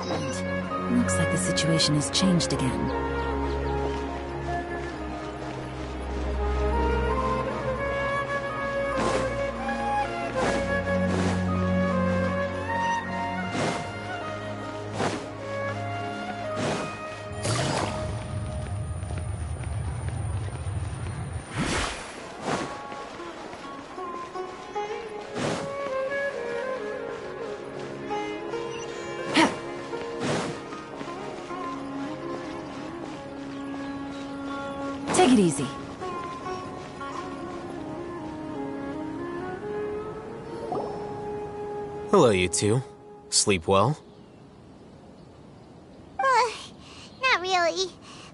And looks like the situation has changed again. Take it easy. Hello, you two. Sleep well? Not really.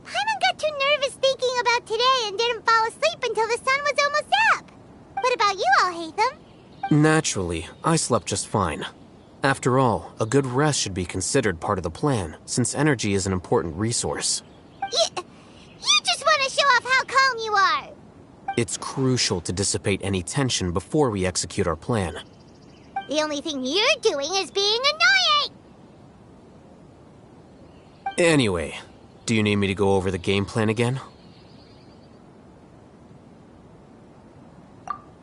Paimon got too nervous thinking about today and didn't fall asleep until the sun was almost up. What about you, Alhaitham? Naturally, I slept just fine. After all, a good rest should be considered part of the plan, since energy is an important resource. You just want to show off how calm you are. It's crucial to dissipate any tension before we execute our plan. The only thing you're doing is being annoying! Anyway, do you need me to go over the game plan again?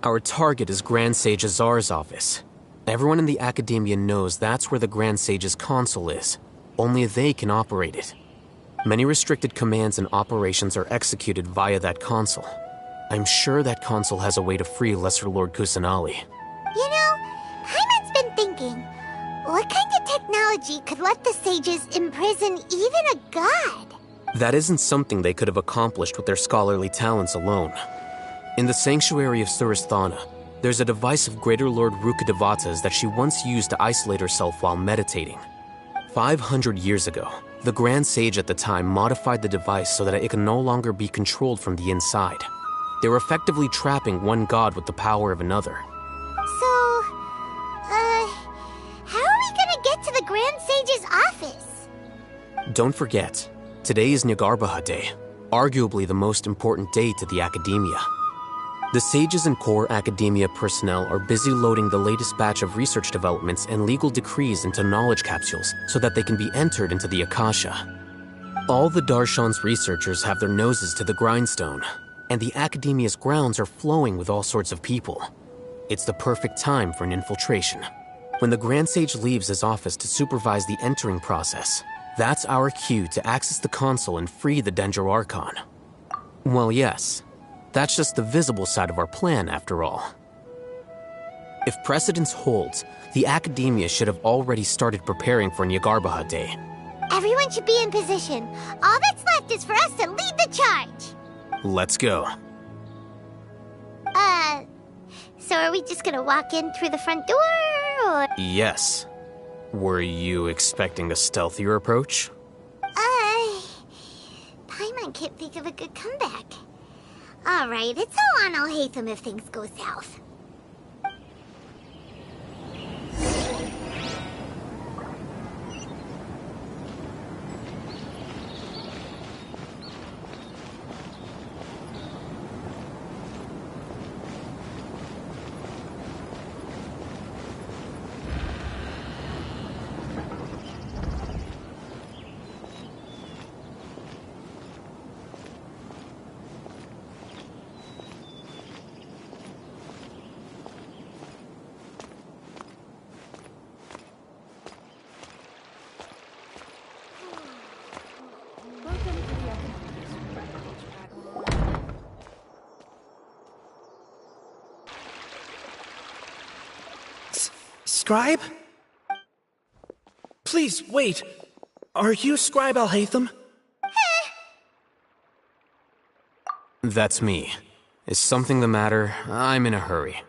Our target is Grand Sage Azar's office. Everyone in the Academia knows that's where the Grand Sage's console is. Only they can operate it. Many restricted commands and operations are executed via that console. I'm sure that console has a way to free Lesser Lord Kusanali. You know, Paimon's been thinking, what kind of technology could let the sages imprison even a god? That isn't something they could have accomplished with their scholarly talents alone. In the sanctuary of Suristhana, there's a device of Greater Lord Rukkhadevata's that she once used to isolate herself while meditating. 500 years ago, the Grand Sage at the time modified the device so that it can no longer be controlled from the inside. They were effectively trapping one god with the power of another. So, how are we gonna get to the Grand Sage's office? Don't forget, today is Nyargarbaha Day, arguably the most important day to the Academia. The sages and core Academia personnel are busy loading the latest batch of research developments and legal decrees into knowledge capsules so that they can be entered into the Akasha. All the Darshan's researchers have their noses to the grindstone, and the Academia's grounds are flowing with all sorts of people. It's the perfect time for an infiltration. When the Grand Sage leaves his office to supervise the entering process, that's our cue to access the console and free the Dendro Archon. Well, yes. That's just the visible side of our plan, after all. If precedence holds, the Academia should have already started preparing for Nyargarbaha Day. Everyone should be in position. All that's left is for us to lead the charge. Let's go. So are we just gonna walk in through the front door, or...? Yes. Were you expecting a stealthier approach? Paimon can't think of a good comeback. Alright, it's all on Alhaitham if things go south. Scribe? Please, wait. Are you Scribe Alhaitham? That's me. Is something the matter? I'm in a hurry.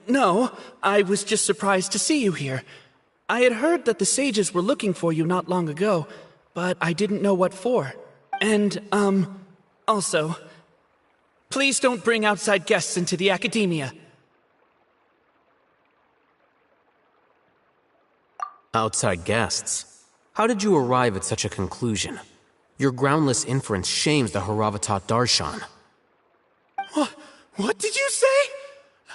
No. I was just surprised to see you here. I had heard that the sages were looking for you not long ago, but I didn't know what for. And, also, please don't bring outside guests into the Academia. Outside guests? How did you arrive at such a conclusion? Your groundless inference shames the Haravatat Darshan. What did you say?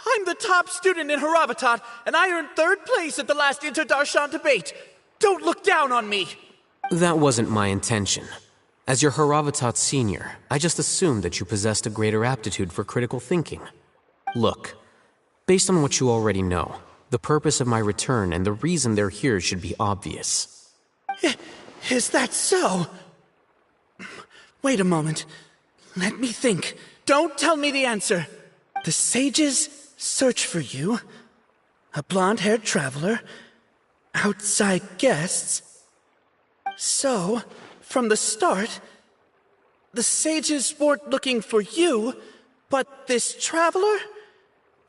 I'm the top student in Haravatat, and I earned 3rd place at the last Inter-Darshan debate. Don't look down on me! That wasn't my intention. As your Haravatat senior, I just assumed that you possessed a greater aptitude for critical thinking. Look, based on what you already know, the purpose of my return and the reason they're here should be obvious. Is that so? Wait a moment. Let me think. Don't tell me the answer. The sages search for you. A blonde-haired traveler. Outside guests. So, from the start, the sages weren't looking for you, but this traveler?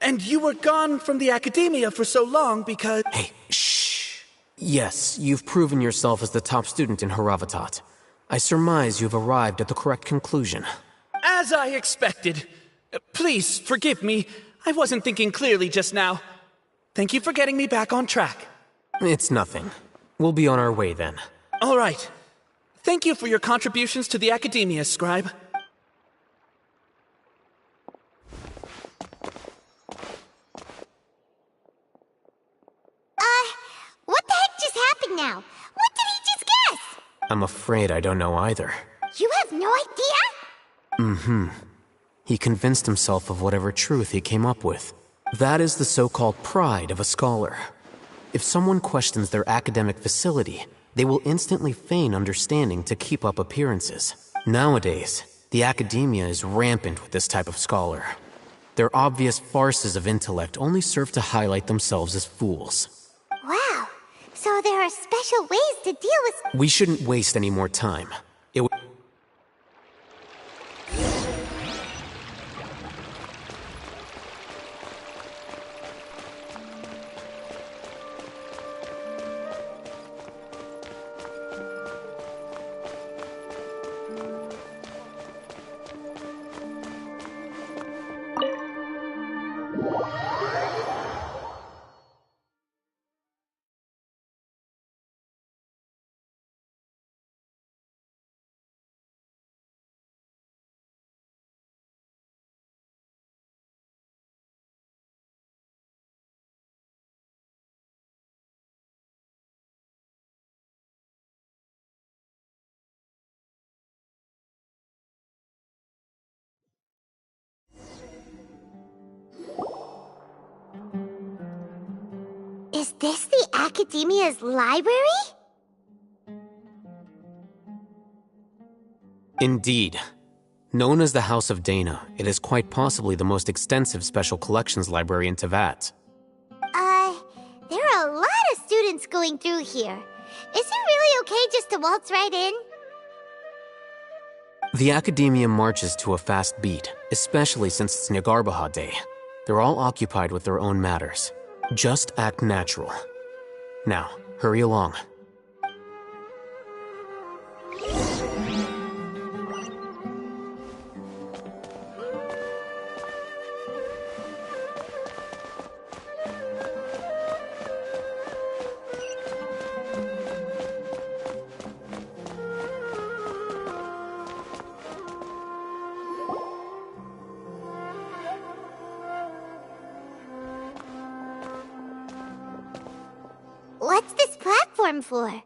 And you were gone from the academia for so long because— Hey, shh. Yes, you've proven yourself as the top student in Haravatat. I surmise you've arrived at the correct conclusion. As I expected. Please, forgive me. I wasn't thinking clearly just now. Thank you for getting me back on track. It's nothing. We'll be on our way then. All right. Thank you for your contributions to the academia, Scribe. What the heck just happened now? What did he just guess? I'm afraid I don't know either. You have no idea? He convinced himself of whatever truth he came up with. That is the so-called pride of a scholar. If someone questions their academic facility, they will instantly feign understanding to keep up appearances. Nowadays, the academia is rampant with this type of scholar. Their obvious farces of intellect only serve to highlight themselves as fools. Wow. So there are special ways to deal with— We shouldn't waste any more time. Is this the academia's library? Indeed. Known as the House of Dana, it is quite possibly the most extensive special collections library in Teyvat. There are a lot of students going through here. Is it really okay just to waltz right in? The academia marches to a fast beat, especially since it's Nyargarbaha Day. They're all occupied with their own matters. Just act natural. Now, hurry along. What's this platform for?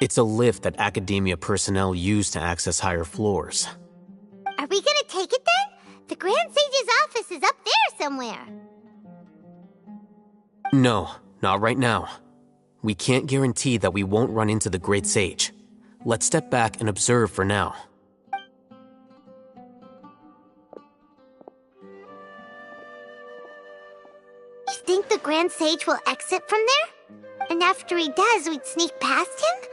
It's a lift that academia personnel use to access higher floors. Are we gonna take it then? The Grand Sage's office is up there somewhere. No, not right now. We can't guarantee that we won't run into the Great Sage. Let's step back and observe for now. You think the Grand Sage will exit from there? And after he does, we'd sneak past him?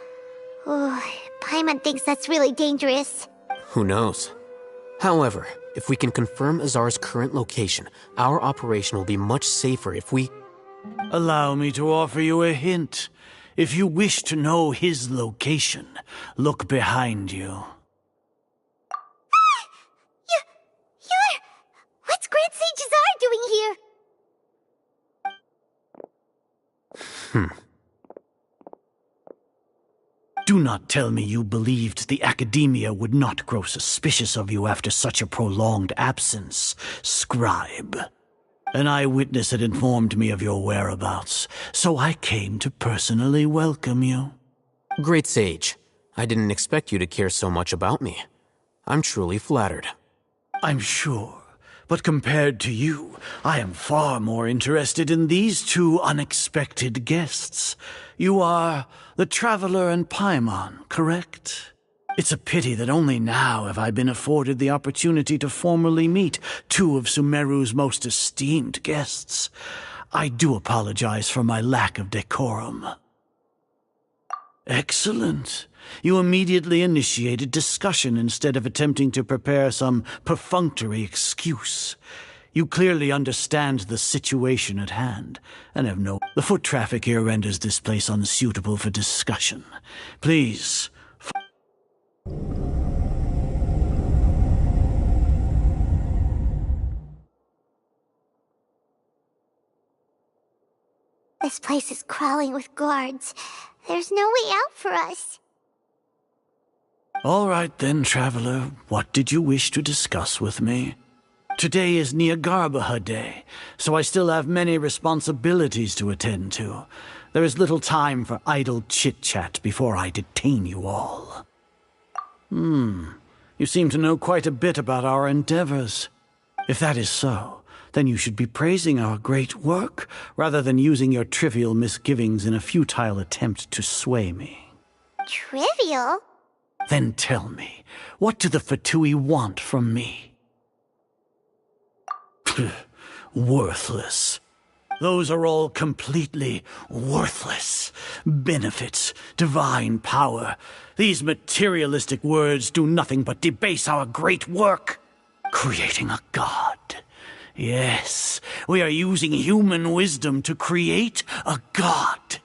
Oh, Paimon thinks that's really dangerous. Who knows? However, if we can confirm Azar's current location, our operation will be much safer if we— Allow me to offer you a hint. If you wish to know his location, look behind you. You're... What's Grand Sage Azar doing here? Do not tell me you believed the academia would not grow suspicious of you after such a prolonged absence, Scribe. An eyewitness had informed me of your whereabouts, so I came to personally welcome you. Great sage. I didn't expect you to care so much about me. I'm truly flattered. I'm sure, but compared to you, I am far more interested in these two unexpected guests. You are the Traveler and Paimon, correct? It's a pity that only now have I been afforded the opportunity to formally meet two of Sumeru's most esteemed guests. I do apologize for my lack of decorum. Excellent. You immediately initiated discussion instead of attempting to prepare some perfunctory excuse. You clearly understand the situation at hand, and have no... The foot traffic here renders this place unsuitable for discussion. Please... This place is crawling with guards. There's no way out for us. All right then, Traveler. What did you wish to discuss with me? Today is Niagarbaha Day, so I still have many responsibilities to attend to. There is little time for idle chit-chat before I detain you all. You seem to know quite a bit about our endeavors. If that is so, then you should be praising our great work, rather than using your trivial misgivings in a futile attempt to sway me. Trivial? Then tell me, what do the Fatui want from me? Worthless. Those are all completely worthless. Benefits, divine power. These materialistic words do nothing but debase our great work. Creating a god. Yes, we are using human wisdom to create a god.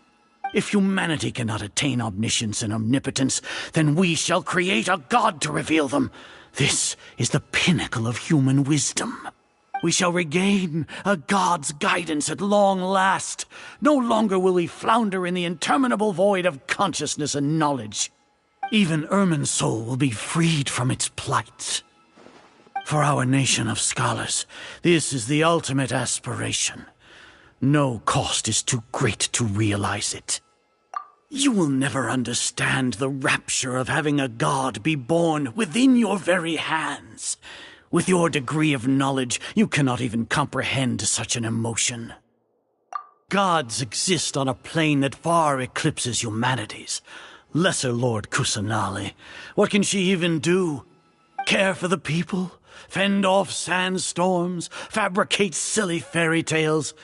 If humanity cannot attain omniscience and omnipotence, then we shall create a god to reveal them. This is the pinnacle of human wisdom. We shall regain a god's guidance at long last. No longer will we flounder in the interminable void of consciousness and knowledge. Even Irminsul will be freed from its plight. For our nation of scholars, this is the ultimate aspiration. No cost is too great to realize it. You will never understand the rapture of having a god be born within your very hands. With your degree of knowledge, you cannot even comprehend such an emotion. Gods exist on a plane that far eclipses humanity's. Lesser Lord Kusanali, what can she even do? Care for the people? Fend off sandstorms? Fabricate silly fairy tales?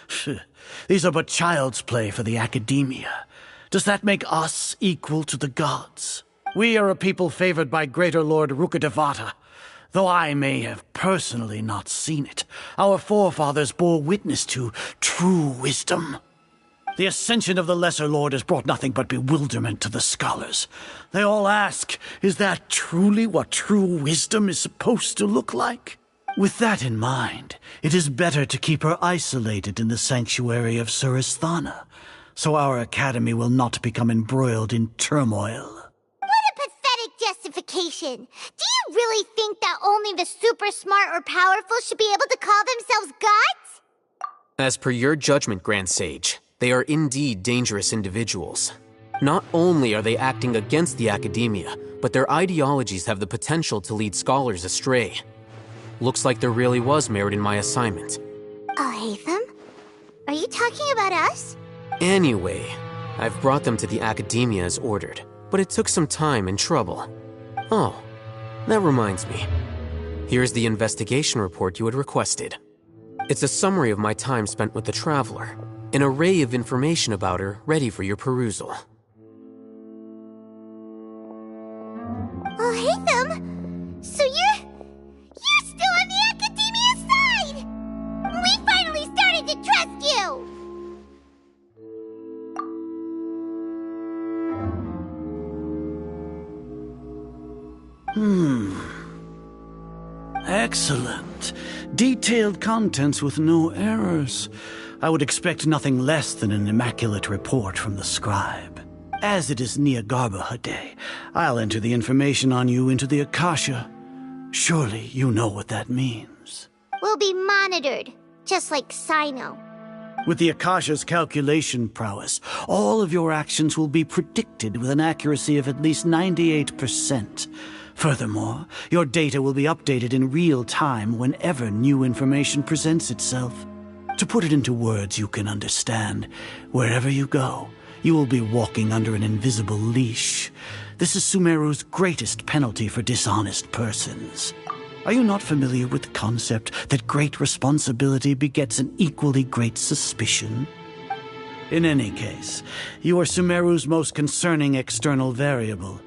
These are but child's play for the academia. Does that make us equal to the gods? We are a people favored by Greater Lord Rukadevata. Though I may have personally not seen it, our forefathers bore witness to true wisdom. The ascension of the Lesser Lord has brought nothing but bewilderment to the scholars. They all ask, is that truly what true wisdom is supposed to look like? With that in mind, it is better to keep her isolated in the sanctuary of Suristhana, so our academy will not become embroiled in turmoil. What a pathetic justification! Do you really think that only the super smart or powerful should be able to call themselves gods? As per your judgment, Grand Sage, they are indeed dangerous individuals. Not only are they acting against the academia, but their ideologies have the potential to lead scholars astray. Looks like there really was merit in my assignment. Oh, Hatham? Are you talking about us? Anyway, I've brought them to the academia as ordered, but it took some time and trouble. Oh, that reminds me. Here's the investigation report you had requested. It's a summary of my time spent with the Traveler, an array of information about her ready for your perusal. Oh, Hatham! So you're still on the academia side! We finally started to trust you! Excellent. Detailed contents with no errors. I would expect nothing less than an immaculate report from the scribe. As it is Niagarbaha Day, I'll enter the information on you into the Akasha. Surely you know what that means. We'll be monitored. just like Sino. With the Akasha's calculation prowess, all of your actions will be predicted with an accuracy of at least 98%. Furthermore, your data will be updated in real time whenever new information presents itself. To put it into words you can understand, wherever you go, you will be walking under an invisible leash. This is Sumeru's greatest penalty for dishonest persons. Are you not familiar with the concept that great responsibility begets an equally great suspicion? In any case, you are Sumeru's most concerning external variable.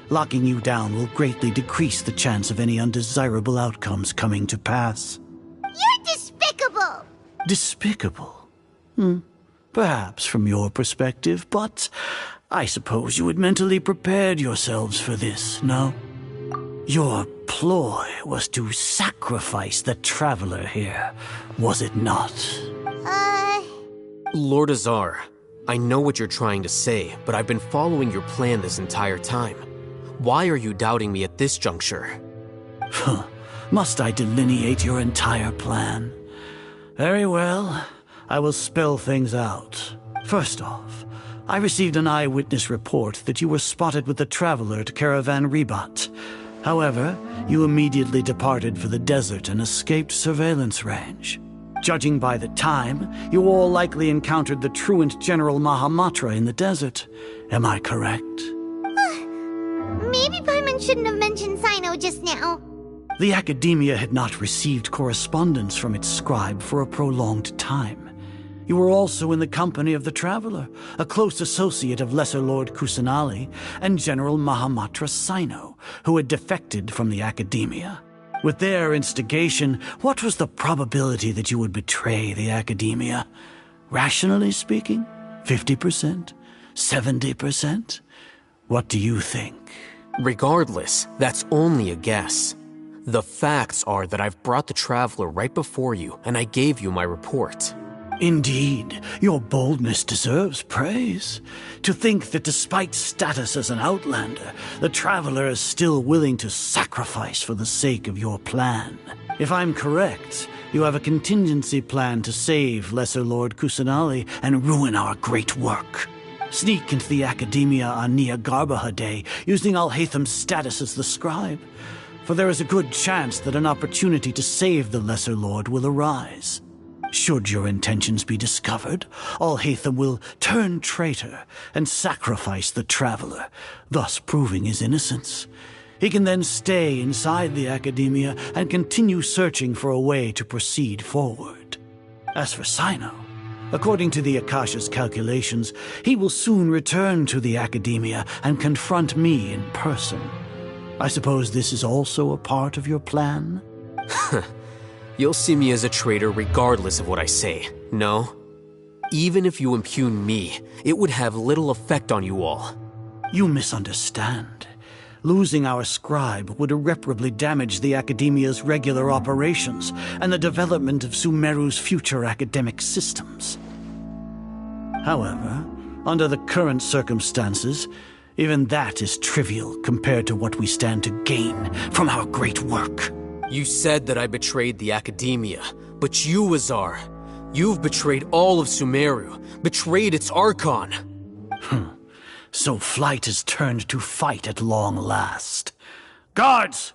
Locking you down will greatly decrease the chance of any undesirable outcomes coming to pass. You're despicable! Despicable? Perhaps from your perspective, but I suppose you had mentally prepared yourselves for this, no? Your ploy was to sacrifice the traveler here, was it not? Lord Azar, I know what you're trying to say, but I've been following your plan this entire time. Why are you doubting me at this juncture? Must I delineate your entire plan? Very well. I will spell things out. First off, I received an eyewitness report that you were spotted with the traveler to Caravan Ribat. However, you immediately departed for the desert and escaped surveillance range. Judging by the time, you all likely encountered the truant General Mahamatra in the desert. Am I correct? Maybe Paimon shouldn't have mentioned Sino just now. The Academia had not received correspondence from its scribe for a prolonged time. You were also in the company of the Traveler, a close associate of Lesser Lord Kusanali and General Mahamatra Sino, who had defected from the Academia. With their instigation, what was the probability that you would betray the Academia? Rationally speaking, 50%? 70%? What do you think? Regardless, that's only a guess. The facts are that I've brought the Traveler right before you, and I gave you my report. Indeed, your boldness deserves praise. To think that despite status as an outlander, the Traveler is still willing to sacrifice for the sake of your plan. If I'm correct, you have a contingency plan to save Lesser Lord Kusanali and ruin our great work. Sneak into the Academia on Niagarbaha Day, using Alhaitham's status as the scribe. For there is a good chance that an opportunity to save the Lesser Lord will arise. Should your intentions be discovered, Alhaitham will turn traitor and sacrifice the Traveler, thus proving his innocence. He can then stay inside the Academia and continue searching for a way to proceed forward. As for Sino, according to the Akasha's calculations, he will soon return to the Academia and confront me in person. I suppose this is also a part of your plan? You'll see me as a traitor regardless of what I say, no? Even if you impugn me, it would have little effect on you all. You misunderstand. Losing our scribe would irreparably damage the Academia's regular operations and the development of Sumeru's future academic systems. However, under the current circumstances, even that is trivial compared to what we stand to gain from our great work. You said that I betrayed the Academia, but you, Azar, you've betrayed all of Sumeru, betrayed its Archon. So flight has turned to fight at long last. Guards!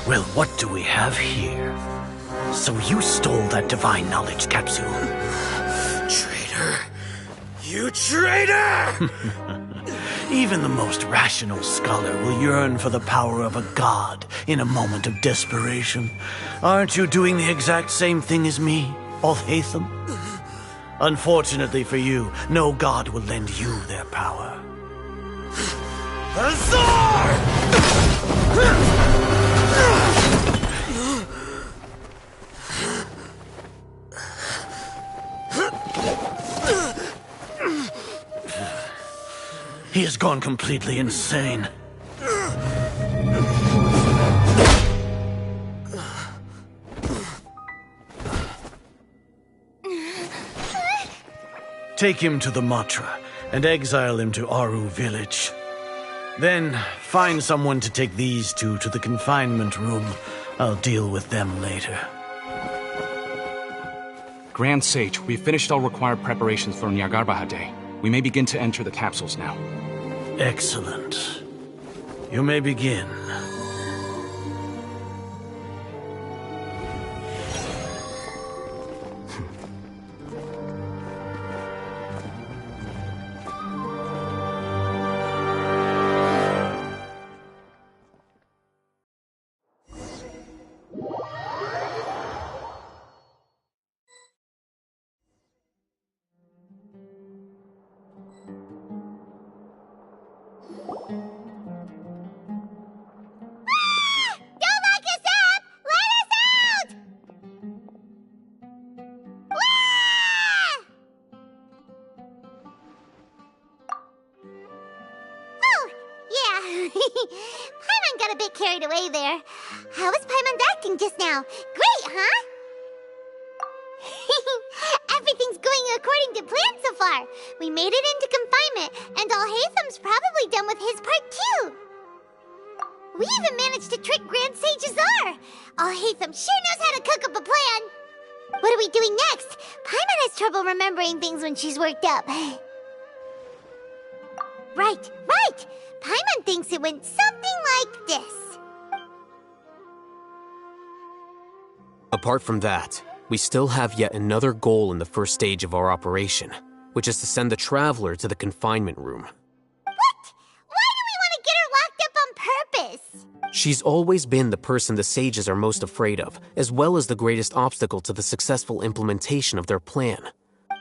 Well, what do we have here? So you stole that divine knowledge capsule. Traitor! You traitor! Even the most rational scholar will yearn for the power of a god in a moment of desperation. Aren't you doing the exact same thing as me, Alhaitham? Unfortunately for you, no god will lend you their power. Azar! He has gone completely insane. Take him to the Matra and exile him to Aru village. Then find someone to take these two to the confinement room. I'll deal with them later. Grand Sage, we've finished all required preparations for Nyargarbaha Day. We may begin to enter the capsules now. Excellent. You may begin. Paimon got a bit carried away there. How was Paimon acting just now? Great, huh? Everything's going according to plan so far. We made it into confinement, and Alhaitham's probably done with his part too. We even managed to trick Grand Sage Azar. Alhaitham sure knows how to cook up a plan. What are we doing next? Paimon has trouble remembering things when she's worked up. Right. Paimon thinks it went something like this. Apart from that, we still have yet another goal in the first stage of our operation, which is to send the Traveler to the confinement room. What? Why do we want to get her locked up on purpose? She's always been the person the sages are most afraid of, as well as the greatest obstacle to the successful implementation of their plan.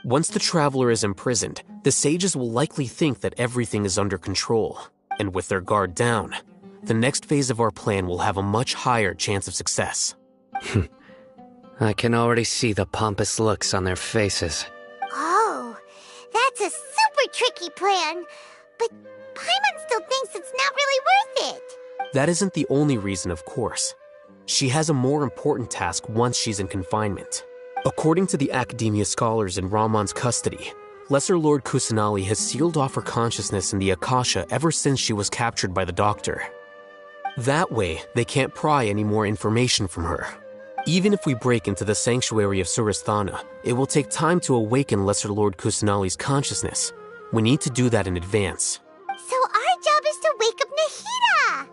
Once the Traveler is imprisoned, the sages will likely think that everything is under control. And with their guard down, the next phase of our plan will have a much higher chance of success. I can already see the pompous looks on their faces. Oh, that's a super tricky plan. But Paimon still thinks it's not really worth it. That isn't the only reason, of course. She has a more important task once she's in confinement. According to the Academia scholars in Ramon's custody, Lesser Lord Kusanali has sealed off her consciousness in the Akasha ever since she was captured by the Doctor. That way, they can't pry any more information from her. Even if we break into the sanctuary of Surasthana, it will take time to awaken Lesser Lord Kusanali's consciousness. We need to do that in advance. So our job is to wake up Nahida!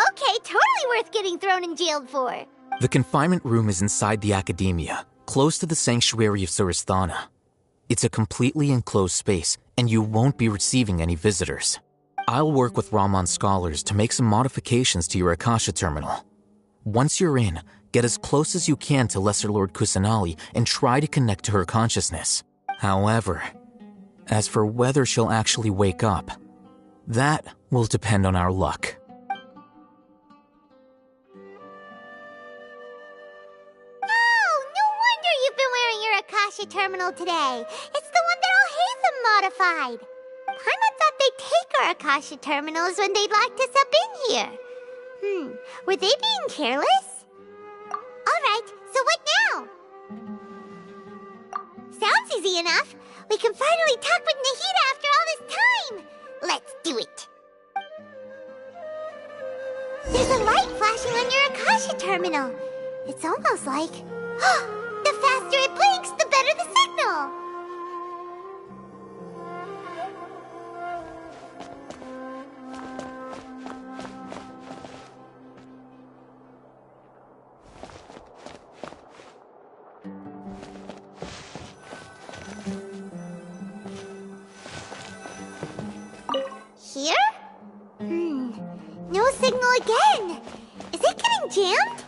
Okay, totally worth getting thrown and jailed for. The confinement room is inside the Academia, close to the sanctuary of Surasthana. It's a completely enclosed space, and you won't be receiving any visitors. I'll work with Ramon's scholars to make some modifications to your Akasha terminal. Once you're in, get as close as you can to Lesser Lord Kusanali and try to connect to her consciousness. However, as for whether she'll actually wake up, that will depend on our luck. Akasha terminal today. It's the one that Alhaitham modified. Paimon thought they'd take our Akasha terminals when they locked us up in here. Were they being careless? Alright, so what now? Sounds easy enough. We can finally talk with Nahida after all this time. Let's do it. There's a light flashing on your Akasha terminal. It's almost like... The faster it blinks, the better the signal! Here? No signal again! Is it getting jammed?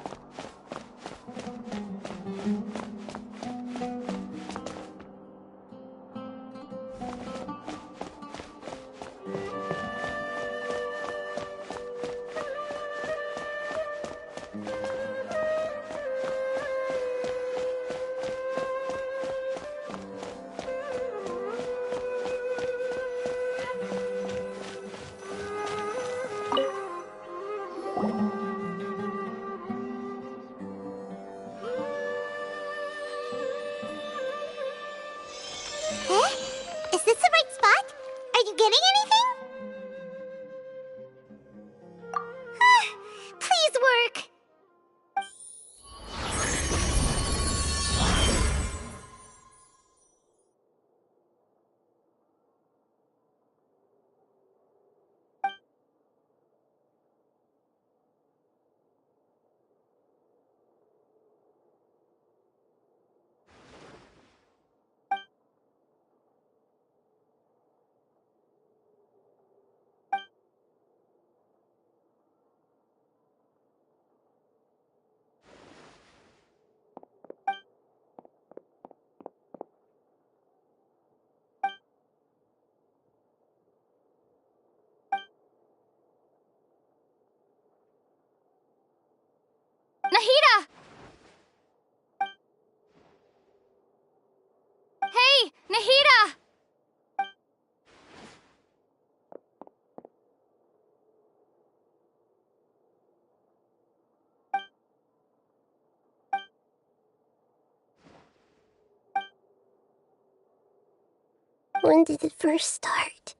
When did it first start?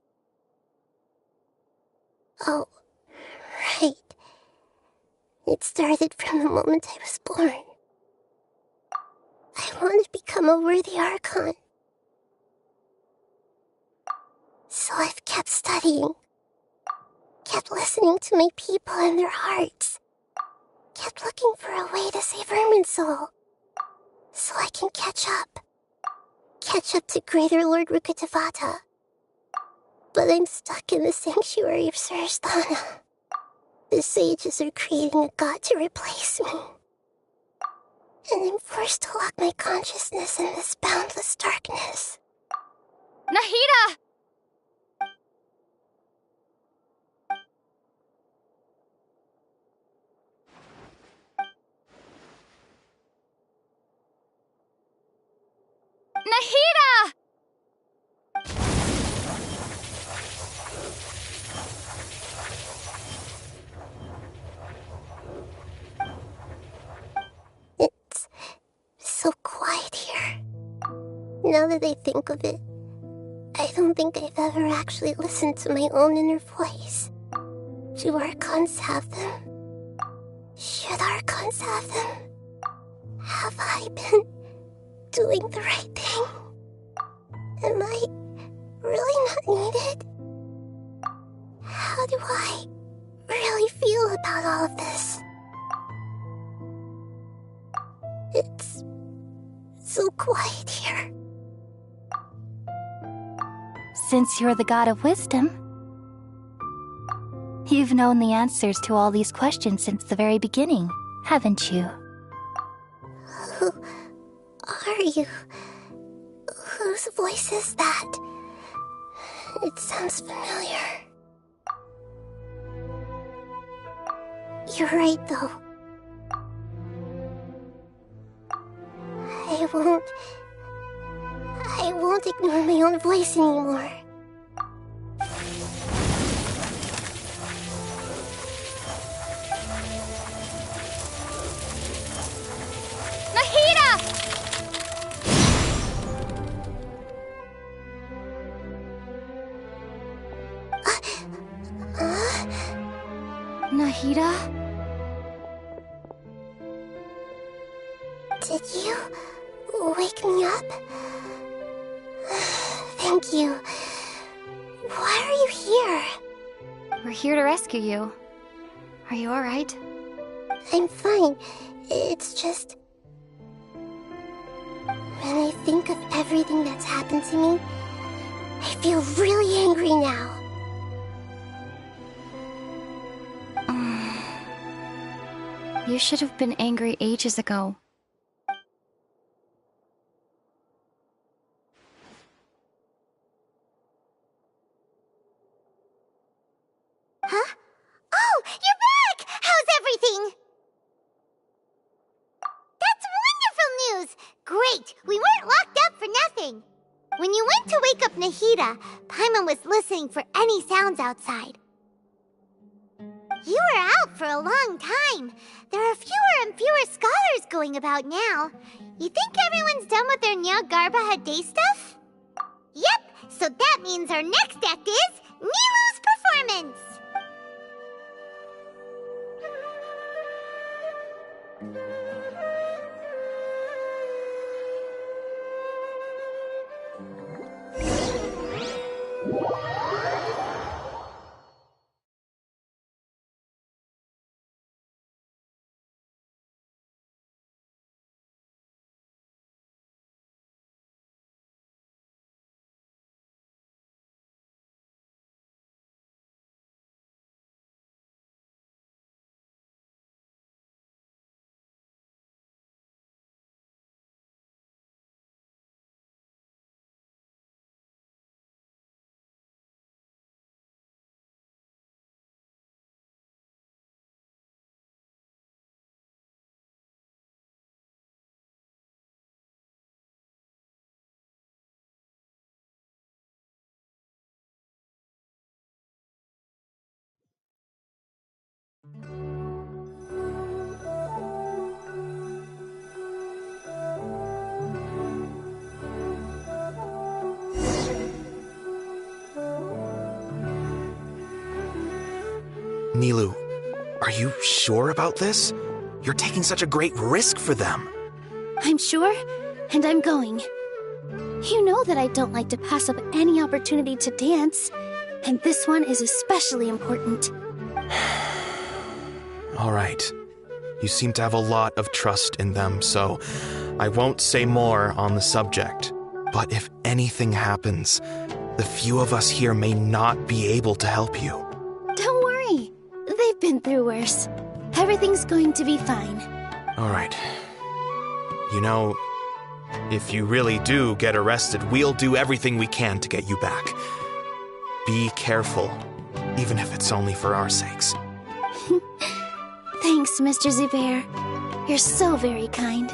Oh, right. It started from the moment I was born. I want to become a worthy Archon. So I've kept studying. Kept listening to my people and their hearts. Kept looking for a way to save Irminsul. So I can catch up. Catch up to Greater Lord Rukkhadevata. But I'm stuck in the sanctuary of Surasthana. The sages are creating a god to replace me. And I'm forced to lock my consciousness in this boundless darkness. Nahida! Nahida! It's so quiet here. Now that I think of it, I don't think I've ever actually listened to my own inner voice. Do Archons have them? Should Archons have them? Have I been doing the right thing? Am I really not needed? How do I really feel about all of this? It's so quiet here. Since you're the god of wisdom, you've known the answers to all these questions since the very beginning, haven't you? Who are you? Whose voice is that? It sounds familiar. You're right, though. I won't ignore my own voice anymore. Nahida! Nahida? Did you wake me up? Thank you. Why are you here? We're here to rescue you. Are you alright? I'm fine. It's just... when I think of everything that's happened to me, I feel really angry now. You should have been angry ages ago. Huh? Oh, you're back! How's everything? That's wonderful news! Great! We weren't locked up for nothing. When you went to wake up Nahida, Paimon was listening for any sounds outside. You were out for a long time. There are fewer and fewer scholars going about now. You think everyone's done with their Nyargarbaha Day stuff? Yep, so that means our next act is Nilu's performance! Nilu, are you sure about this? You're taking such a great risk for them. I'm sure, and I'm going. You know that I don't like to pass up any opportunity to dance, and this one is especially important. All right. You seem to have a lot of trust in them, so I won't say more on the subject. But if anything happens, the few of us here may not be able to help you. Don't worry. They've been through worse. Everything's going to be fine. All right. You know, if you really do get arrested, we'll do everything we can to get you back. Be careful, even if it's only for our sakes. Thanks, Mr. Zubair. You're so very kind.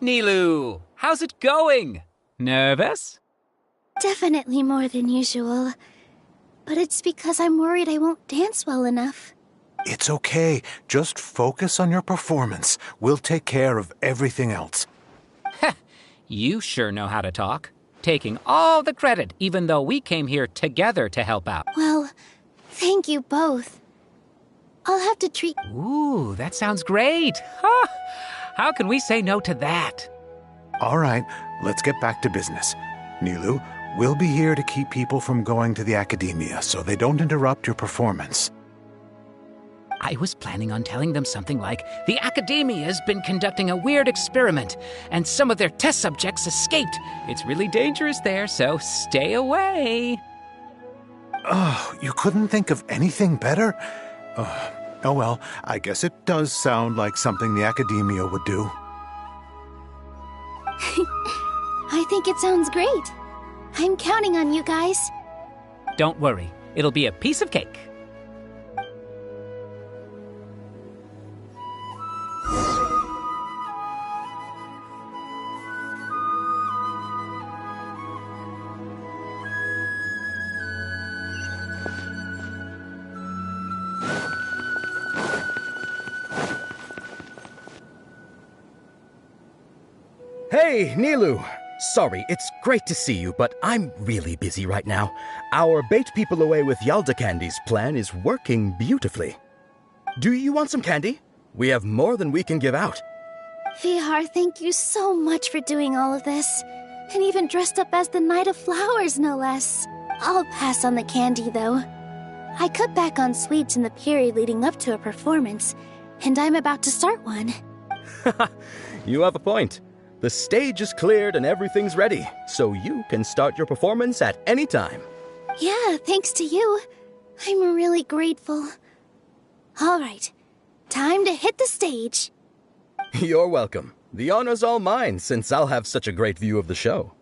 Nilu! How's it going? Nervous? Definitely more than usual. But it's because I'm worried I won't dance well enough. It's okay. Just focus on your performance. We'll take care of everything else. You sure know how to talk. Taking all the credit, even though we came here together to help out. Well, thank you both. I'll have to treat... Ooh, that sounds great. Huh? How can we say no to that? All right, let's get back to business. Nilu, we'll be here to keep people from going to the academia so they don't interrupt your performance. I was planning on telling them something like, the academia has been conducting a weird experiment, and some of their test subjects escaped. It's really dangerous there, so stay away. Oh, you couldn't think of anything better? Oh well, I guess it does sound like something the academia would do. I think it sounds great. I'm counting on you guys. Don't worry, it'll be a piece of cake. Hey, Nilu! Sorry, it's great to see you, but I'm really busy right now. Our Bait People Away with Yalda Candies plan is working beautifully. Do you want some candy? We have more than we can give out. Vihar, thank you so much for doing all of this. And even dressed up as the Knight of Flowers, no less. I'll pass on the candy, though. I cut back on sweets in the period leading up to a performance, and I'm about to start one. You have a point. The stage is cleared and everything's ready, so you can start your performance at any time. Yeah, thanks to you. I'm really grateful. All right, time to hit the stage. You're welcome. The honor's all mine, since I'll have such a great view of the show.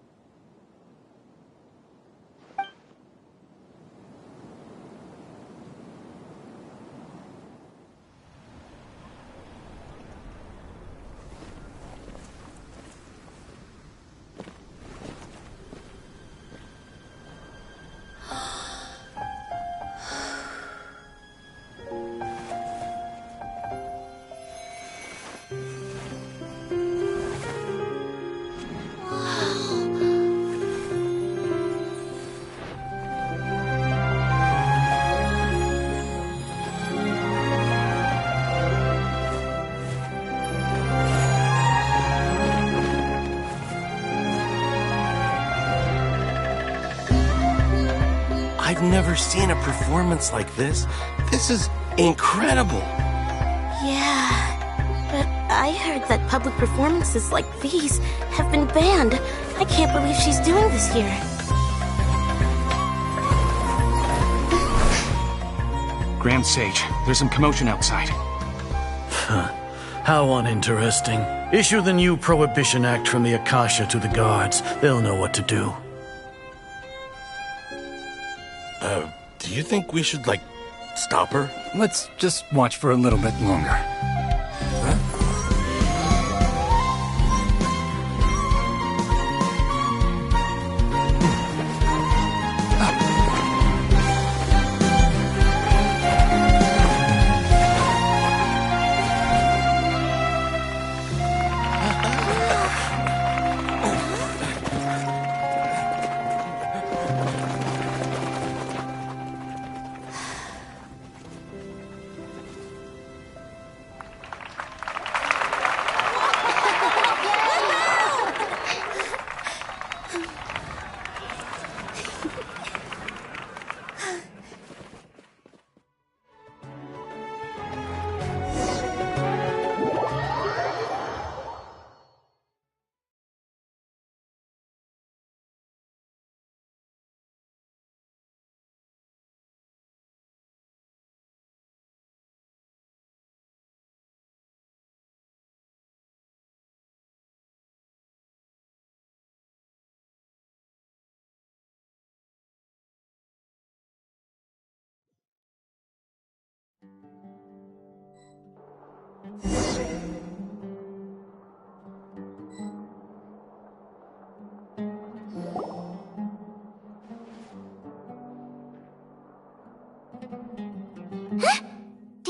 I've never seen a performance like this. This is incredible. Yeah, but I heard that public performances like these have been banned. I can't believe she's doing this here. Grand Sage, there's some commotion outside. How uninteresting. Issue the new Prohibition Act from the Akasha to the guards. They'll know what to do. Do you think we should, stop her? Let's just watch for a little bit longer.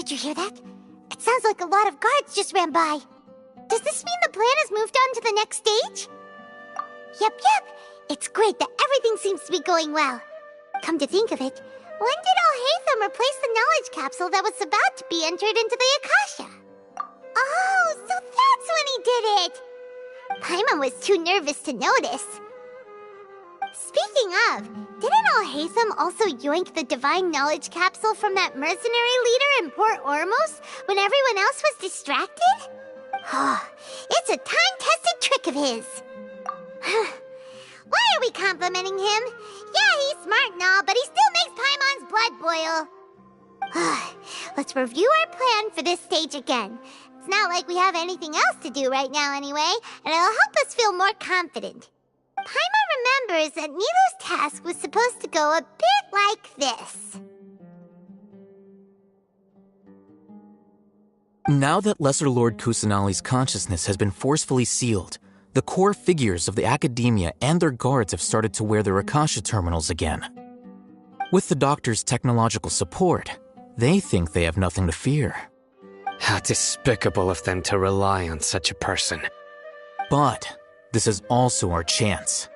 Did you hear that? It sounds like a lot of guards just ran by. Does this mean the plan has moved on to the next stage? Yep. It's great that everything seems to be going well. Come to think of it, when did Alhaitham replace the knowledge capsule that was about to be entered into the Akasha? Oh, so that's when he did it! Paimon was too nervous to notice. Speaking of, didn't Alhaitham also yoink the divine knowledge capsule from that mercenary leader in Port Ormos when everyone else was distracted? Oh, it's a time-tested trick of his. Why are we complimenting him? Yeah, he's smart and all, but he still makes Paimon's blood boil. Let's review our plan for this stage again. It's not like we have anything else to do right now anyway, and it'll help us feel more confident. Paimon remembers that Nilou's task was supposed to go a bit like this. Now that Lesser Lord Kusanali's consciousness has been forcefully sealed, the core figures of the Academia and their guards have started to wear their Akasha terminals again. With the Doctor's technological support, they think they have nothing to fear. How despicable of them to rely on such a person. But this is also our chance.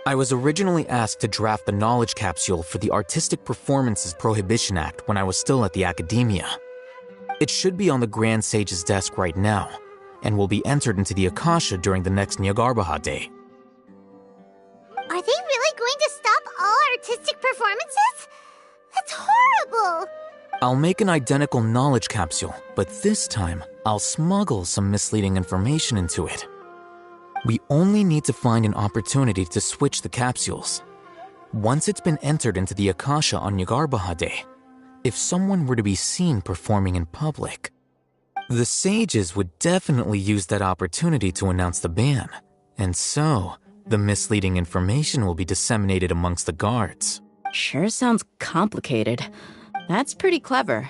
I was originally asked to draft the knowledge capsule for the Artistic Performances Prohibition Act when I was still at the Academia. It should be on the Grand Sage's desk right now, and will be entered into the Akasha during the next Nyargarbaha Day. Are they really going to stop all artistic performances? That's horrible! I'll make an identical knowledge capsule, but this time, I'll smuggle some misleading information into it. We only need to find an opportunity to switch the capsules. Once it's been entered into the Akasha on Nyargarbaha Day, if someone were to be seen performing in public, the sages would definitely use that opportunity to announce the ban, and so the misleading information will be disseminated amongst the guards. Sure sounds complicated. That's pretty clever.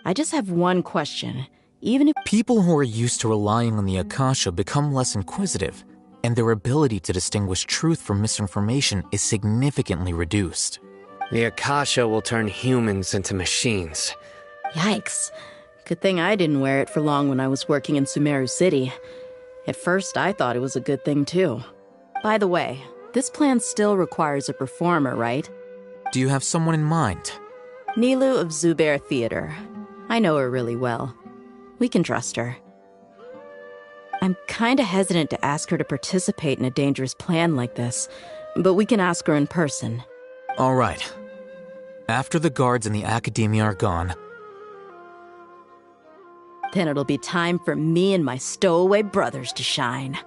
I just have one question. Even if people who are used to relying on the Akasha become less inquisitive, and their ability to distinguish truth from misinformation is significantly reduced. The Akasha will turn humans into machines. Yikes. Good thing I didn't wear it for long when I was working in Sumeru City. At first, I thought it was a good thing too. By the way, this plan still requires a performer, right? Do you have someone in mind? Nilou of Zubair Theater. I know her really well. We can trust her. I'm kinda hesitant to ask her to participate in a dangerous plan like this, but we can ask her in person. All right. After the guards and the Academia are gone, then it'll be time for me and my stowaway brothers to shine.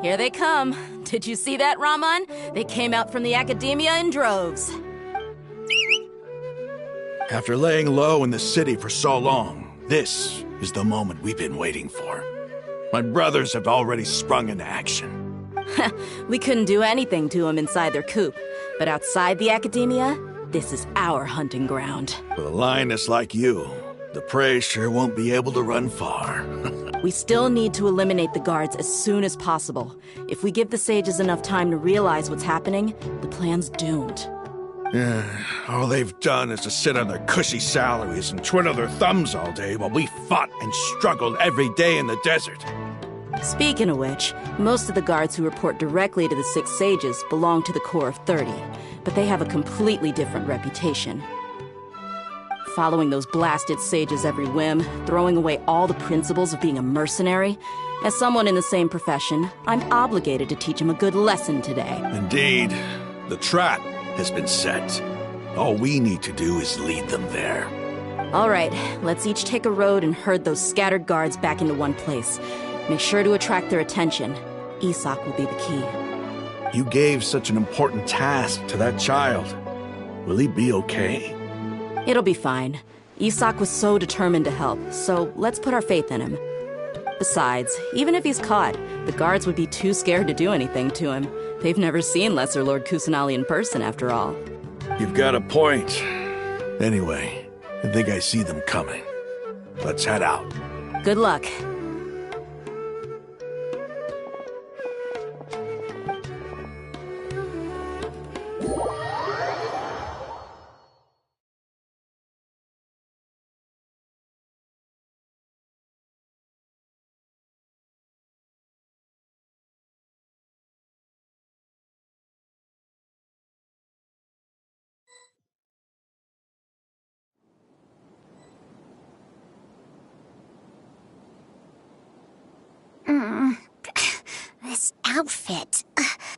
Here they come. Did you see that, Raman? They came out from the Academia in droves. After laying low in the city for so long, this is the moment we've been waiting for. My brothers have already sprung into action. We couldn't do anything to them inside their coop, but outside the Academia, this is our hunting ground. With a lioness like you, the prey sure won't be able to run far. We still need to eliminate the guards as soon as possible. If we give the sages enough time to realize what's happening, the plan's doomed. All they've done is to sit on their cushy salaries and twiddle their thumbs all day while we fought and struggled every day in the desert. Speaking of which, most of the guards who report directly to the Six Sages belong to the Corps of 30, but they have a completely different reputation. following those blasted sages every whim, throwing away all the principles of being a mercenary. As someone in the same profession, I'm obligated to teach him a good lesson today. Indeed. The trap has been set. All we need to do is lead them there. All right, let's each take a road and herd those scattered guards back into one place. Make sure to attract their attention. Isak will be the key. You gave such an important task to that child. Will he be okay? It'll be fine. Isak was so determined to help, so let's put our faith in him. Besides, even if he's caught, the guards would be too scared to do anything to him. They've never seen Lesser Lord Kusanali in person, after all. You've got a point. Anyway, I think I see them coming. Let's head out. Good luck. This outfit.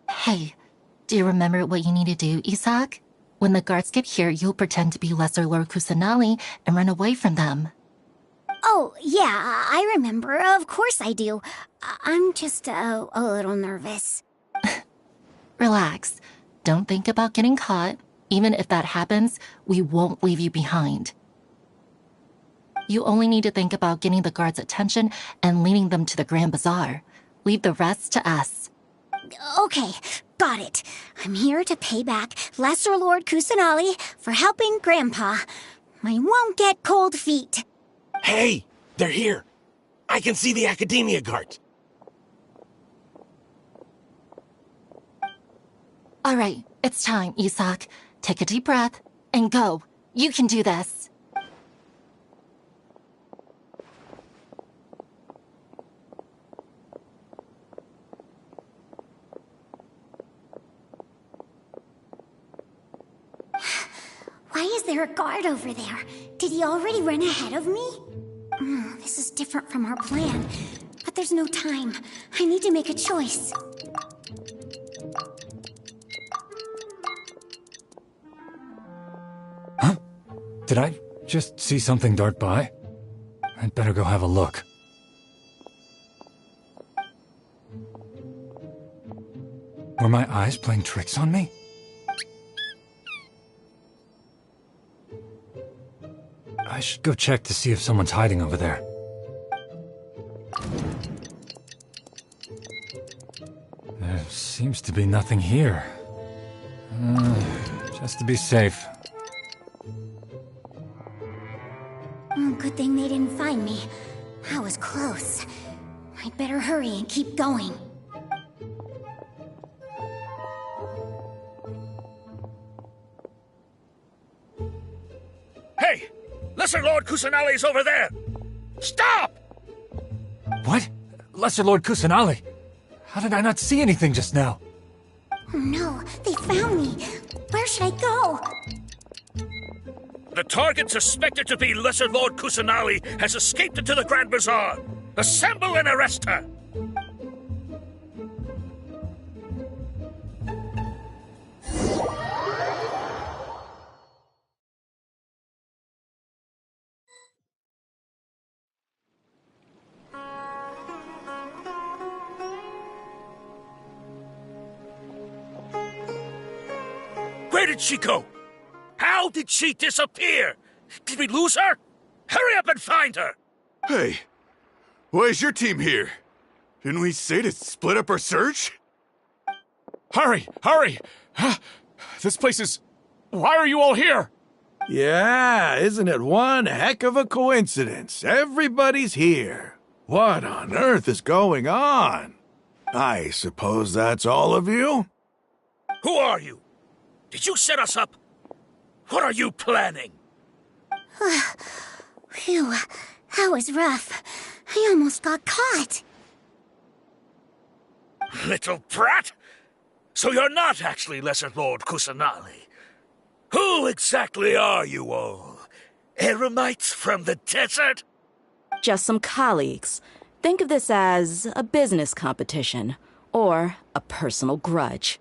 Hey, do you remember what you need to do, Isak? When the guards get here, you'll pretend to be Lesser Lord Kusanali and run away from them. Oh, yeah, I remember. Of course I do. I'm just a little nervous. Relax. Don't think about getting caught. Even if that happens, we won't leave you behind. You only need to think about getting the guards' attention and leading them to the Grand Bazaar. Leave the rest to us. Okay, got it. I'm here to pay back Lesser Lord Kusanali for helping Grandpa. I won't get cold feet. Hey, they're here. I can see the Academia guard. All right, it's time, Isak. Take a deep breath and go. You can do this. Why is there a guard over there? Did he already run ahead of me? This is different from our plan. But there's no time. I need to make a choice. Huh? Did I just see something dart by? I'd better go have a look. Were my eyes playing tricks on me? I should go check to see if someone's hiding over there. There seems to be nothing here. Just to be safe. Good thing they didn't find me. I was close. I'd better hurry and keep going. Hey! Lesser Lord Kusanali's over there! Stop! What? Lesser Lord Kusanali? How did I not see anything just now? Oh no, they found me. Where should I go? The target suspected to be Lesser Lord Kusanali has escaped into the Grand Bazaar. Assemble and arrest her! Where did she go? How did she disappear? Did we lose her? Hurry up and find her! Hey, why is your team here? Didn't we say to split up our search? Hurry! Hurry! This place is... Why are you all here? Yeah, isn't it one heck of a coincidence? Everybody's here. What on earth is going on? I suppose that's all of you? Who are you? Did you set us up? What are you planning? Phew, that was rough. I almost got caught. Little brat! So you're not actually Lesser Lord Kusanali. Who exactly are you all? Eremites from the desert? Just some colleagues. Think of this as a business competition, or a personal grudge.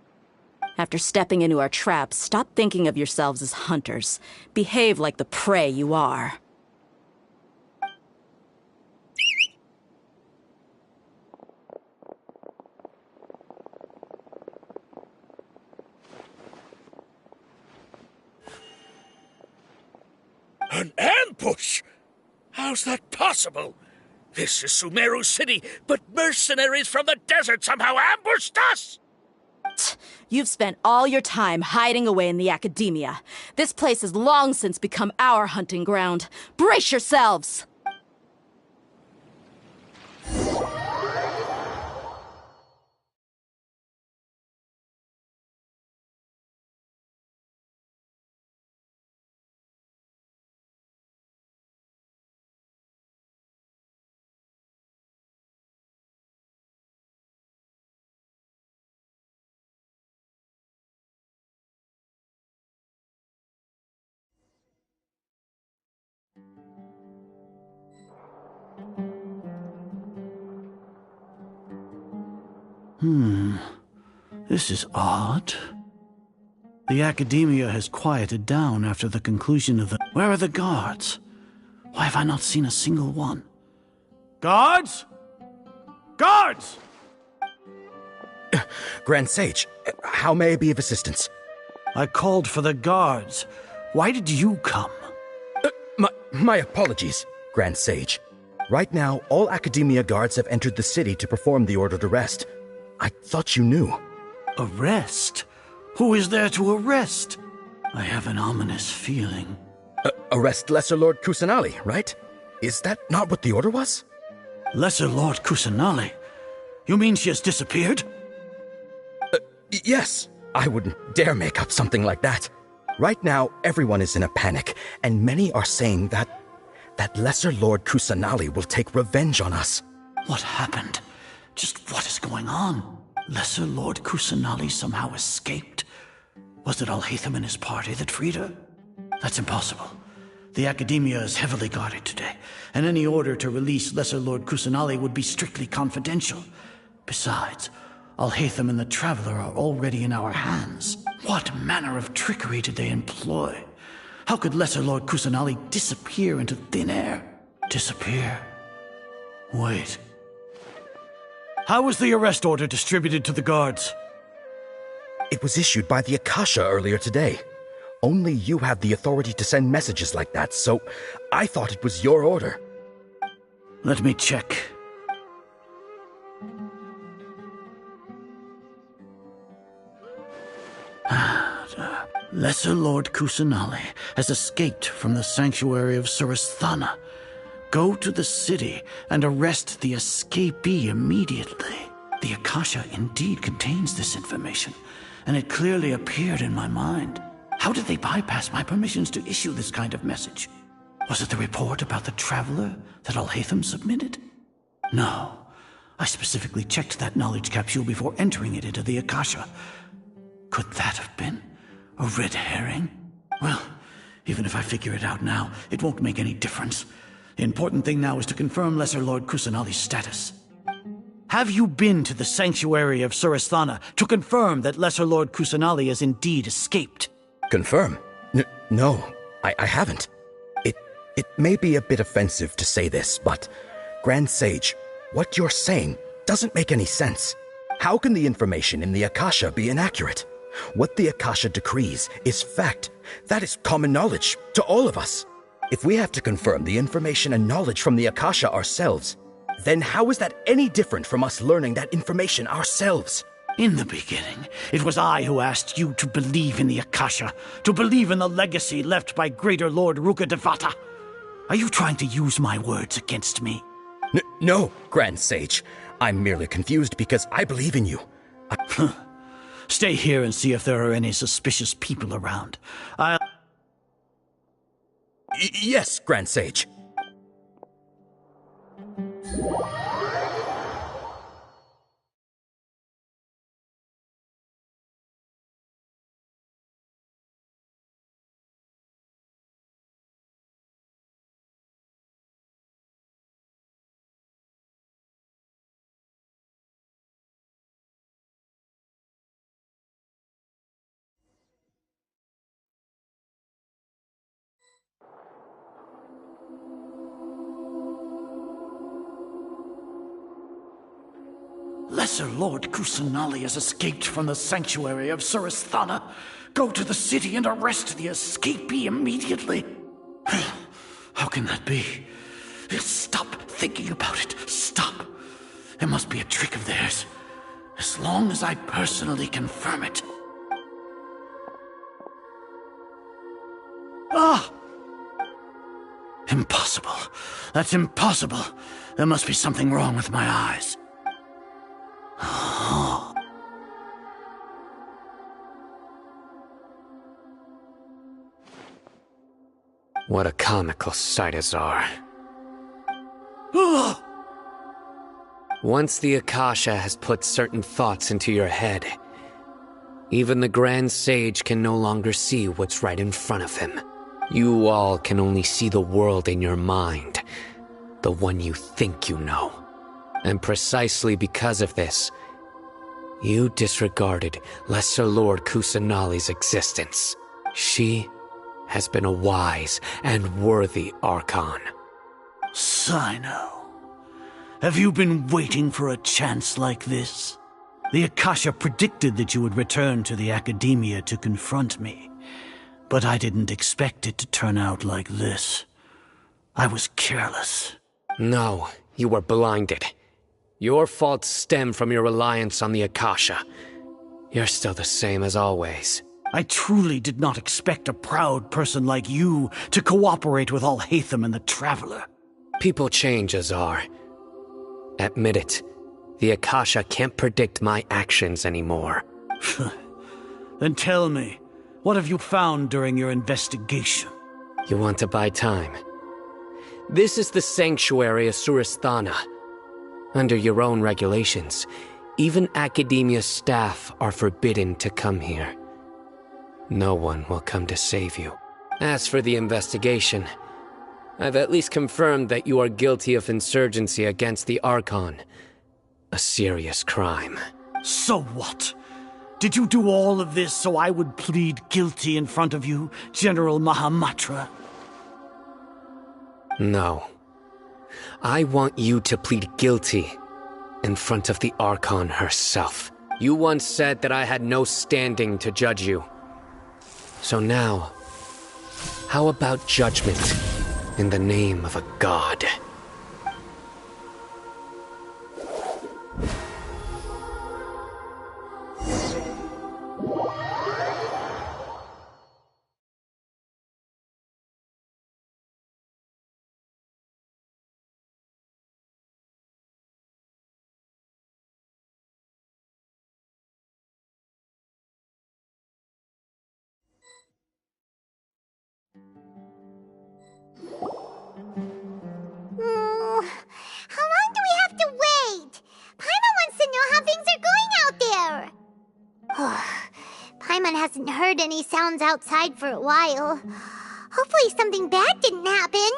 After stepping into our traps, stop thinking of yourselves as hunters. Behave like the prey you are. An ambush? How's that possible? This is Sumeru City, but mercenaries from the desert somehow ambushed us! You've spent all your time hiding away in the academia. This place has long since become our hunting ground. Brace yourselves! This is odd. The academia has quieted down after the conclusion of the... Where are the guards? Why have I not seen a single one? Guards? Guards! Grand Sage, how may I be of assistance? I called for the guards. Why did you come? My apologies, Grand Sage. Right now, all Academia guards have entered the city to perform the ordered arrest. I thought you knew. Arrest? Who is there to arrest? I have an ominous feeling. Arrest Lesser Lord Kusanali, right? Is that not what the order was? Lesser Lord Kusanali? You mean she has disappeared? Yes. I wouldn't dare make up something like that. Right now, everyone is in a panic, and many are saying that Lesser Lord Kusanali will take revenge on us. What happened? Just what is going on? Lesser Lord Kusanali somehow escaped? Was it Alhaitham and his party that freed her? That's impossible. The Academia is heavily guarded today, and any order to release Lesser Lord Kusanali would be strictly confidential. Besides, Alhaitham and the Traveler are already in our hands. What manner of trickery did they employ? How could Lesser Lord Kusanali disappear into thin air? Disappear? Wait. How was the arrest order distributed to the guards? It was issued by the Akasha earlier today. Only you have the authority to send messages like that, so I thought it was your order. Let me check. Lesser Lord Kusanali has escaped from the sanctuary of Surasthana. Go to the city and arrest the escapee immediately. The Akasha indeed contains this information, and it clearly appeared in my mind. How did they bypass my permissions to issue this kind of message? Was it the report about the Traveler that Alhaitham submitted? No. I specifically checked that knowledge capsule before entering it into the Akasha. Could that have been a red herring? Well, even if I figure it out now, it won't make any difference. The important thing now is to confirm Lesser Lord Kusanali's status. Have you been to the sanctuary of Surasthana to confirm that Lesser Lord Kusanali has indeed escaped? Confirm? No, I haven't. It may be a bit offensive to say this, but Grand Sage, what you're saying doesn't make any sense. How can the information in the Akasha be inaccurate? What the Akasha decrees is fact. That is common knowledge to all of us. If we have to confirm the information and knowledge from the Akasha ourselves, then how is that any different from us learning that information ourselves? In the beginning, it was I who asked you to believe in the Akasha, to believe in the legacy left by Greater Lord Rukkhadevata. Are you trying to use my words against me? No, Grand Sage. I'm merely confused because I believe in you. Stay here and see if there are any suspicious people around. Yes, Grand Sage. Lesser Lord Kusanali has escaped from the sanctuary of Surasthana. Go to the city and arrest the escapee immediately. How can that be? Stop thinking about it. Stop. It must be a trick of theirs. As long as I personally confirm it. Ah! Impossible. That's impossible. There must be something wrong with my eyes. What a comical sight, Azar. Once the Akasha has put certain thoughts into your head, even the Grand Sage can no longer see what's right in front of him. You all can only see the world in your mind, the one you think you know. And precisely because of this, you disregarded Lesser Lord Kusanali's existence. She has been a wise and worthy Archon. Sino, have you been waiting for a chance like this? The Akasha predicted that you would return to the Academia to confront me, but I didn't expect it to turn out like this. I was careless. No, you were blinded. Your faults stem from your reliance on the Akasha. You're still the same as always. I truly did not expect a proud person like you to cooperate with Alhaitham and the Traveler. People change, Azar. Admit it. The Akasha can't predict my actions anymore. Then tell me, what have you found during your investigation? You want to buy time? This is the sanctuary of Surasthana. Under your own regulations, even Academia staff are forbidden to come here. No one will come to save you. As for the investigation, I've at least confirmed that you are guilty of insurgency against the Archon. A serious crime. So what? Did you do all of this so I would plead guilty in front of you, General Mahamatra? No. I want you to plead guilty in front of the Archon herself. You once said that I had no standing to judge you. So now, how about judgment in the name of a god? How long do we have to wait? Paimon wants to know how things are going out there. Paimon hasn't heard any sounds outside for a while. Hopefully something bad didn't happen.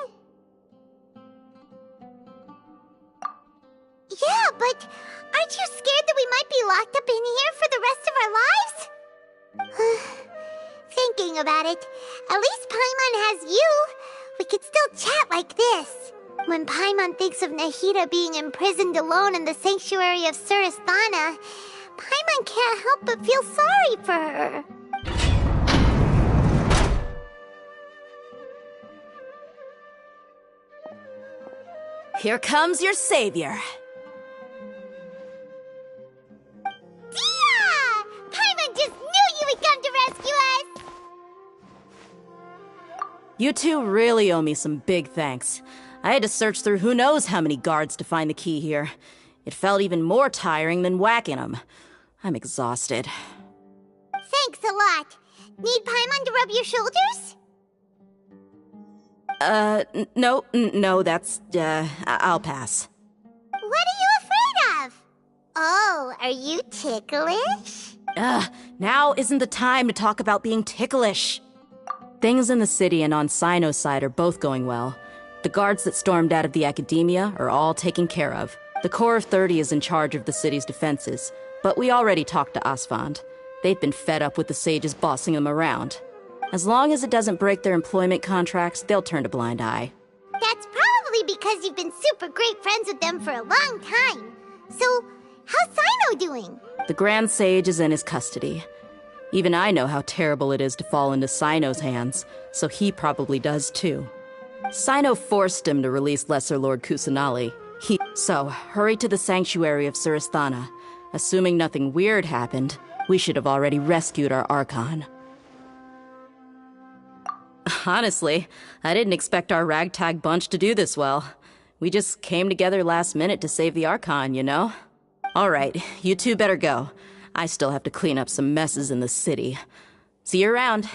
Yeah, but aren't you scared that we might be locked up in here for the rest of our lives? Thinking about it, at least Paimon has you. We could still chat like this. When Paimon thinks of Nahida being imprisoned alone in the sanctuary of Surasthana, Paimon can't help but feel sorry for her. Here comes your savior. Dia! Paimon just knew you would come to rescue us! You two really owe me some big thanks. I had to search through who knows how many guards to find the key here. It felt even more tiring than whacking them. I'm exhausted. Thanks a lot. Need Paimon to rub your shoulders? No, that's, I'll pass. What are you afraid of? Oh, are you ticklish? Now isn't the time to talk about being ticklish. Things in the city and on Sino's side are both going well. The guards that stormed out of the Academia are all taken care of. The Corps of 30 is in charge of the city's defenses, but we already talked to Asfand. They've been fed up with the sages bossing them around. As long as it doesn't break their employment contracts, they'll turn a blind eye. That's probably because you've been super great friends with them for a long time. So, How's Sino doing? The Grand Sage is in his custody. Even I know how terrible it is to fall into Sino's hands, so he probably does too. Sino forced him to release Lesser Lord Kusanali. So, hurry to the sanctuary of Surasthana. Assuming nothing weird happened, we should have already rescued our Archon. Honestly, I didn't expect our ragtag bunch to do this well. We just came together last minute to save the Archon, you know? Alright, you two better go. I still have to clean up some messes in the city. See you around.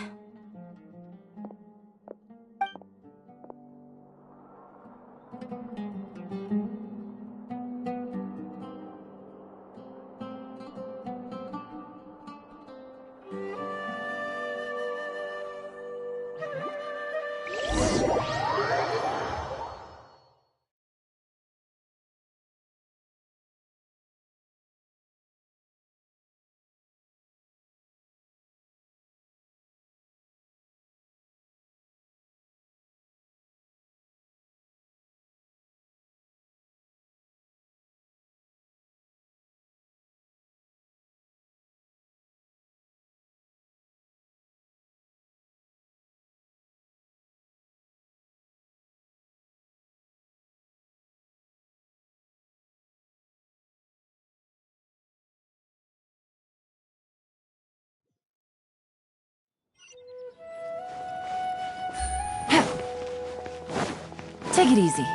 Take it easy.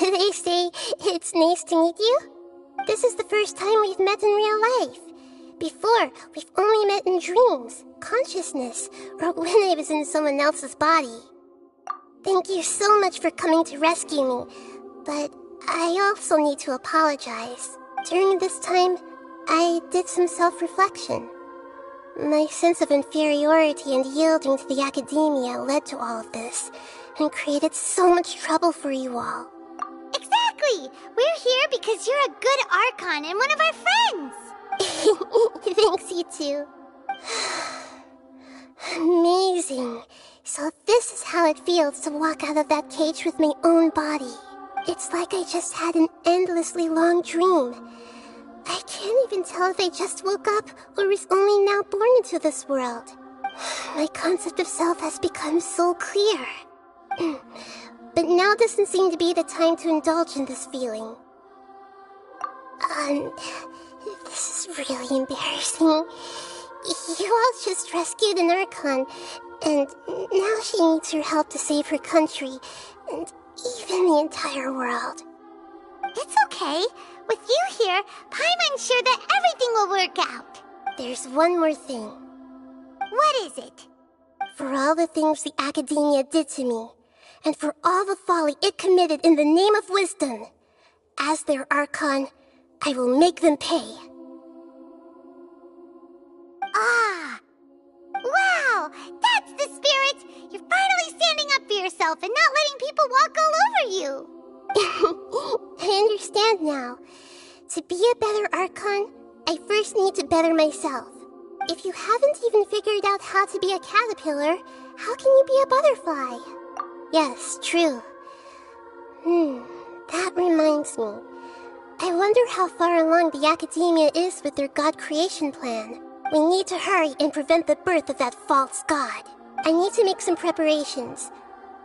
Should I say it's nice to meet you? This is the first time we've met in real life. Before, we've only met in dreams, consciousness, or when I was in someone else's body. Thank you so much for coming to rescue me, but I also need to apologize. During this time, I did some self-reflection. My sense of inferiority and yielding to the academia led to all of this, and created so much trouble for you all. Exactly! We're here because you're a good Archon and one of our friends! Thanks, you two. Amazing. So this is how it feels to walk out of that cage with my own body. It's like I just had an endlessly long dream. I can't even tell if I just woke up or was only now born into this world. My concept of self has become so clear. But now doesn't seem to be the time to indulge in this feeling. This is really embarrassing. You all just rescued an Archon, and now she needs your help to save her country, and even the entire world. It's okay. With you here, Paimon's sure that everything will work out. There's one more thing. What is it? For all the things the Academia did to me, and for all the folly it committed in the name of wisdom, as their Archon, I will make them pay. Ah! Wow! That's the spirit! You're finally standing up for yourself and not letting people walk all over you! I understand now. To be a better Archon, I first need to better myself. If you haven't even figured out how to be a caterpillar, how can you be a butterfly? Yes, true. That reminds me. I wonder how far along the Academia is with their god creation plan. We need to hurry and prevent the birth of that false god. I need to make some preparations.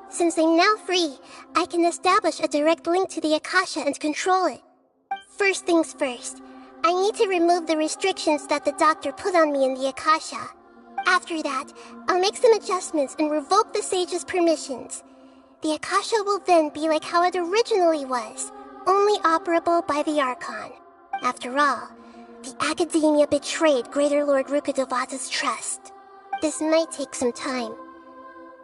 Since I'm now free, I can establish a direct link to the Akasha and control it. First things first, I need to remove the restrictions that the doctor put on me in the Akasha. After that, I'll make some adjustments and revoke the sage's permissions. The Akasha will then be like how it originally was, only operable by the Archon. After all, the Academia betrayed Greater Lord Rukkhadevata's trust. This might take some time.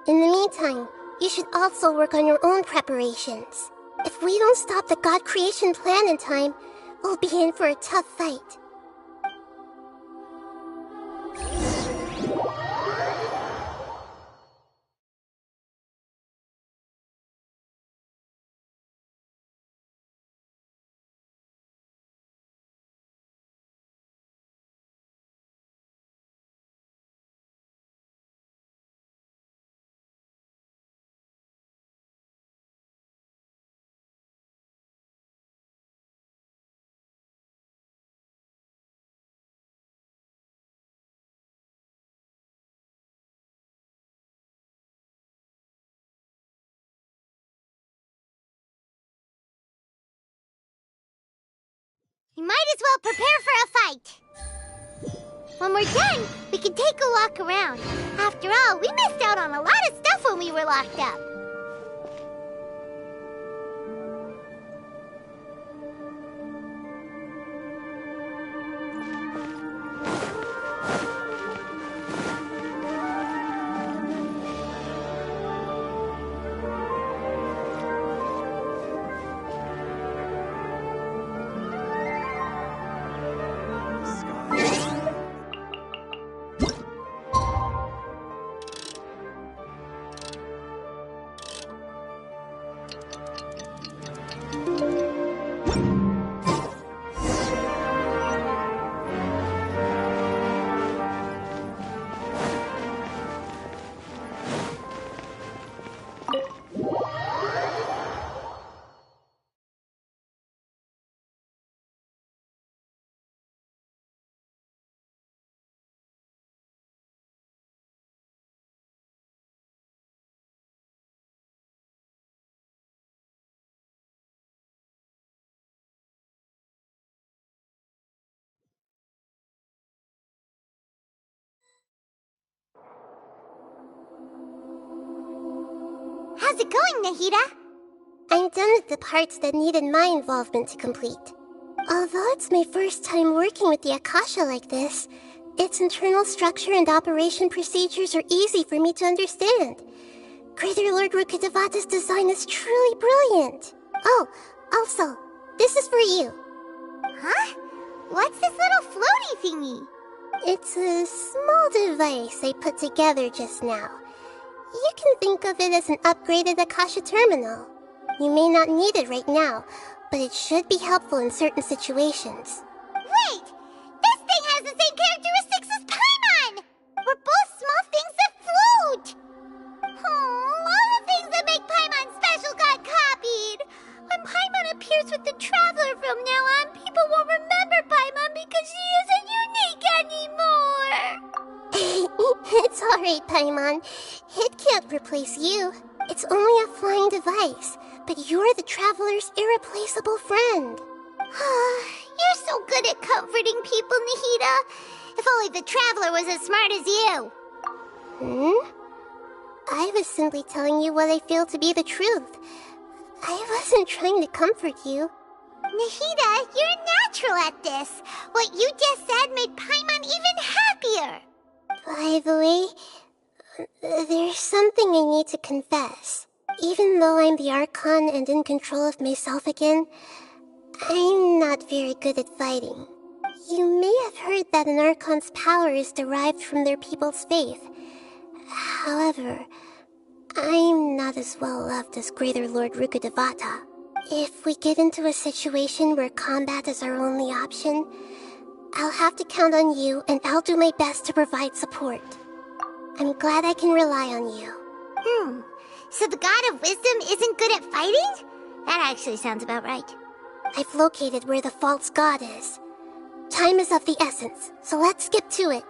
In the meantime, you should also work on your own preparations. If we don't stop the God creation plan in time, we'll be in for a tough fight. You might as well prepare for a fight. When we're done, we can take a walk around. After all, we missed out on a lot of stuff when we were locked up. How's it going, Nahida? I'm done with the parts that needed my involvement to complete. Although it's my first time working with the Akasha like this, its internal structure and operation procedures are easy for me to understand. Greater Lord Rukkhadevata's design is truly brilliant. Oh, also, this is for you. Huh? What's this little floaty thingy? It's a small device I put together just now. You can think of it as an upgraded Akasha terminal. You may not need it right now, but it should be helpful in certain situations. Wait! This thing has the same characteristics as Paimon! We're both small things that float! Oh, all the things that make Paimon special got copied! When Paimon appears with the Traveler from now on, people won't remember Paimon because she isn't unique anymore! It's alright, Paimon. It can't replace you. It's only a flying device, but you're the Traveler's irreplaceable friend. You're so good at comforting people, Nahida. If only the Traveler was as smart as you. I was simply telling you what I feel to be the truth. I wasn't trying to comfort you. Nahida, you're natural at this. What you just said made Paimon even happier. By the way, there's something I need to confess. Even though I'm the Archon and in control of myself again, I'm not very good at fighting. You may have heard that an Archon's power is derived from their people's faith. However, I'm not as well loved as Greater Lord Rukkhadevata. If we get into a situation where combat is our only option, I'll have to count on you, and I'll do my best to provide support. I'm glad I can rely on you. So the God of Wisdom isn't good at fighting? That actually sounds about right. I've located where the false god is. Time is of the essence, so let's skip to it.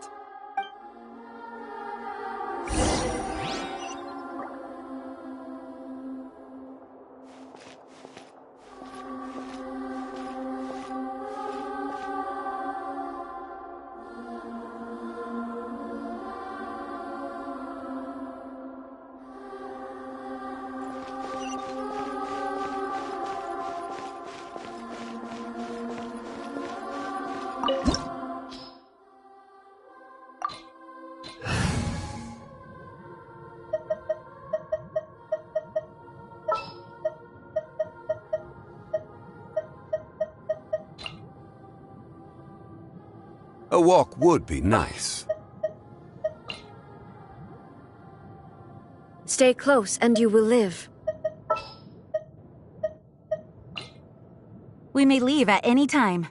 A walk would be nice. Stay close and you will live. We may leave at any time.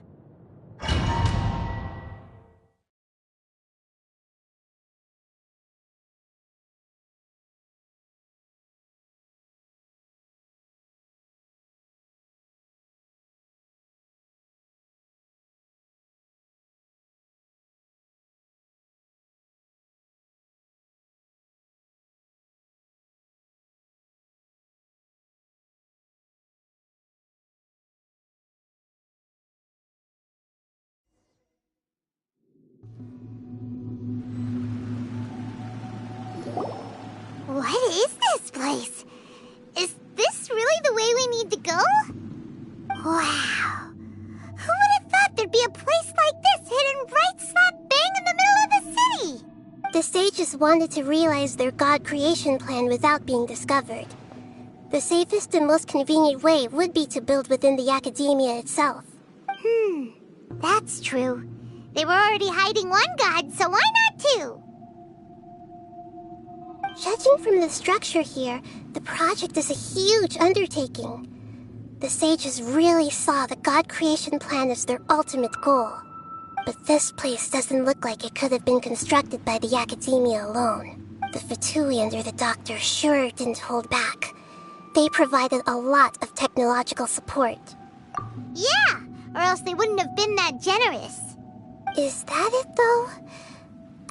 What is this place? Is this really the way we need to go? Wow. Who would have thought there'd be a place like this hidden right slap bang in the middle of the city? The sages wanted to realize their god creation plan without being discovered. The safest and most convenient way would be to build within the academia itself. That's true. They were already hiding one god, so why not two? Judging from the structure here, the project is a huge undertaking. The sages really saw the god creation plan as their ultimate goal. But this place doesn't look like it could have been constructed by the academia alone. The Fatui under the doctor sure didn't hold back. They provided a lot of technological support. Yeah, or else they wouldn't have been that generous. Is that it, though?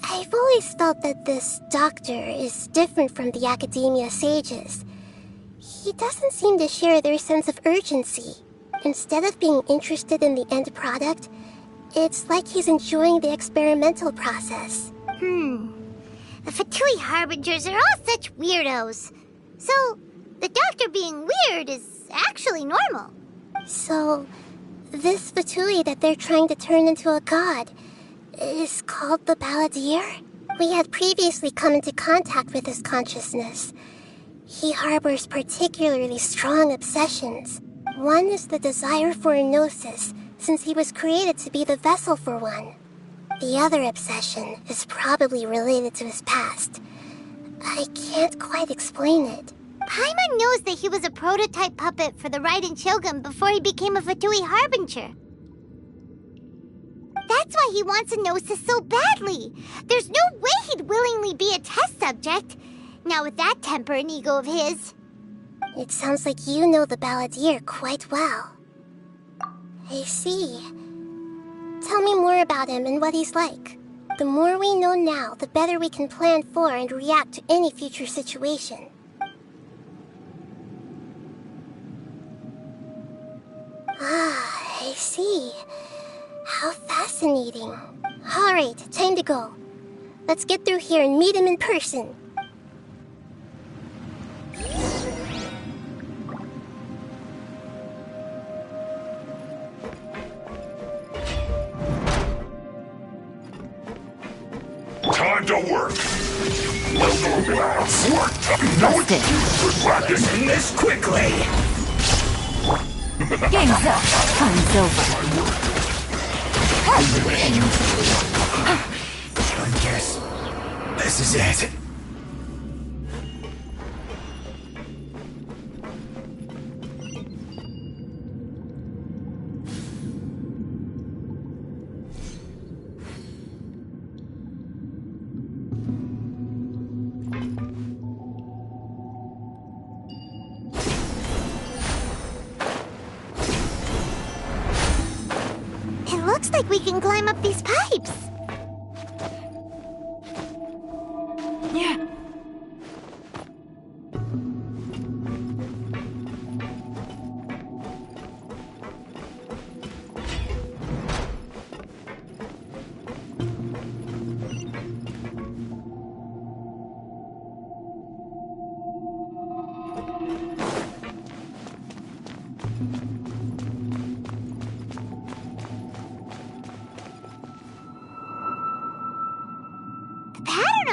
I've always felt that this doctor is different from the academia sages. He doesn't seem to share their sense of urgency. Instead of being interested in the end product, it's like he's enjoying the experimental process. The Fatui Harbingers are all such weirdos. So, the doctor being weird is actually normal. So, this Fatui that they're trying to turn into a god is called the Balladeer? We had previously come into contact with his consciousness. He harbors particularly strong obsessions. One is the desire for a gnosis, since he was created to be the vessel for one. The other obsession is probably related to his past. I can't quite explain it. Paimon knows that he was a prototype puppet for the Raiden Shogun before he became a Fatui Harbinger. That's why he wants a gnosis so badly. There's no way he'd willingly be a test subject. Now with that temper and ego of his. It sounds like you know the Balladeer quite well. I see. Tell me more about him and what he's like. The more we know now, the better we can plan for and react to any future situation. Ah, I see. How fascinating. Alright, time to go. Let's get through here and meet him in person. Time to work. Let's go, lads. Work. No excuse for practicing this quickly. Game's up. Time's over. I guess this is it. Looks like we can climb up these pipes. Yeah.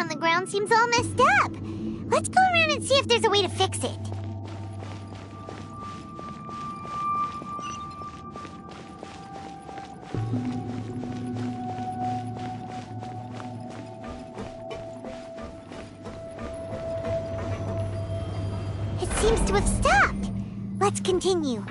The ground seems all messed up. Let's go around and see if there's a way to fix it. to have stopped. Let's continue.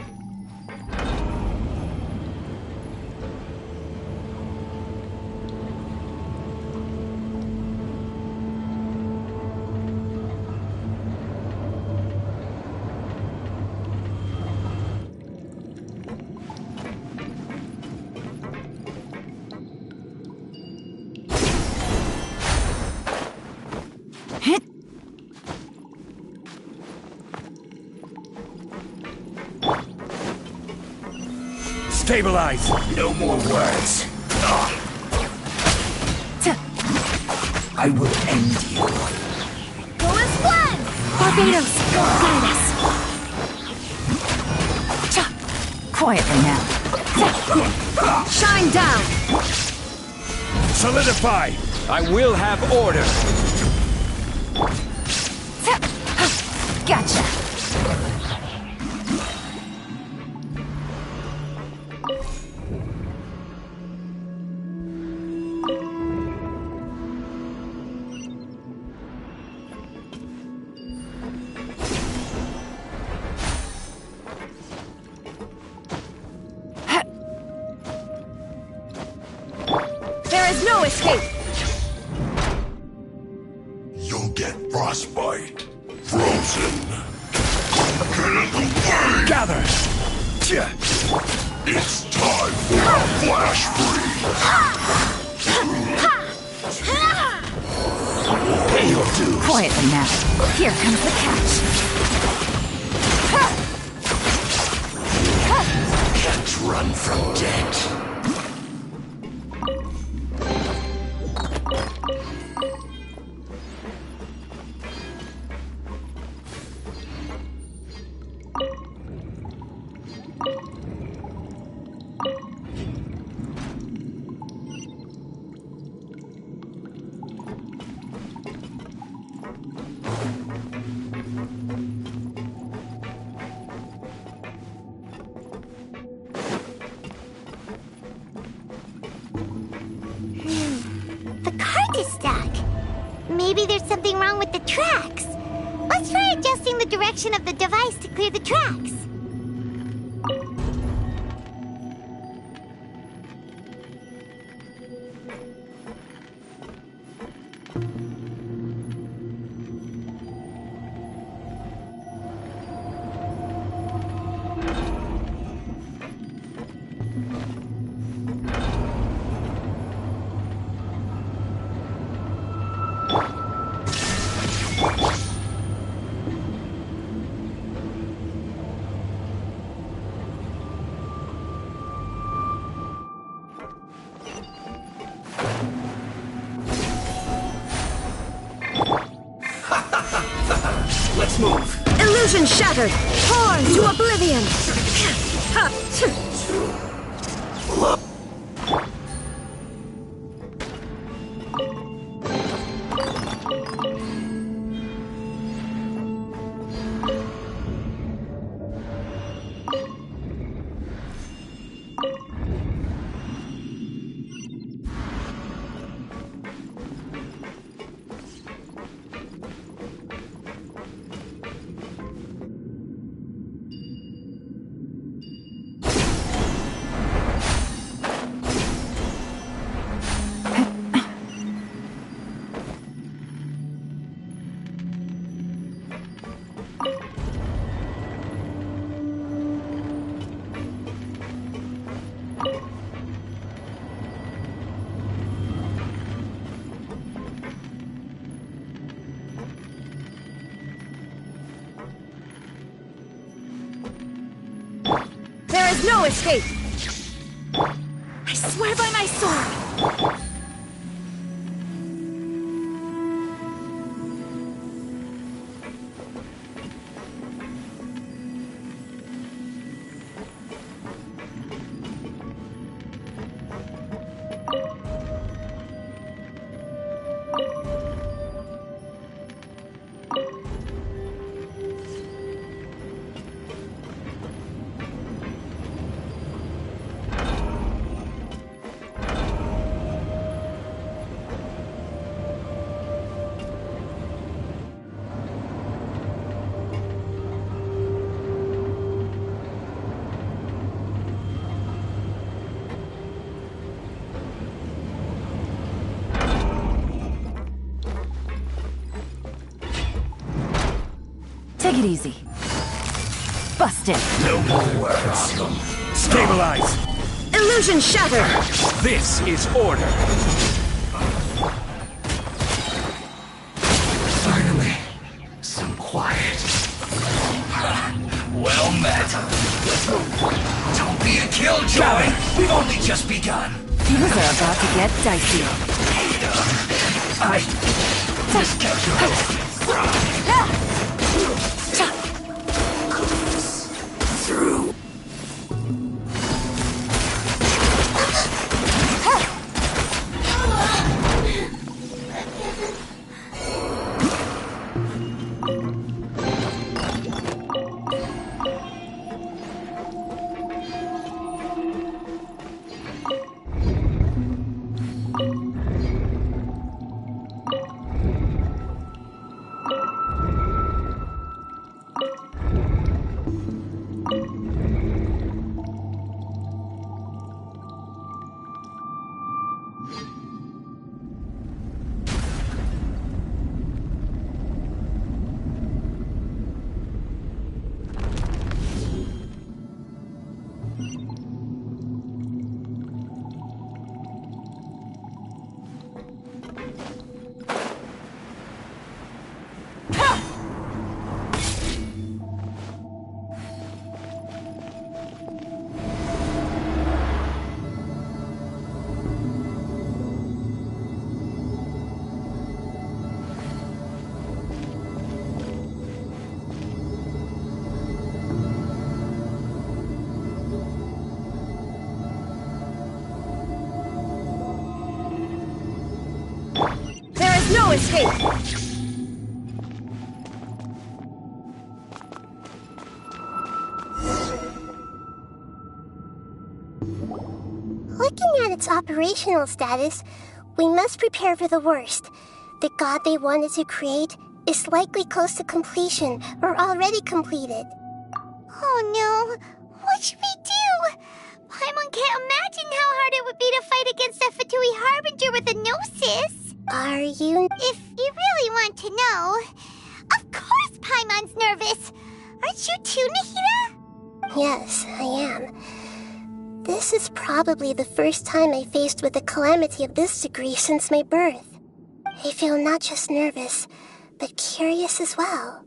Stabilize! No more words. I will end you. Go as one! Barbados, guide us. Quietly now. Shine down! Solidify! I will have order. Gotcha. There is no escape! You'll get frostbite. Frozen. Gather! It's time for a flash freeze! Pay your dues! Quietly now. Here comes the catch. Can't run from death. The cart is stuck. Maybe there's something wrong with the tracks. Let's try adjusting the direction of the device to clear the tracks. Let's move. Illusion shattered! Torn to oblivion! There is no escape! I swear by my sword! Take it easy. Busted. No more words. Stabilize! Illusion shattered! This is order! Finally, some quiet. Well met. Don't be a killjoy. We've only just begun. Things are about to get dicey. I just kept through. No escape! Looking at its operational status, we must prepare for the worst. The god they wanted to create is likely close to completion or already completed. Oh no! What should we do? Paimon can't imagine how hard it would be to fight against a Fatui Harbinger with a Gnosis. Are you... If you really want to know... Of course Paimon's nervous! Aren't you too, Nahida? Yes, I am. This is probably the first time I faced with a calamity of this degree since my birth. I feel not just nervous, but curious as well.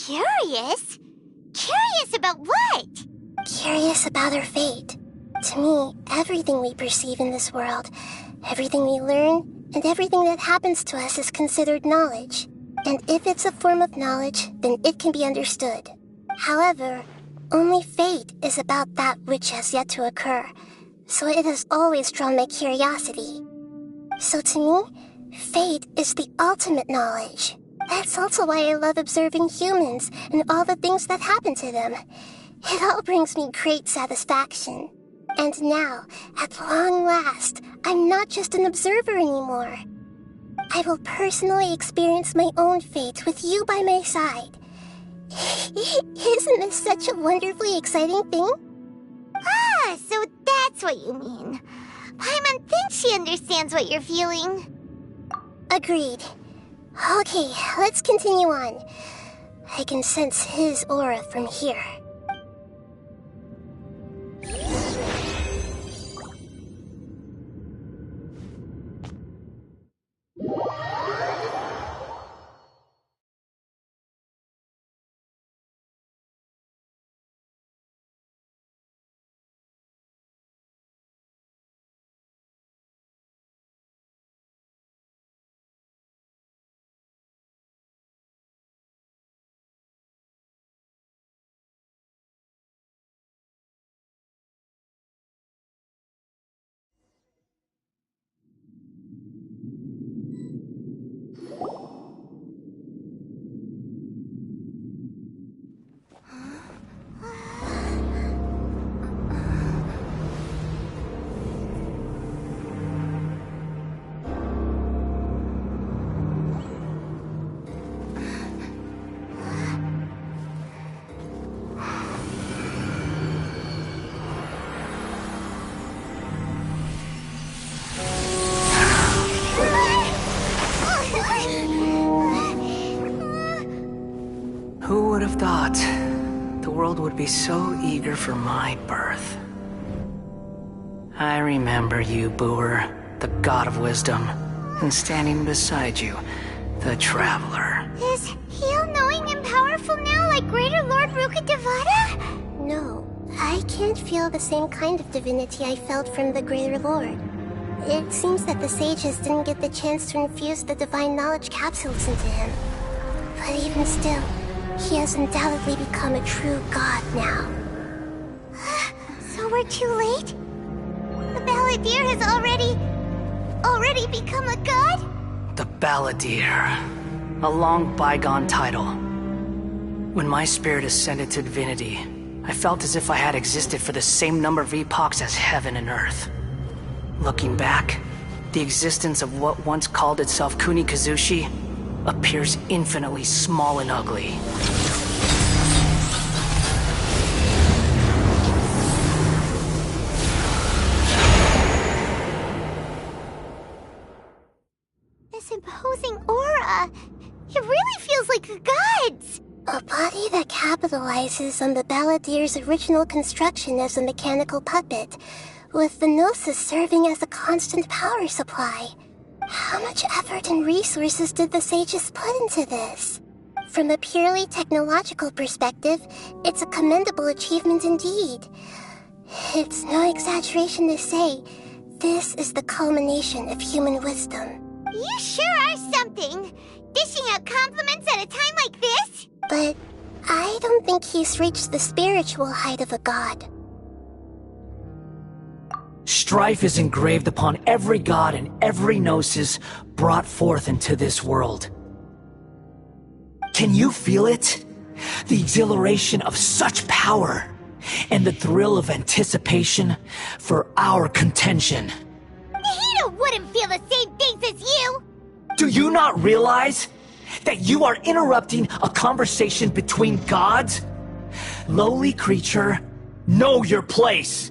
Curious? Curious about what? Curious about our fate. To me, everything we perceive in this world, everything we learn, and everything that happens to us is considered knowledge. And if it's a form of knowledge, then it can be understood. However, only fate is about that which has yet to occur, so it has always drawn my curiosity. So to me, fate is the ultimate knowledge. That's also why I love observing humans and all the things that happen to them. It all brings me great satisfaction. And now, at long last, I'm not just an observer anymore. I will personally experience my own fate with you by my side. Isn't this such a wonderfully exciting thing? Ah, so that's what you mean. Paimon thinks she understands what you're feeling. Agreed. Okay, let's continue on. I can sense his aura from here. the world would be so eager for my birth. I remember you, Booer, the god of wisdom, and standing beside you, the traveler. Is he all-knowing and powerful now like Greater Lord Rukkhadevata? No, I can't feel the same kind of divinity I felt from the Greater Lord. It seems that the sages didn't get the chance to infuse the divine knowledge capsules into him. But even still, he has undoubtedly become a true god now. So we're too late? The Balladeer has already become a god? The Balladeer. A long bygone title. When my spirit ascended to divinity, I felt as if I had existed for the same number of epochs as heaven and earth. Looking back, the existence of what once called itself Kunikazushi appears infinitely small and ugly. This imposing aura, it really feels like the gods! A body that capitalizes on the Balladeer's original construction as a mechanical puppet, with the Gnosis serving as a constant power supply. How much effort and resources did the sages put into this? From a purely technological perspective, it's a commendable achievement indeed. It's no exaggeration to say, this is the culmination of human wisdom. You sure are something! Dishing out compliments at a time like this? But I don't think he's reached the spiritual height of a god. Strife is engraved upon every god and every gnosis brought forth into this world. Can you feel it? The exhilaration of such power, and the thrill of anticipation for our contention. Nahida wouldn't feel the same things as you! Do you not realize that you are interrupting a conversation between gods? Lowly creature, know your place!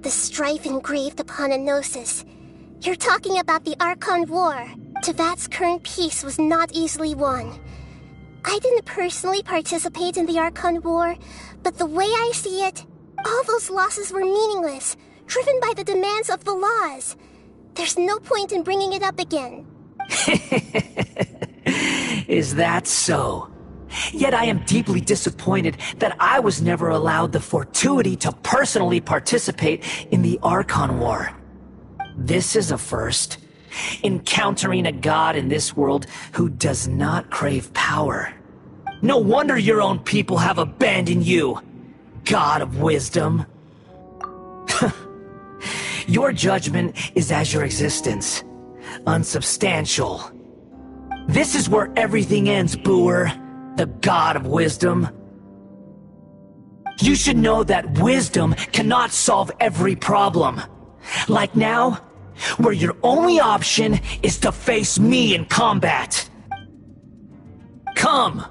The strife engraved upon a gnosis. You're talking about the Archon War. Tevat's current peace was not easily won. I didn't personally participate in the Archon War, but the way I see it, all those losses were meaningless, driven by the demands of the laws. There's no point in bringing it up again. Is that so? Yet I am deeply disappointed that I was never allowed the fortuity to personally participate in the Archon War. This is a first. Encountering a god in this world who does not crave power. No wonder your own people have abandoned you, god of wisdom. Your judgment is as your existence, unsubstantial. This is where everything ends, Booer, the god of wisdom. You should know that wisdom cannot solve every problem. Like now, where your only option is to face me in combat. Come!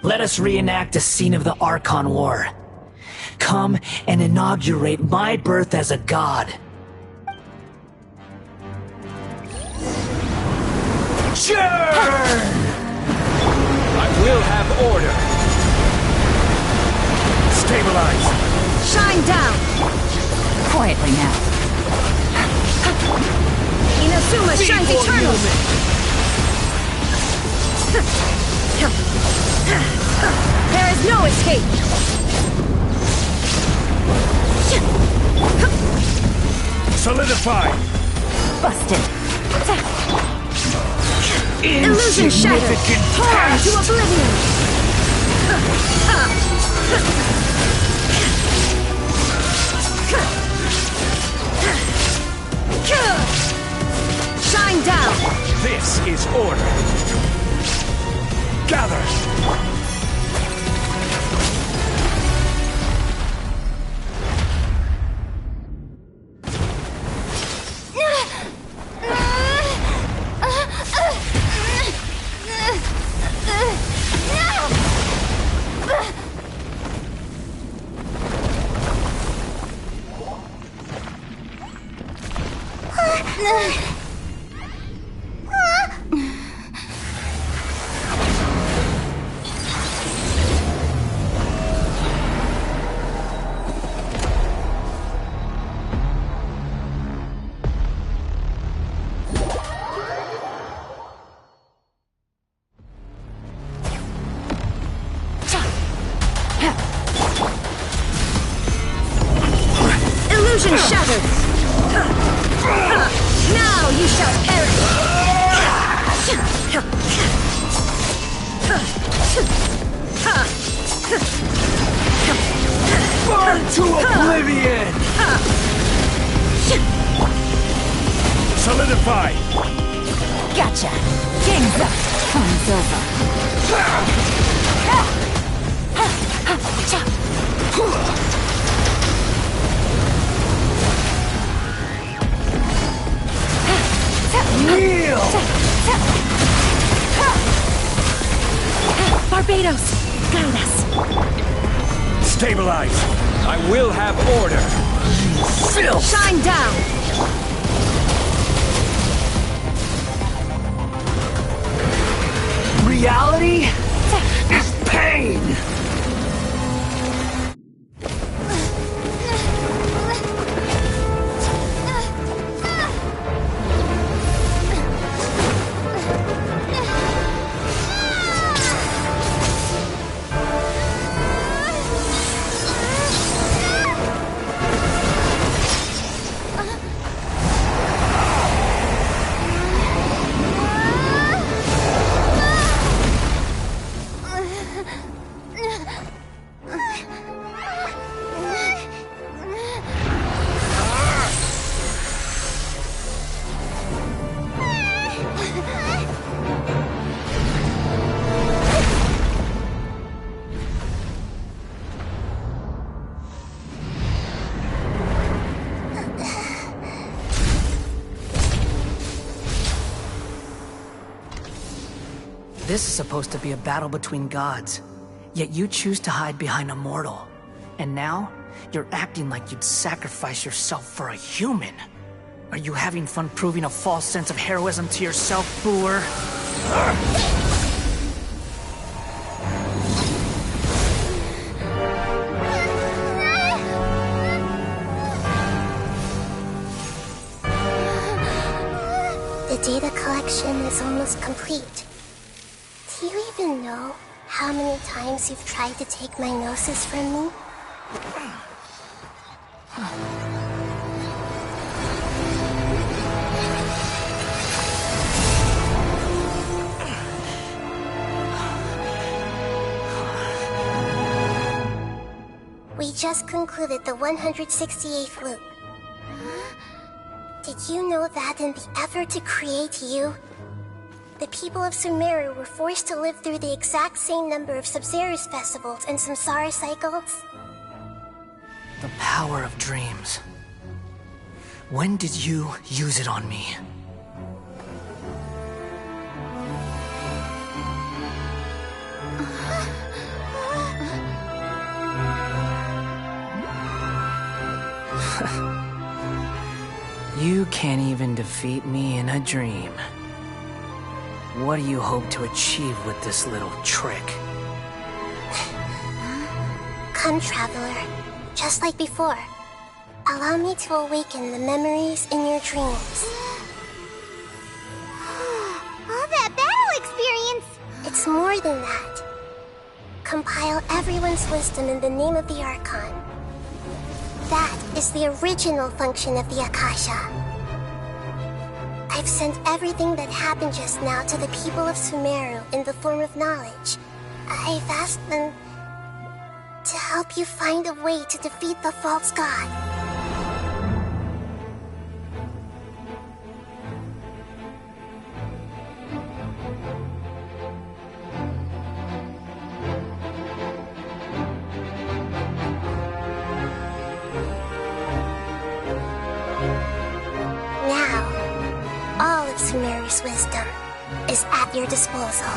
Let us reenact a scene of the Archon War. Come and inaugurate my birth as a god. Churn! I will have order. Stabilize. Shine down. Quietly now. Inazuma shines eternal. There is no escape. Solidify. Busted. Illusion shattered. Torn to oblivion. Shine down. This is order. Gather. Illusion shattered! Now you shall perish! Burn to oblivion! Solidify! Gotcha! Game's up! Time's over! Kneel! Barbados, guide us! Stabilize! I will have order! Filth! Shine down! Reality is pain! This is supposed to be a battle between gods, yet you choose to hide behind a mortal. And now, you're acting like you'd sacrifice yourself for a human. Are you having fun proving a false sense of heroism to yourself, Boor? The data collection is almost complete. Do you even know how many times you've tried to take my gnosis from me? We just concluded the 168th loop. Did you know that in the effort to create you, the people of Sumeru were forced to live through the exact same number of Sub-Zerus festivals and Samsara cycles? The power of dreams. When did you use it on me? You can't even defeat me in a dream. What do you hope to achieve with this little trick? Come, Traveler. Just like before. Allow me to awaken the memories in your dreams. All that battle experience! It's more than that. Compile everyone's wisdom in the name of the Archon. That is the original function of the Akasha. I've sent everything that happened just now to the people of Sumeru in the form of knowledge. I've asked them to help you find a way to defeat the false god. Sumeru's wisdom is at your disposal.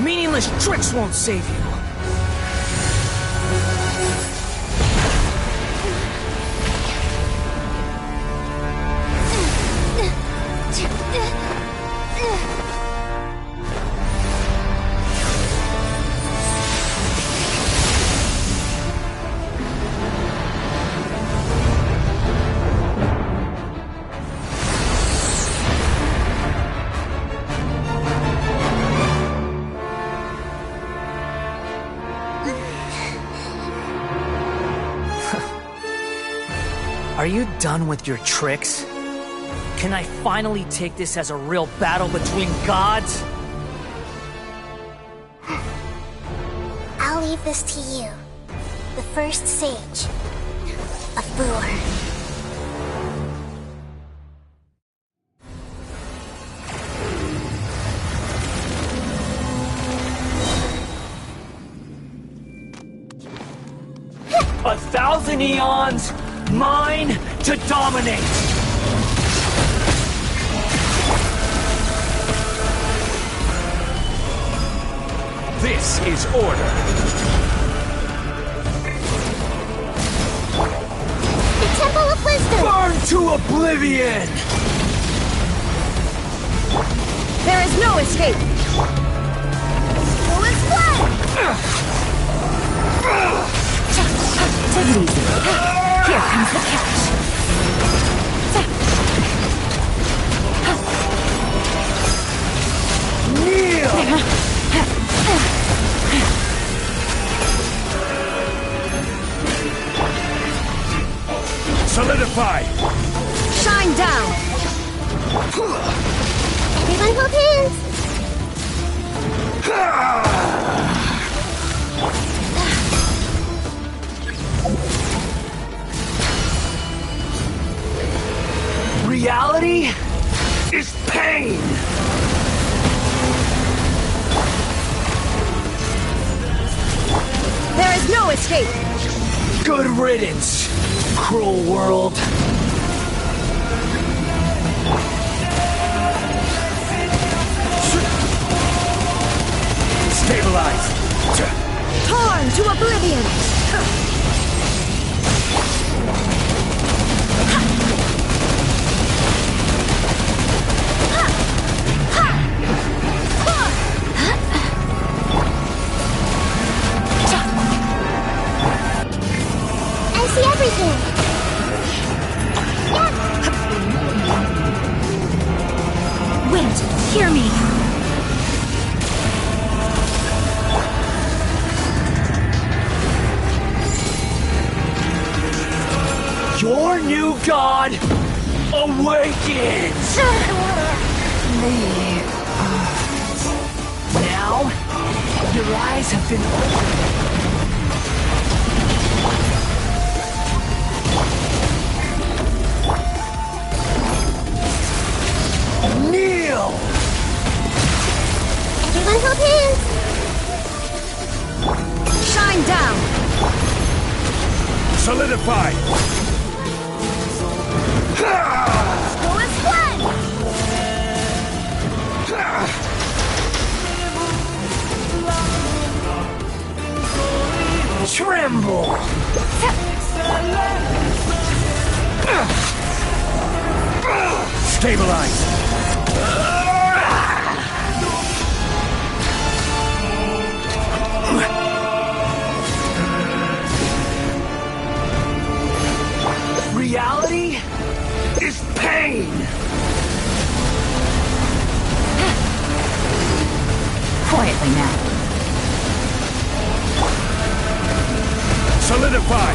Meaningless tricks won't save you. Are you done with your tricks? Can I finally take this as a real battle between gods? I'll leave this to you. The first sage of Boor. A thousand eons, mine to dominate! This is order. The Temple of Wisdom! Burn to oblivion! There is no escape! Full is blood! Take it easy. Here comes the catch. Kneel! Solidify! Shine down! Everyone hold hands! Reality is pain! There is no escape! Good riddance, cruel world. Stabilize! Torn to oblivion! I see everything! Wait, hear me. Your new god awakens! Now, your eyes have been opened. Kneel! Everyone hold hands! Shine down! Solidify! Full is blood! Tremble! Stabilize! Reality is pain! Quietly now. Solidify!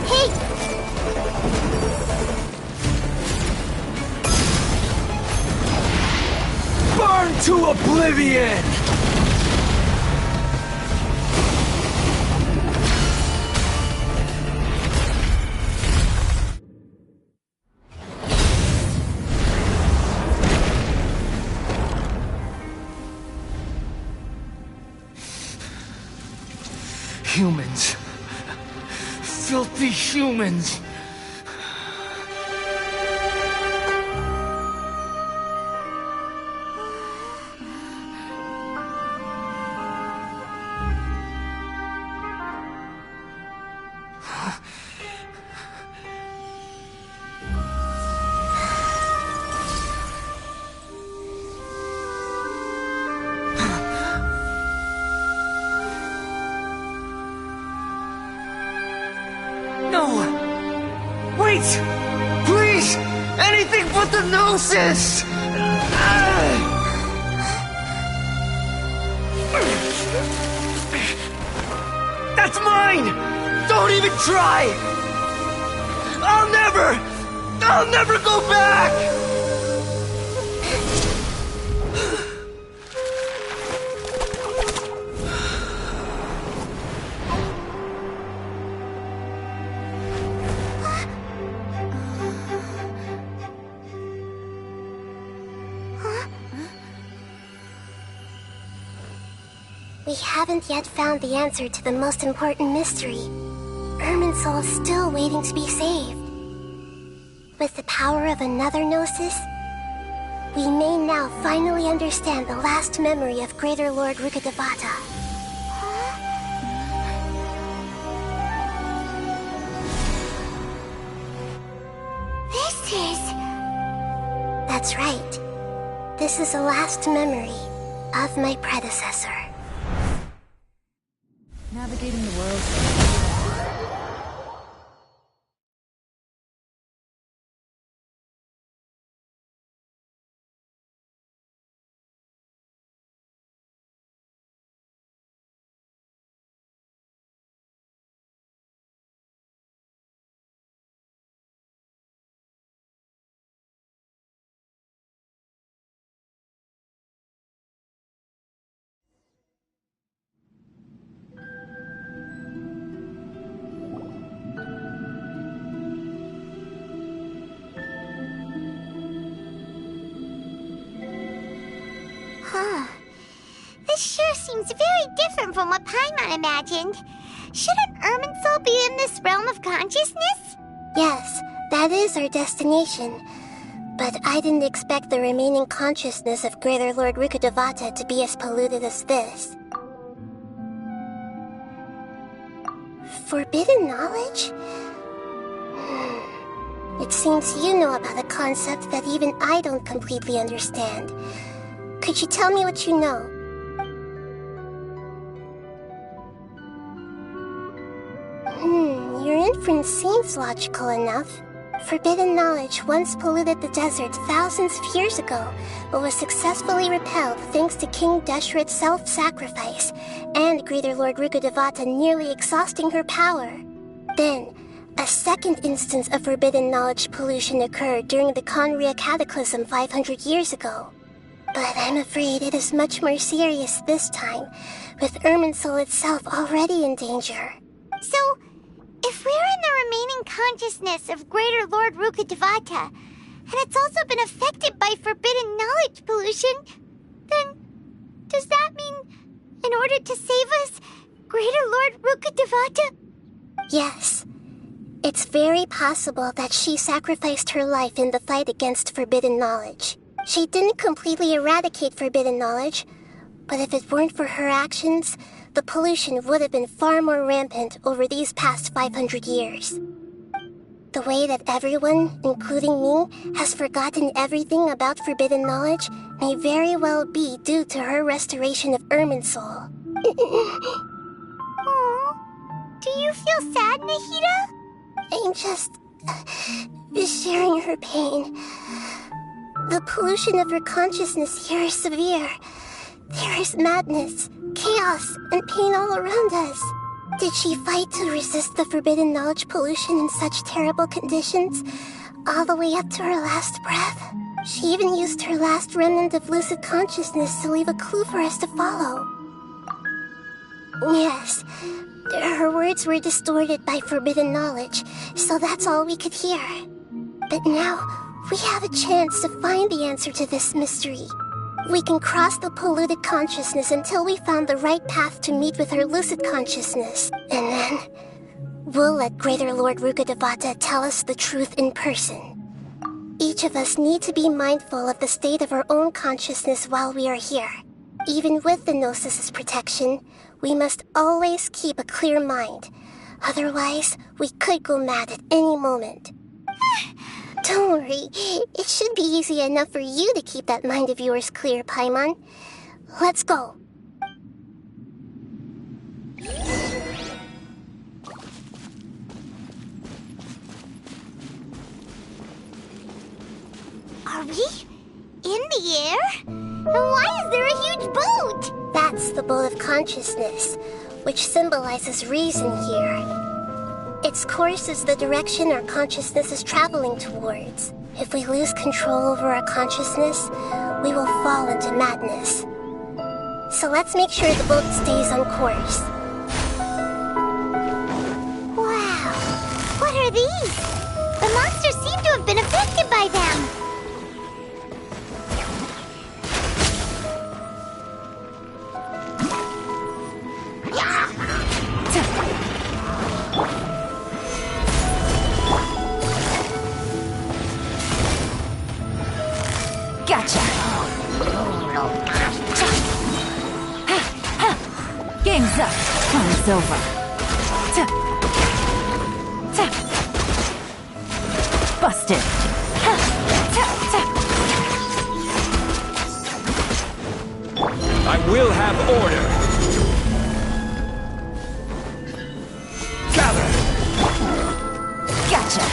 Hey! Burn to oblivion! Humans. Filthy humans. Wait! Please! Anything but the Gnosis! That's mine! Don't even try! I'll never go back! We haven't yet found the answer to the most important mystery. Irminsul is still waiting to be saved. With the power of another Gnosis, we may now finally understand the last memory of Greater Lord Rukkhadevata. That's right. This is the last memory of my predecessor. Navigating the world. This sure seems very different from what Paimon imagined. Shouldn't Irminsul be in this realm of consciousness? Yes, that is our destination. But I didn't expect the remaining consciousness of Greater Lord Rukkhadevata to be as polluted as this. Forbidden knowledge? It seems you know about a concept that even I don't completely understand. Could you tell me what you know? Your inference seems logical enough. Forbidden knowledge once polluted the desert thousands of years ago, but was successfully repelled thanks to King Deshret's self-sacrifice, and Greater Lord Rukkhadevata nearly exhausting her power. Then, a second instance of forbidden knowledge pollution occurred during the Conria Cataclysm 500 years ago. But I'm afraid it is much more serious this time, with Irminsul itself already in danger. So, if we're in the remaining consciousness of Greater Lord Rukkhadevata, and it's also been affected by forbidden knowledge pollution, then does that mean, in order to save us, Greater Lord Rukkhadevata? Yes. It's very possible that she sacrificed her life in the fight against forbidden knowledge. She didn't completely eradicate forbidden knowledge, but if it weren't for her actions, the pollution would have been far more rampant over these past 500 years. The way that everyone, including me, has forgotten everything about forbidden knowledge may very well be due to her restoration of Irminsul. Do you feel sad, Nahida? I'm just sharing her pain. The pollution of her consciousness here is severe. There is madness, chaos, and pain all around us. Did she fight to resist the forbidden knowledge pollution in such terrible conditions, all the way up to her last breath? She even used her last remnant of lucid consciousness to leave a clue for us to follow. Yes, her words were distorted by forbidden knowledge, so that's all we could hear. But now, we have a chance to find the answer to this mystery. We can cross the polluted consciousness until we found the right path to meet with her lucid consciousness. And then, we'll let Greater Lord Rukkhadevata tell us the truth in person. Each of us need to be mindful of the state of our own consciousness while we are here. Even with the Gnosis' protection, we must always keep a clear mind. Otherwise, we could go mad at any moment. Don't worry, it should be easy enough for you to keep that mind of yours clear, Paimon. Let's go. Are we in the air? And why is there a huge boat? That's the boat of consciousness. which symbolizes reason here. Its course is the direction our consciousness is traveling towards. If we lose control over our consciousness, we will fall into madness. So let's make sure the boat stays on course. Wow! What are these? The monsters seem to have been affected by them. Gotcha! Game's up. Fun's over. Busted. I will have order. Gather. Gotcha.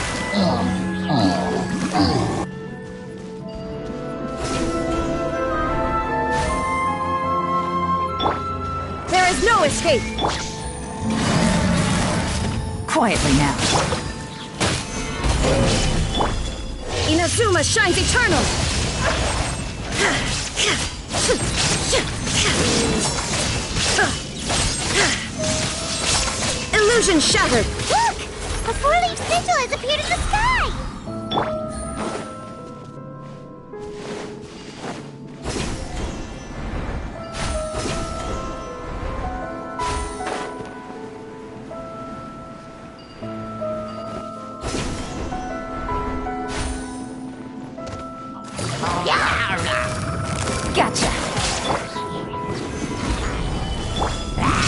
There is no escape! Quietly now. Inazuma shines eternal! Illusion shattered! Look! A four-leaf sigil has appeared in the sky! Gotcha.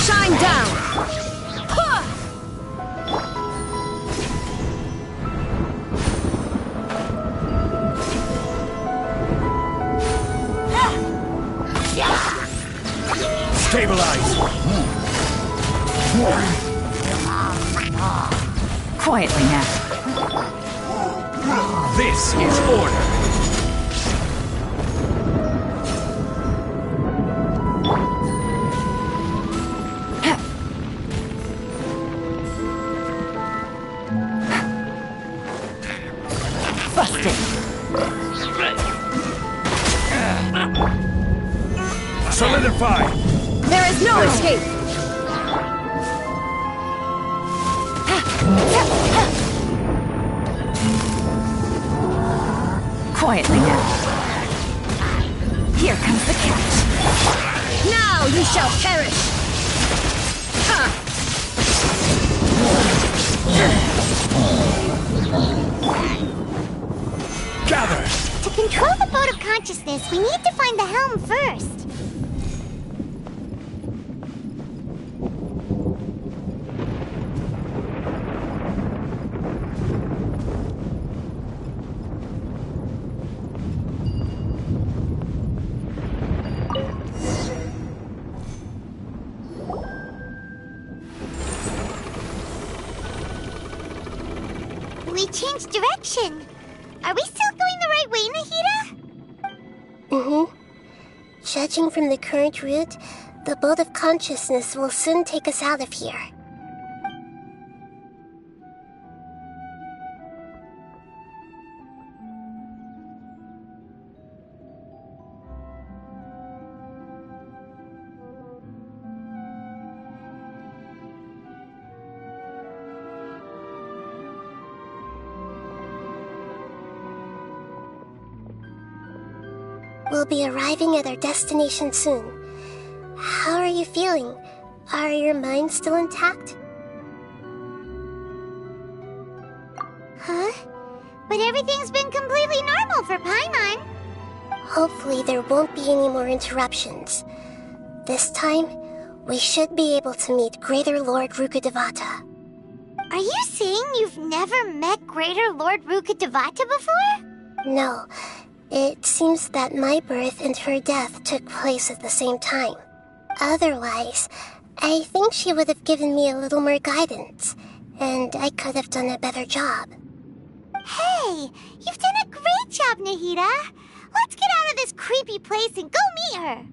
Shine down! Stabilize. Quietly now. This is order. Busted. Solidify. There is no escape! Quietly now. Here comes the catch. Now you shall perish! Gather! To control the boat of consciousness, we need to find the helm first. We changed direction. Are we still going the right way, Nahida? Judging from the current route, the boat of consciousness will soon take us out of here. We'll be arriving at our destination soon. How are you feeling? Are your minds still intact? Huh? But everything's been completely normal for Paimon. Hopefully there won't be any more interruptions. This time, we should be able to meet Greater Lord Rukkhadevata. Are you saying you've never met Greater Lord Rukkhadevata before? No. It seems that my birth and her death took place at the same time. Otherwise, I think she would have given me a little more guidance, and I could have done a better job. Hey, you've done a great job, Nahida. Let's get out of this creepy place and go meet her.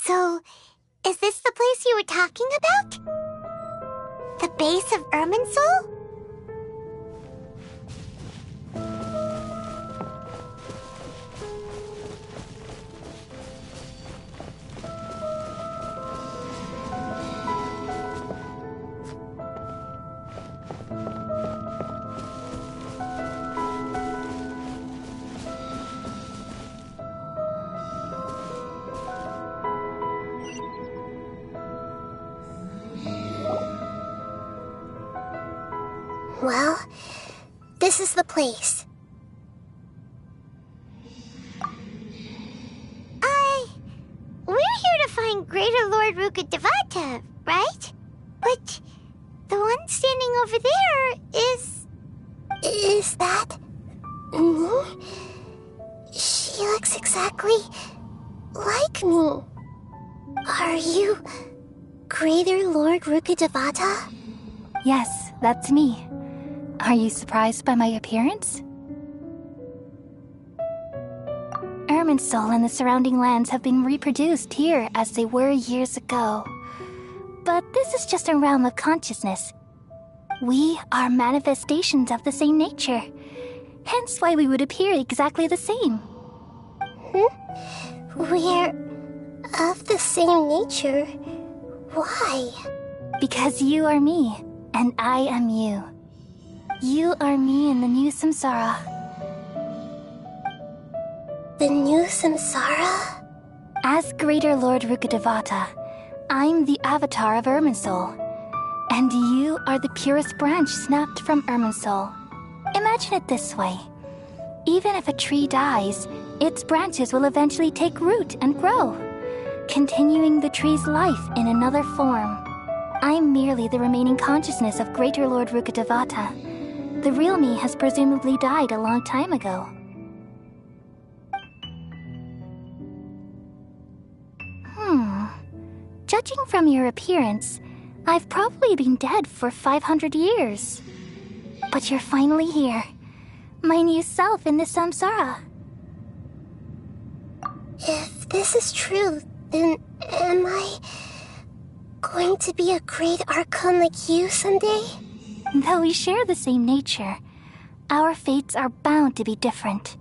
So, is this the place you were talking about? The base of Irminsul? Well, this is the place. We're here to find Greater Lord Rukkhadevata, right? But the one standing over there is... Is that... me? She looks exactly like me. Are you Greater Lord Rukkhadevata? Yes, that's me. Are you surprised by my appearance? Irminsul and the surrounding lands have been reproduced here as they were years ago. But this is just a realm of consciousness. We are manifestations of the same nature, hence why we would appear exactly the same. We're of the same nature? Why? Because you are me, and I am you. You are me in the new samsara. The new samsara? As Greater Lord Rukkhadevata, I'm the avatar of Irminsul, and you are the purest branch snapped from Irminsul. Imagine it this way. Even if a tree dies, its branches will eventually take root and grow, continuing the tree's life in another form. I'm merely the remaining consciousness of Greater Lord Rukkhadevata. The real me has presumably died a long time ago. Judging from your appearance, I've probably been dead for 500 years. But you're finally here. My new self in the samsara. If this is true, then am I going to be a great Archon like you someday? Though we share the same nature, our fates are bound to be different.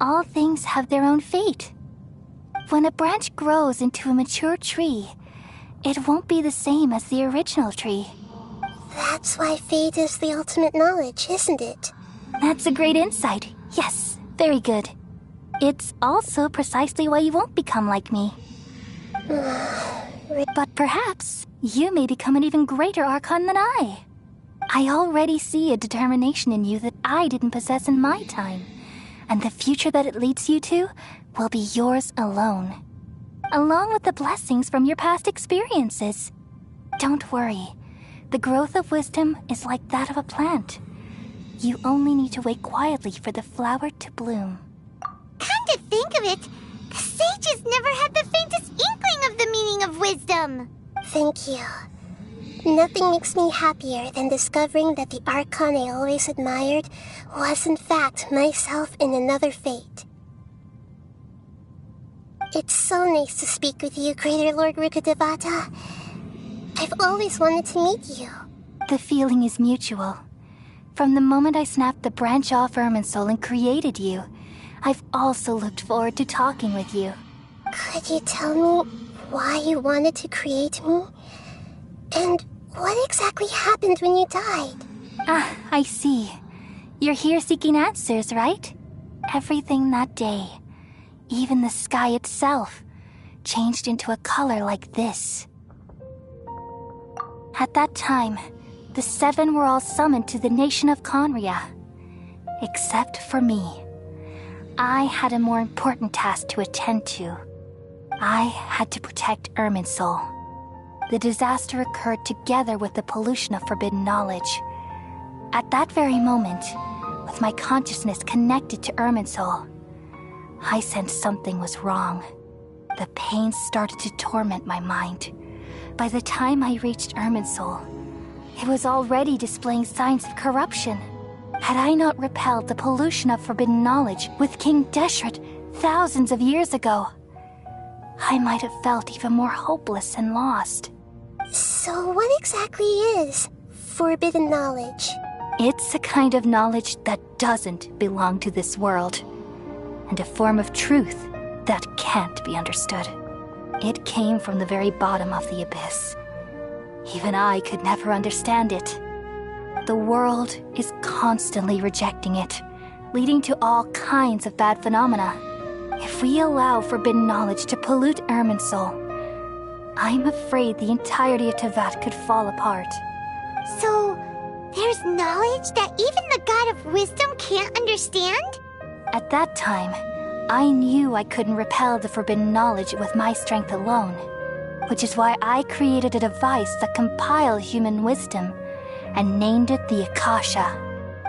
All things have their own fate. When a branch grows into a mature tree, it won't be the same as the original tree. That's why fate is the ultimate knowledge, isn't it? That's a great insight. Yes, very good. It's also precisely why you won't become like me. But perhaps you may become an even greater Archon than I. I already see a determination in you that I didn't possess in my time, and the future that it leads you to will be yours alone, along with the blessings from your past experiences. Don't worry. The growth of wisdom is like that of a plant. You only need to wait quietly for the flower to bloom. Come to think of it, the sages never had the faintest inkling of the meaning of wisdom. Thank you. Nothing makes me happier than discovering that the Archon I always admired was in fact myself in another fate. It's so nice to speak with you, Greater Lord Rukkhadevata. I've always wanted to meet you. The feeling is mutual. From the moment I snapped the branch off Irminsul and created you, I've also looked forward to talking with you. Could you tell me why you wanted to create me? And what exactly happened when you died? Ah, I see. You're here seeking answers, right? Everything that day, even the sky itself, changed into a color like this. At that time, the seven were all summoned to the nation of Conria. Except for me. I had a more important task to attend to. I had to protect Irminsul. The disaster occurred together with the pollution of forbidden knowledge. At that very moment, with my consciousness connected to Irminsul, I sensed something was wrong. The pain started to torment my mind. By the time I reached Irminsul, it was already displaying signs of corruption. Had I not repelled the pollution of forbidden knowledge with King Deshret thousands of years ago, I might have felt even more hopeless and lost. So what exactly is forbidden knowledge? It's a kind of knowledge that doesn't belong to this world, and a form of truth that can't be understood. It came from the very bottom of the abyss. Even I could never understand it. The world is constantly rejecting it, leading to all kinds of bad phenomena. If we allow forbidden knowledge to pollute Irminsul, I'm afraid the entirety of Tevat could fall apart. So, there's knowledge that even the God of Wisdom can't understand? At that time, I knew I couldn't repel the forbidden knowledge with my strength alone, which is why I created a device that compiled human wisdom and named it the Akasha.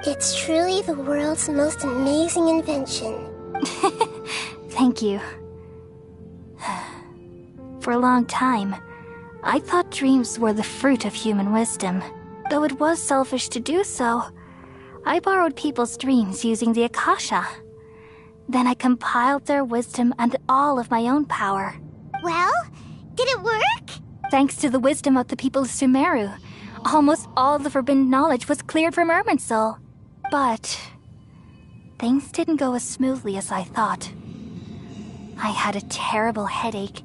It's truly the world's most amazing invention. Thank you. For a long time, I thought dreams were the fruit of human wisdom. Though it was selfish to do so, I borrowed people's dreams using the Akasha. Then I compiled their wisdom and all of my own power. Well, did it work? Thanks to the wisdom of the people of Sumeru, almost all the forbidden knowledge was cleared from Irminsul. But things didn't go as smoothly as I thought. I had a terrible headache,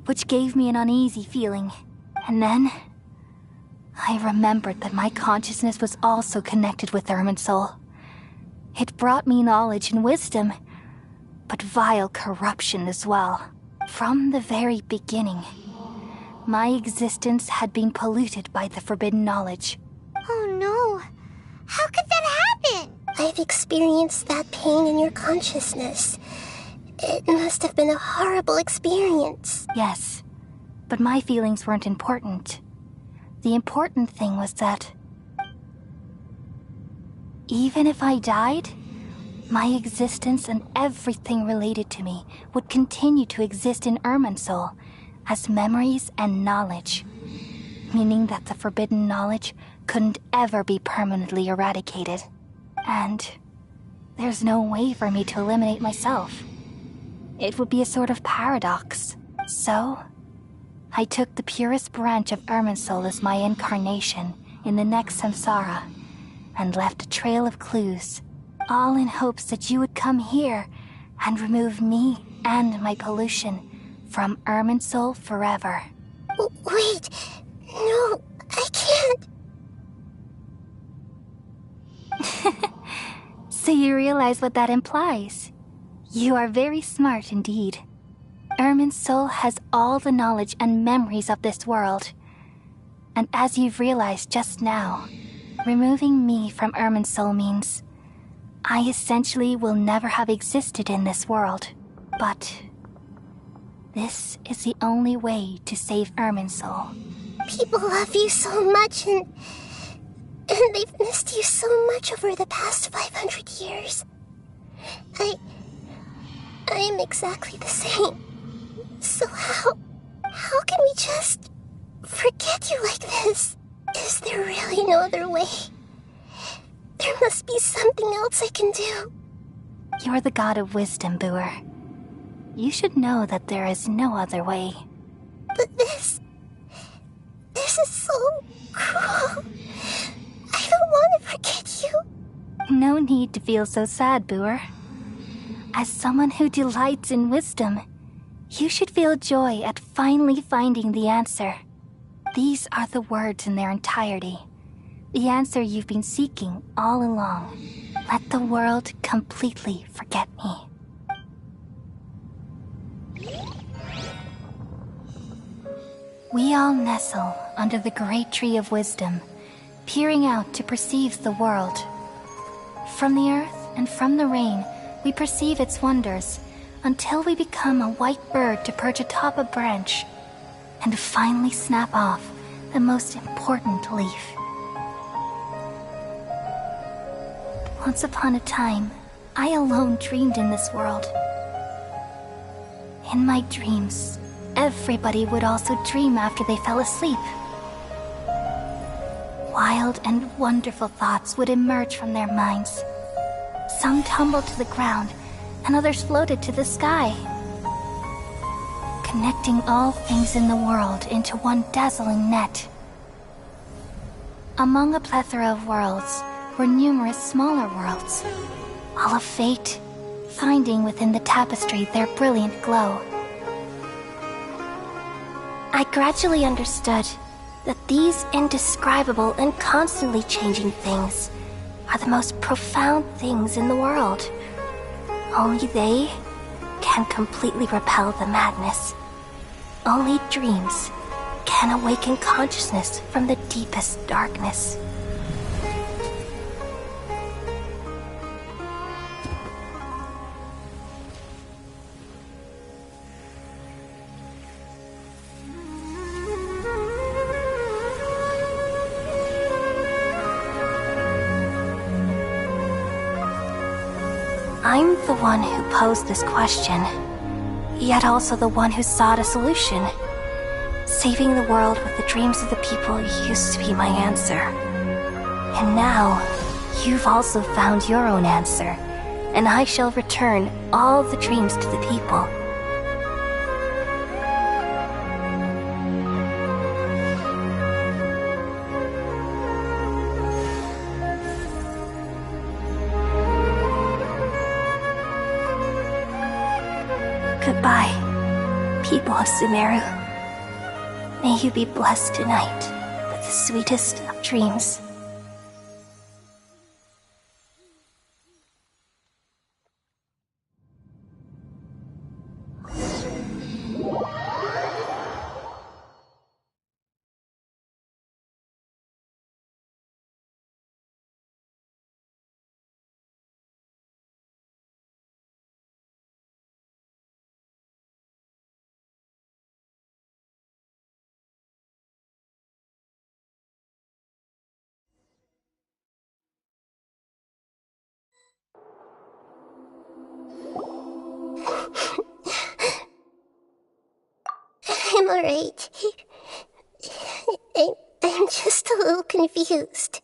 which gave me an uneasy feeling. And then I remembered that my consciousness was also connected with Irminsul. It brought me knowledge and wisdom, but vile corruption as well. From the very beginning, my existence had been polluted by the forbidden knowledge. Oh no! How could that happen? I've experienced that pain in your consciousness. It must have been a horrible experience. Yes, but my feelings weren't important. The important thing was that even if I died, my existence and everything related to me would continue to exist in Irminsul as memories and knowledge, meaning that the forbidden knowledge couldn't ever be permanently eradicated. And there's no way for me to eliminate myself. It would be a sort of paradox. So, I took the purest branch of Irminsul as my incarnation in the next samsara, and left a trail of clues, all in hopes that you would come here and remove me and my pollution from Irminsul forever. Wait, no, I can't. So you realize what that implies? You are very smart indeed. Irminsul has all the knowledge and memories of this world. And as you've realized just now, removing me from Irminsul means I essentially will never have existed in this world. But this is the only way to save Irminsul. People love you so much and they've missed you so much over the past 500 years. I am exactly the same. So how can we just forget you like this? Is there really no other way? There must be something else I can do. You're the god of wisdom, Buer. You should know that there is no other way. But this is so cruel. I don't want to forget you. No need to feel so sad, Buer. As someone who delights in wisdom, you should feel joy at finally finding the answer. These are the words in their entirety. The answer you've been seeking all along. Let the world completely forget me. We all nestle under the great tree of wisdom, peering out to perceive the world. From the earth and from the rain, we perceive its wonders, until we become a white bird to perch atop a branch, and finally snap off the most important leaf. Once upon a time, I alone dreamed in this world. In my dreams, everybody would also dream after they fell asleep. Wild and wonderful thoughts would emerge from their minds. Some tumbled to the ground, and others floated to the sky. connecting all things in the world into one dazzling net. Among a plethora of worlds were numerous smaller worlds, all of fate, finding within the tapestry their brilliant glow. I gradually understood that these indescribable and constantly changing things are the most profound things in the world. Only they can completely repel the madness. Only dreams can awaken consciousness from the deepest darkness. I'm the one who posed this question, yet also the one who sought a solution. Saving the world with the dreams of the people used to be my answer. And now, you've also found your own answer, and I shall return all the dreams to the people. Goodbye, people of Sumeru. May you be blessed tonight with the sweetest of dreams. I'm alright. I'm just a little confused.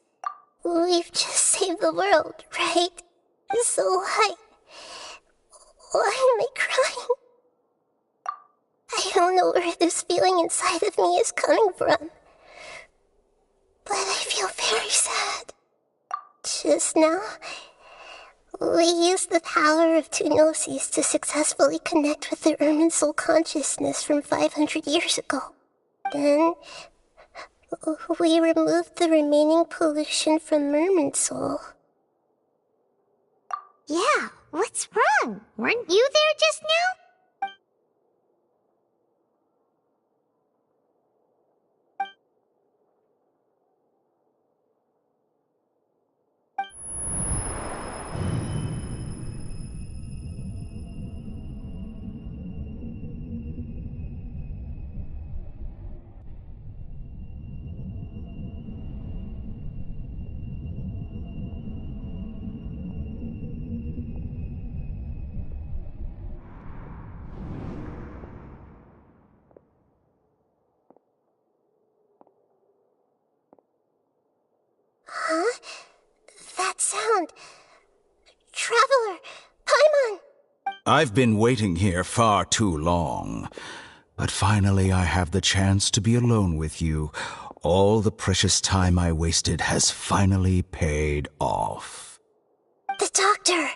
We've just saved the world, right? So why am I crying? I don't know where this feeling inside of me is coming from, but I feel very sad. Just now, we used the power of two gnosis to successfully connect with the Ermin Soul consciousness from 500 years ago. Then, we removed the remaining pollution from Ermin Soul. Yeah, what's wrong? Weren't you there just now? Huh? That sound. Traveler! Paimon! I've been waiting here far too long. But finally I have the chance to be alone with you. All the precious time I wasted has finally paid off. The doctor!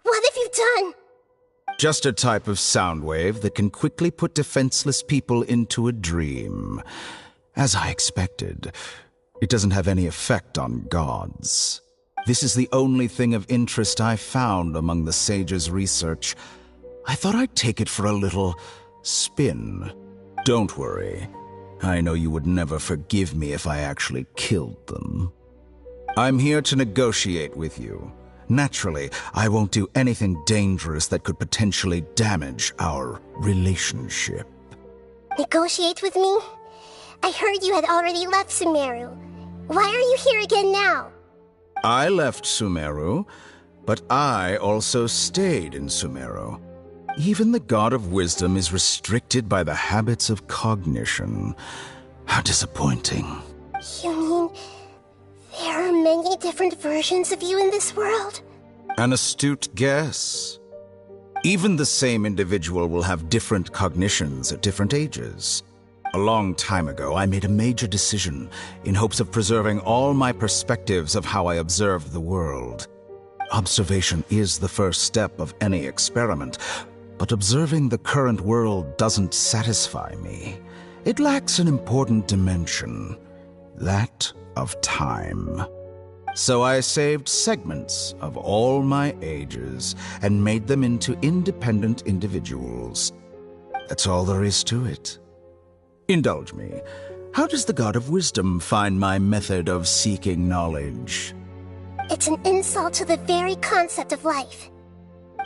What have you done? Just a type of sound wave that can quickly put defenseless people into a dream. As I expected, it doesn't have any effect on gods. This is the only thing of interest I found among the sages' research. I thought I'd take it for a little spin. Don't worry. I know you would never forgive me if I actually killed them. I'm here to negotiate with you. Naturally, I won't do anything dangerous that could potentially damage our relationship. Negotiate with me? I heard you had already left Sumeru. Why are you here again now? I left Sumeru, but I also stayed in Sumeru. Even the God of Wisdom is restricted by the habits of cognition. How disappointing. You mean there are many different versions of you in this world? An astute guess. Even the same individual will have different cognitions at different ages. A long time ago, I made a major decision in hopes of preserving all my perspectives of how I observed the world. Observation is the first step of any experiment, but observing the current world doesn't satisfy me. It lacks an important dimension, that of time. So I saved segments of all my ages and made them into independent individuals. That's all there is to it. Indulge me. How does the God of Wisdom find my method of seeking knowledge? It's an insult to the very concept of life.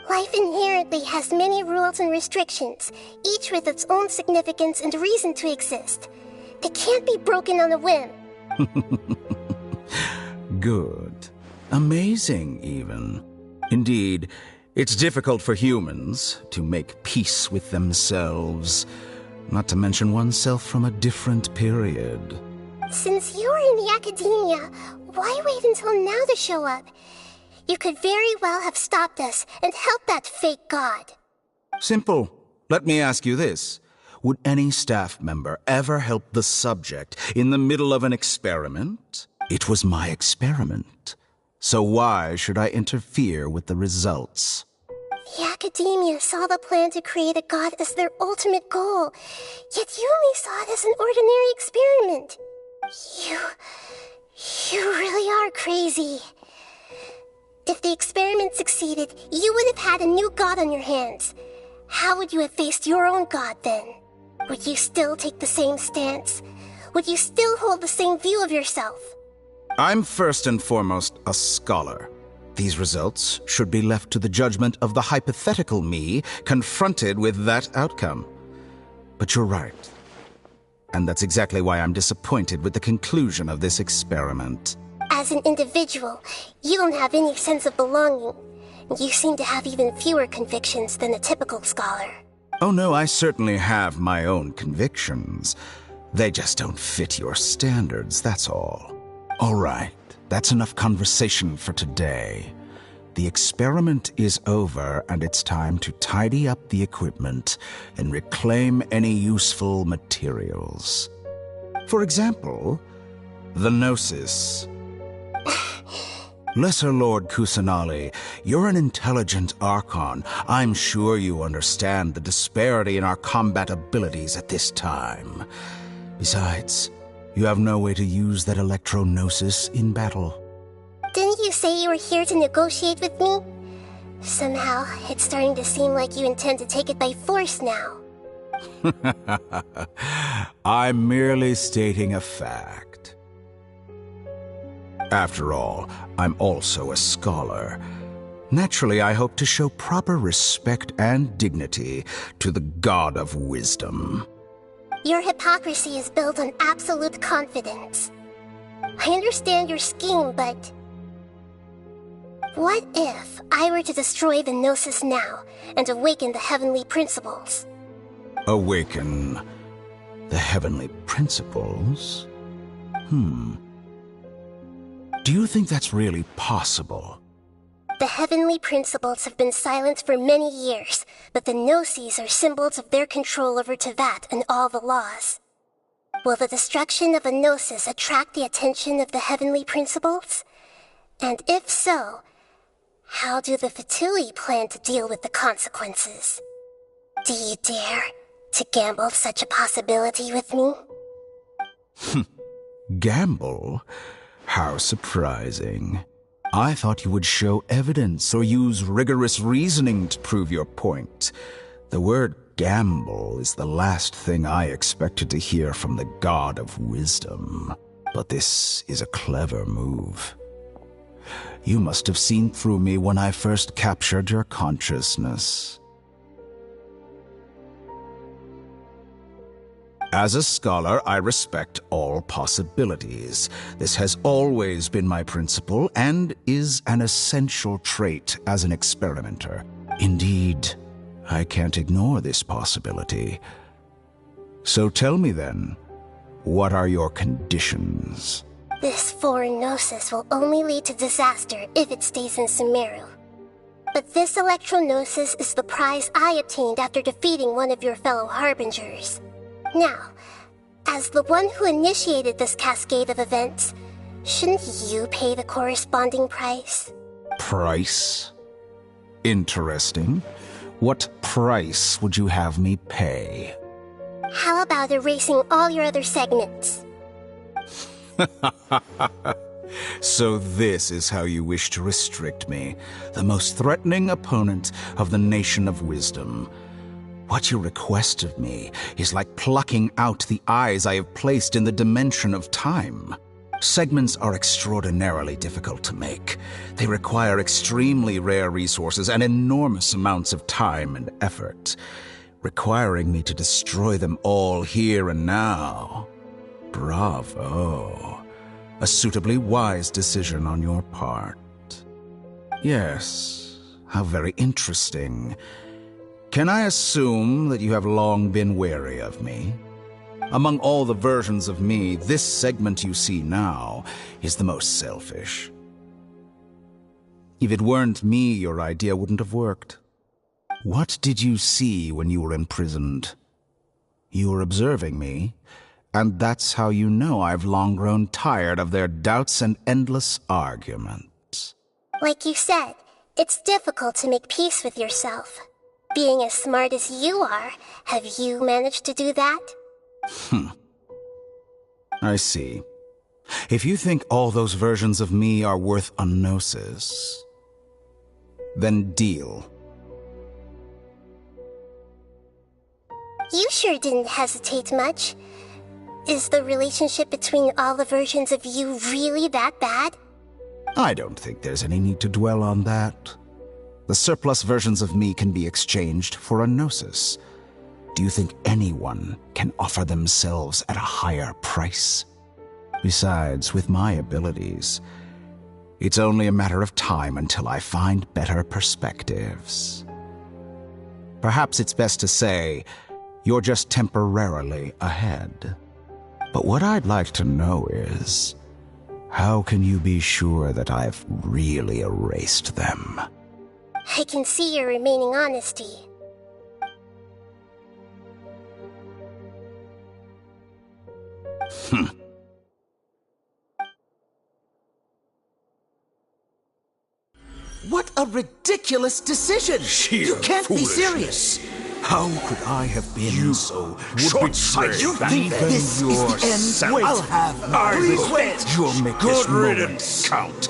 Life inherently has many rules and restrictions, each with its own significance and reason to exist. It can't be broken on a whim. Good. Amazing, even. Indeed, it's difficult for humans to make peace with themselves, not to mention oneself from a different period. Since you're in the academia, why wait until now to show up? You could very well have stopped us and helped that fake god. Simple. Let me ask you this. Would any staff member ever help the subject in the middle of an experiment? It was my experiment. So why should I interfere with the results? The academia saw the plan to create a god as their ultimate goal, yet you only saw it as an ordinary experiment. You really are crazy. If the experiment succeeded, you would have had a new god on your hands. How would you have faced your own god then? Would you still take the same stance? Would you still hold the same view of yourself? I'm first and foremost a scholar. These results should be left to the judgment of the hypothetical me confronted with that outcome. But you're right. And that's exactly why I'm disappointed with the conclusion of this experiment. As an individual, you don't have any sense of belonging. You seem to have even fewer convictions than a typical scholar. Oh no, I certainly have my own convictions. They just don't fit your standards, that's all. All right, that's enough conversation for today. The experiment is over, and it's time to tidy up the equipment and reclaim any useful materials. For example, the Gnosis. Lesser Lord Kusanali, you're an intelligent Archon. I'm sure you understand the disparity in our combat abilities at this time. Besides, you have no way to use that Electro-Gnosis in battle. Didn't you say you were here to negotiate with me? Somehow, it's starting to seem like you intend to take it by force now. I'm merely stating a fact. After all, I'm also a scholar. Naturally, I hope to show proper respect and dignity to the God of Wisdom. Your hypocrisy is built on absolute confidence. I understand your scheme, but... what if I were to destroy the Gnosis now and awaken the heavenly principles? Awaken the heavenly principles? Do you think that's really possible? The heavenly principles have been silent for many years, but the Gnosis are symbols of their control over Tevat and all the laws. Will the destruction of a Gnosis attract the attention of the heavenly principles? And if so, how do the Fatui plan to deal with the consequences? Do you dare to gamble such a possibility with me? Gamble? How surprising. I thought you would show evidence or use rigorous reasoning to prove your point. The word gamble is the last thing I expected to hear from the God of Wisdom. But this is a clever move. You must have seen through me when I first captured your consciousness. As a scholar, I respect all possibilities. This has always been my principle and is an essential trait as an experimenter. Indeed, I can't ignore this possibility. So tell me then, what are your conditions? This foreign Gnosis will only lead to disaster if it stays in Sumeru. But this electronosis is the prize I obtained after defeating one of your fellow Harbingers. Now, as the one who initiated this cascade of events, shouldn't you pay the corresponding price? Price? Interesting. What price would you have me pay? How about erasing all your other segments? So this is how you wish to restrict me, the most threatening opponent of the Nation of Wisdom. What you request of me is like plucking out the eyes I have placed in the dimension of time. Segments are extraordinarily difficult to make. They require extremely rare resources and enormous amounts of time and effort, requiring me to destroy them all here and now. Bravo. A suitably wise decision on your part. Yes, how very interesting. Can I assume that you have long been wary of me? Among all the versions of me, this segment you see now is the most selfish. If it weren't me, your idea wouldn't have worked. What did you see when you were imprisoned? You were observing me, and that's how you know I've long grown tired of their doubts and endless arguments. Like you said, it's difficult to make peace with yourself. Being as smart as you are, have you managed to do that? I see. If you think all those versions of me are worth a gnosis, then deal. You sure didn't hesitate much. Is the relationship between all the versions of you really that bad? I don't think there's any need to dwell on that. The surplus versions of me can be exchanged for a gnosis. Do you think anyone can offer themselves at a higher price? Besides, with my abilities, it's only a matter of time until I find better perspectives. Perhaps it's best to say, you're just temporarily ahead. But what I'd like to know is, how can you be sure that I've really erased them? I can see your remaining honesty. What a ridiculous decision! You can't be serious! How could I have been so short-sighted? You think this is the end? I'll have none. Please wait! You'll make this moment count.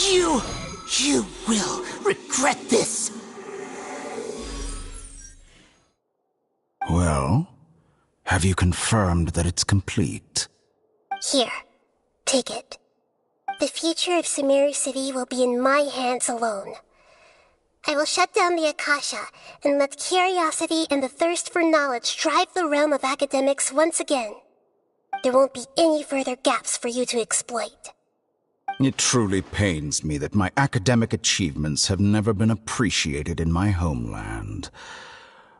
You will regret this! Well, have you confirmed that it's complete? Here, take it. The future of Sumeru City will be in my hands alone. I will shut down the Akasha and let curiosity and the thirst for knowledge drive the realm of academics once again. There won't be any further gaps for you to exploit. It truly pains me that my academic achievements have never been appreciated in my homeland.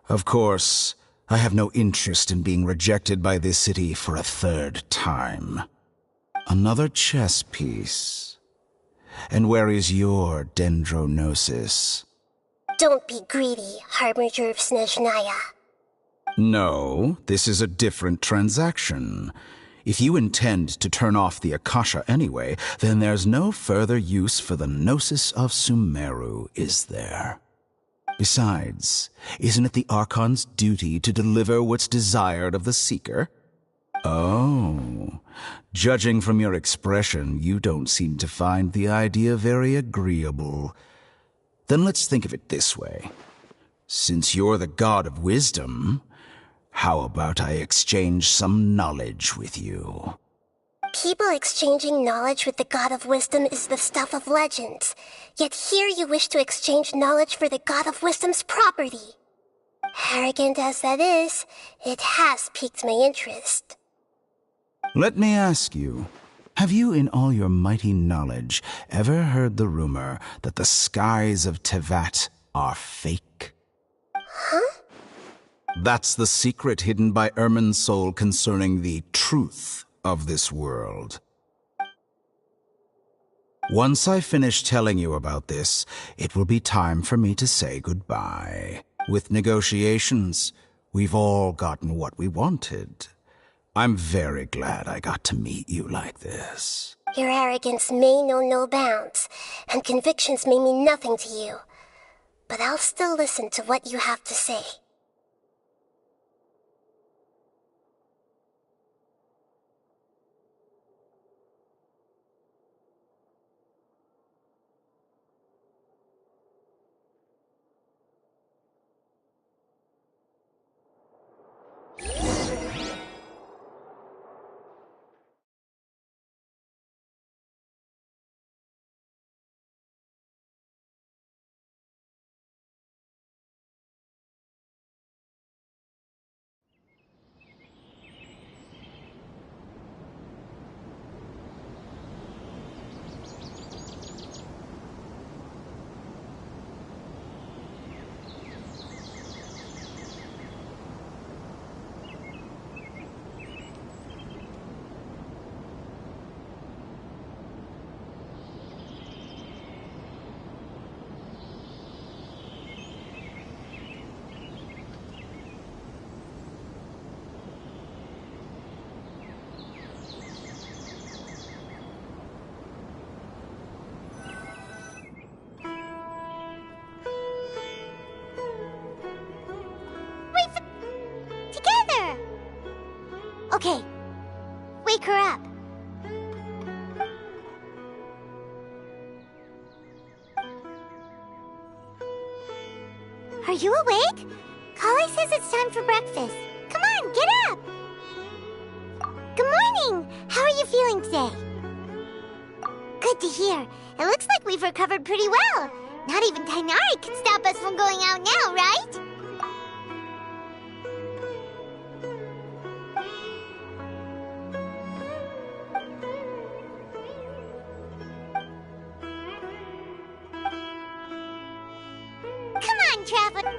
Of course, I have no interest in being rejected by this city for a third time. Another chess piece. And where is your dendronosis? Don't be greedy, Harbinger of Snezhnaya. No, this is a different transaction. If you intend to turn off the Akasha anyway, then there's no further use for the Gnosis of Sumeru, is there? Besides, isn't it the Archon's duty to deliver what's desired of the Seeker? Oh, judging from your expression, you don't seem to find the idea very agreeable. Then let's think of it this way. Since you're the god of wisdom, how about I exchange some knowledge with you? People exchanging knowledge with the god of wisdom is the stuff of legends. Yet here you wish to exchange knowledge for the god of wisdom's property. Arrogant as that is, it has piqued my interest. Let me ask you, have you in all your mighty knowledge ever heard the rumor that the skies of Tevat are fake? Huh? That's the secret hidden by Irminsul concerning the truth of this world. Once I finish telling you about this, it will be time for me to say goodbye. With negotiations, we've all gotten what we wanted. I'm very glad I got to meet you like this. Your arrogance may know no bounds, and convictions may mean nothing to you. But I'll still listen to what you have to say. Okay, wake her up. Are you awake? Kali says it's time for breakfast. Come on, get up! Good morning! How are you feeling today? Good to hear. It looks like we've recovered pretty well. Not even Tainari can stop us from going out now, right? Traveler.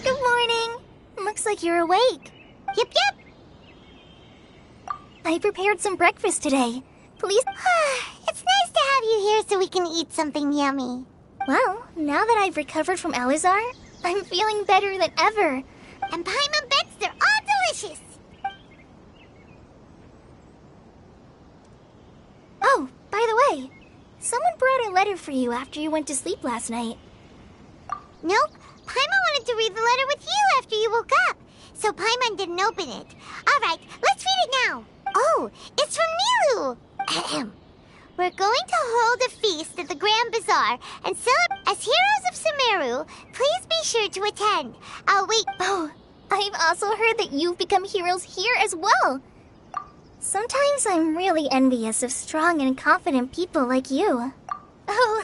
Good morning. Looks like you're awake. Yep. I prepared some breakfast today. Please. It's nice to have you here so we can eat something yummy. Well, now that I've recovered from Elazar, I'm feeling better than ever. And Paimon bets they're all delicious. Oh, by the way, someone brought a letter for you after you went to sleep last night. Nope, Paimon wanted to read the letter with you after you woke up, so Paimon didn't open it. All right, let's read it now. Oh, it's from Nilou. Ahem. We're going to hold a feast at the Grand Bazaar and celebrate as heroes of Sumeru. Please be sure to attend. I'll wait. Oh, I've also heard that you've become heroes here as well. Sometimes I'm really envious of strong and confident people like you. Oh,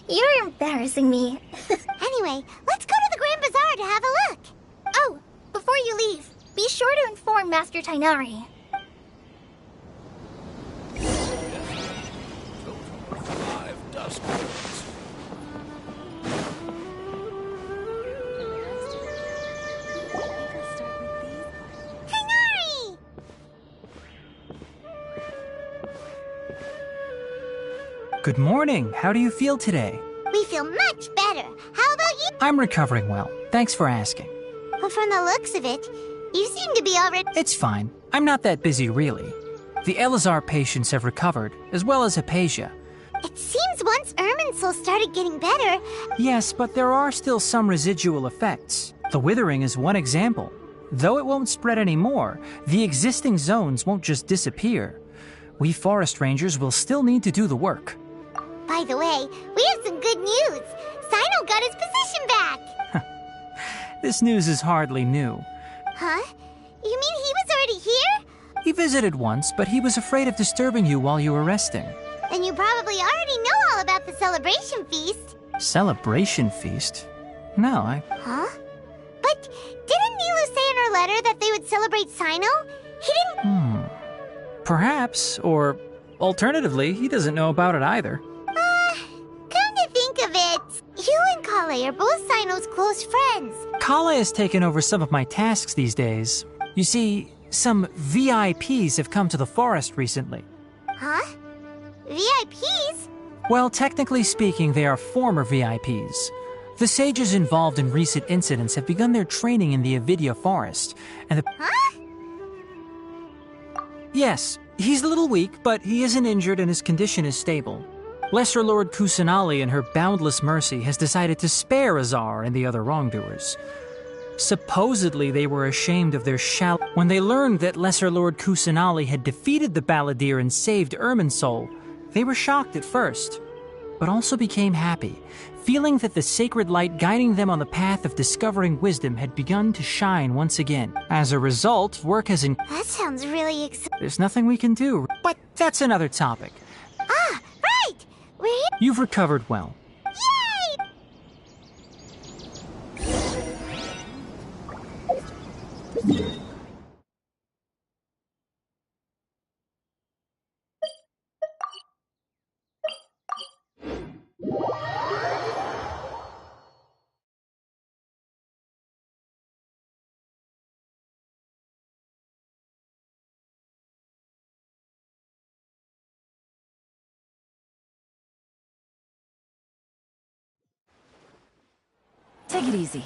you're embarrassing me. Anyway, let's go to the Grand Bazaar to have a look. Oh, before you leave, be sure to inform Master Tainari. Tainari! Good morning. How do you feel today? We feel much better. How about you? I'm recovering well. Thanks for asking. Well, from the looks of it, you seem to be already... It's fine. I'm not that busy, really. The Elazar patients have recovered, as well as Hypatia. It seems once Irminsul started getting better... Yes, but there are still some residual effects. The withering is one example. Though it won't spread anymore, the existing zones won't just disappear. We forest rangers will still need to do the work. By the way, we have some good news. Sino got his position back. This news is hardly new. Huh? You mean he was already here? He visited once, but he was afraid of disturbing you while you were resting. Then you probably already know all about the celebration feast. Celebration feast? No, Huh? But didn't Nilou say in her letter that they would celebrate Sino? He didn't... Perhaps, or alternatively, he doesn't know about it either. Come to think of it, you and Kale are both Sino's close friends. Kala has taken over some of my tasks these days. You see, some VIPs have come to the forest recently. Huh? VIPs? Well, technically speaking, they are former VIPs. The sages involved in recent incidents have begun their training in the Avidya forest, and the... Huh? Yes, he's a little weak, but he isn't injured and his condition is stable. Lesser Lord Kusanali, in her boundless mercy, has decided to spare Azar and the other wrongdoers. Supposedly, they were ashamed of their when they learned that Lesser Lord Kusanali had defeated the Balladeer and saved Irminsul. They were shocked at first, but also became happy, feeling that the sacred light guiding them on the path of discovering wisdom had begun to shine once again. As a result, work has That sounds really exciting. There's nothing we can do, but that's another topic. Ah, right! We're here. You've recovered well. Yay! Take it easy.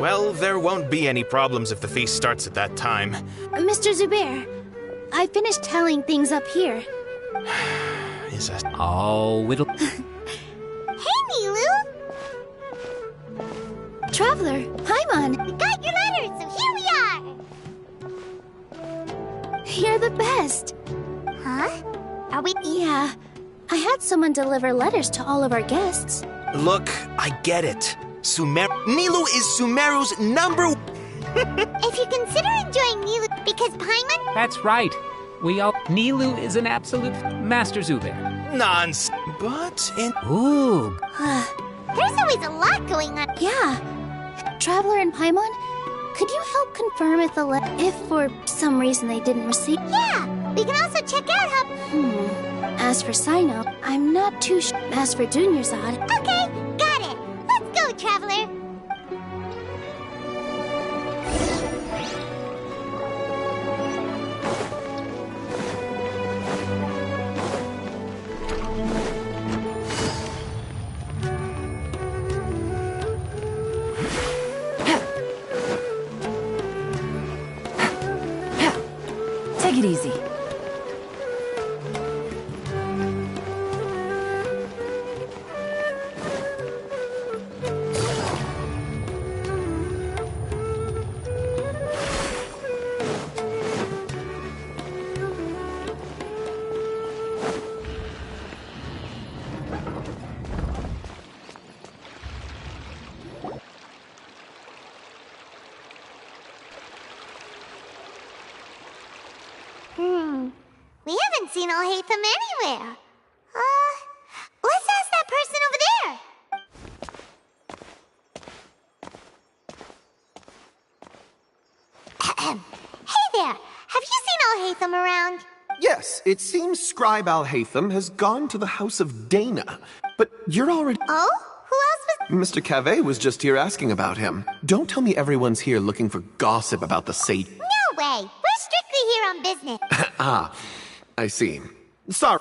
Well, there won't be any problems if the feast starts at that time. Mr. Zubair, I finished tallying things up here. Is that... Oh, it'll... Hey, Nilu! Traveler, Paimon! We got your letters, so here we are! You're the best! Huh? Are we... Yeah. I had someone deliver letters to all of our guests. Look, I get it. Nilu is Sumeru's number... If you consider enjoying Nilu because Paimon... That's right. Nilu is an absolute master Zubair. Nonsense. But in... Ooh. There's always a lot going on. Yeah. Traveler and Paimon, could you help confirm if for some reason they didn't receive... Yeah, we can also check out how... As for Sino, I'm not too sure. As for Dunyarzad... Okay, got it. Let's go, Traveler. Take it easy. We haven't seen Alhaitham anywhere. Let's ask that person over there. Hey there, have you seen Alhaitham around? Yes, it seems Scribe Alhaitham has gone to the house of Dana. But you're already... Oh? Who else was... Mr. Cave was just here asking about him. Don't tell me everyone's here looking for gossip about the sage. No way. We're strictly here on business. Ah, I see. Sorry.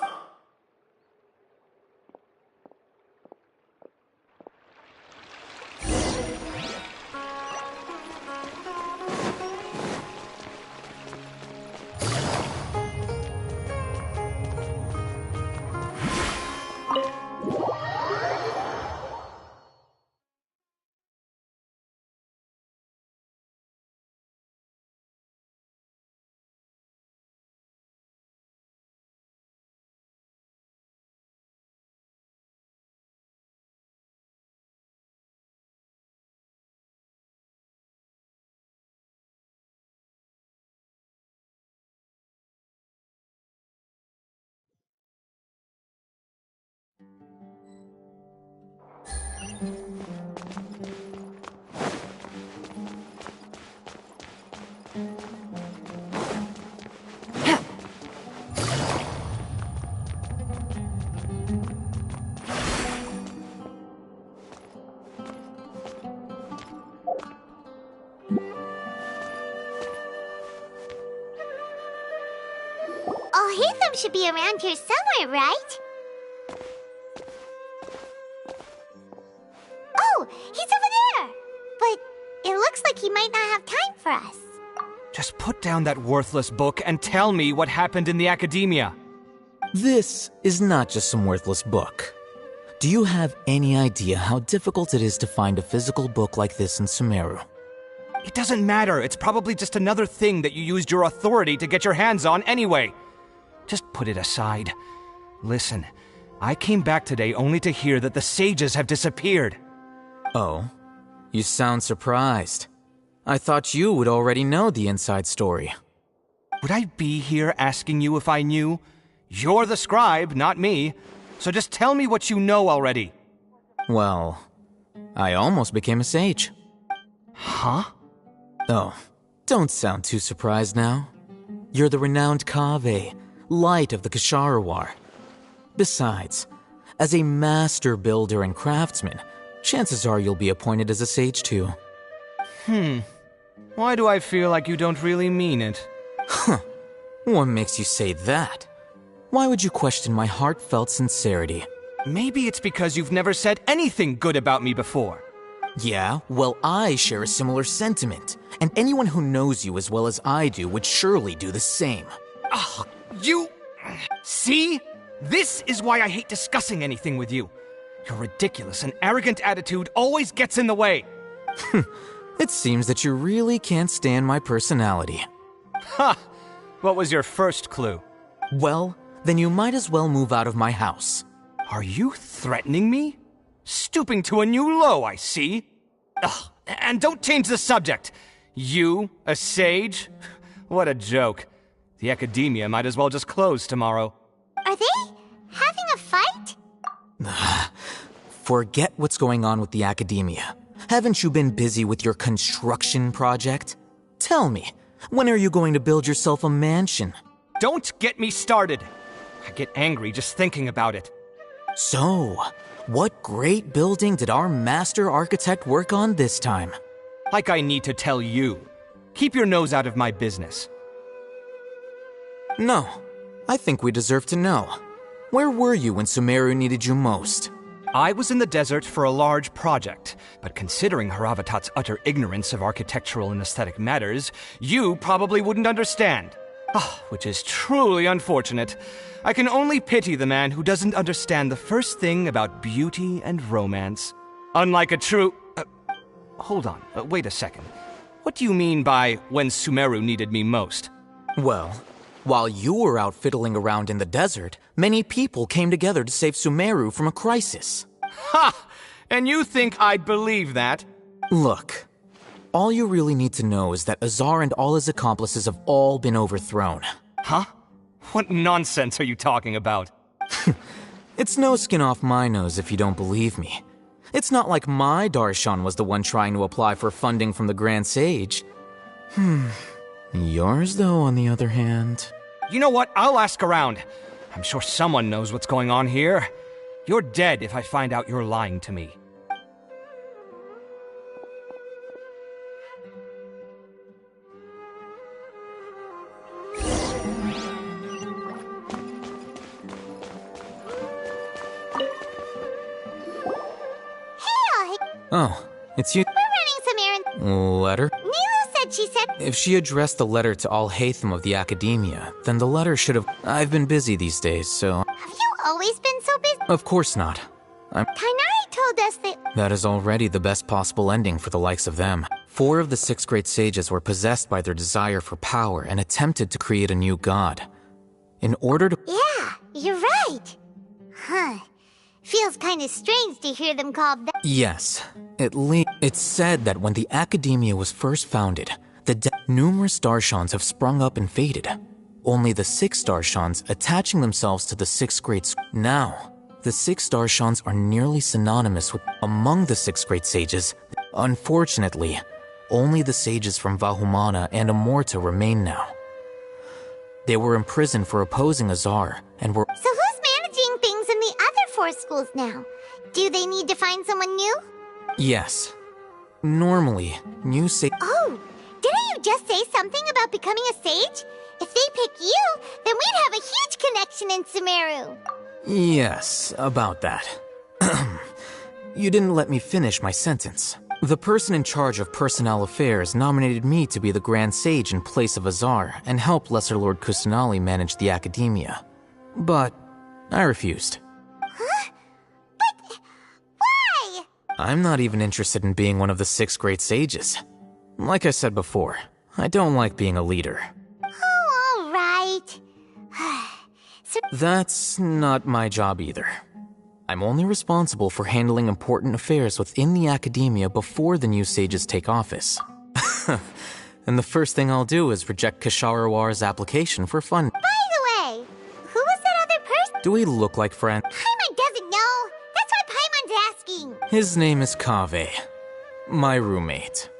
Alhaitham should be around here somewhere, right? Oh, he's over there! But it looks like he might not have time for us. Just put down that worthless book and tell me what happened in the academia. This is not just some worthless book. Do you have any idea how difficult it is to find a physical book like this in Sumeru? It doesn't matter. It's probably just another thing that you used your authority to get your hands on anyway. Just put it aside. Listen, I came back today only to hear that the sages have disappeared. Oh, you sound surprised. I thought you would already know the inside story. Would I be here asking you if I knew? You're the scribe, not me. So just tell me what you know already. Well, I almost became a sage. Huh? Oh, don't sound too surprised now. You're the renowned Kaveh, light of the Ksharawar. Besides, as a master builder and craftsman, chances are you'll be appointed as a sage too. Why do I feel like you don't really mean it? Huh. What makes you say that? Why would you question my heartfelt sincerity? Maybe it's because you've never said anything good about me before. Yeah, well, I share a similar sentiment, and anyone who knows you as well as I do would surely do the same. Oh, you... See? This is why I hate discussing anything with you. Your ridiculous and arrogant attitude always gets in the way. It seems that you really can't stand my personality. Ha! What was your first clue? Well, then you might as well move out of my house. Are you threatening me? Stooping to a new low, I see. Ugh, and don't change the subject. You, a sage? What a joke. The academia might as well just close tomorrow. Are they having a fight? Forget what's going on with the academia. Haven't you been busy with your construction project? Tell me, when are you going to build yourself a mansion? Don't get me started. I get angry just thinking about it. So, what great building did our master architect work on this time? Like I need to tell you. Keep your nose out of my business. No, I think we deserve to know. Where were you when Sumeru needed you most? I was in the desert for a large project, but considering Haravatat's utter ignorance of architectural and aesthetic matters, you probably wouldn't understand. Which is truly unfortunate. I can only pity the man who doesn't understand the first thing about beauty and romance. Unlike a true... hold on, wait a second. What do you mean by when Sumeru needed me most? Well, while you were out fiddling around in the desert, many people came together to save Sumeru from a crisis. Ha! And you think I'd believe that? Look, all you really need to know is that Azar and all his accomplices have all been overthrown. Huh? What nonsense are you talking about? It's no skin off my nose if you don't believe me. It's not like my Darshan was the one trying to apply for funding from the Grand Sage. Yours, though, on the other hand... You know what? I'll ask around. I'm sure someone knows what's going on here. You're dead if I find out you're lying to me. Oh, it's you. We're running some errands. Letter? Nilu said she said... If she addressed the letter to Alhaitham of the Academia, then the letter should have... I've been busy these days, so... Have you always been so busy? Of course not. Kainari told us that... That is already the best possible ending for the likes of them. 4 of the 6 great sages were possessed by their desire for power and attempted to create a new god. In order to... Yeah, you're right. Huh. Feels kind of strange to hear them called that. Yes. It's said that when the Academia was first founded, numerous Darshans have sprung up and faded. Only the 6 Darshans attaching themselves to the 6 great... Now, the 6 Darshans are nearly synonymous with... Among the 6 great sages, unfortunately, only the sages from Vahumana and Amorta remain now. They were imprisoned for opposing Azar, and were... So who's managing things in the other 4 schools now? Do they need to find someone new? Yes. Normally, new sage... Oh, didn't you just say something about becoming a sage? If they pick you, then we'd have a situation in Sumeru. Yes, about that. You didn't let me finish my sentence. The person in charge of personnel affairs nominated me to be the Grand Sage in place of Azar and help Lesser Lord Kusanali manage the academia. But I refused. Huh? But why? I'm not even interested in being one of the 6 great sages. Like I said before, I don't like being a leader. Oh, all right. That's not my job either. I'm only responsible for handling important affairs within the academia before the new sages take office. And the first thing I'll do is reject Kasharawar's application for fun. By the way, who was that other person? Do we look like friends? Paimon doesn't know. That's why Paimon's asking. His name is Kaveh, my roommate.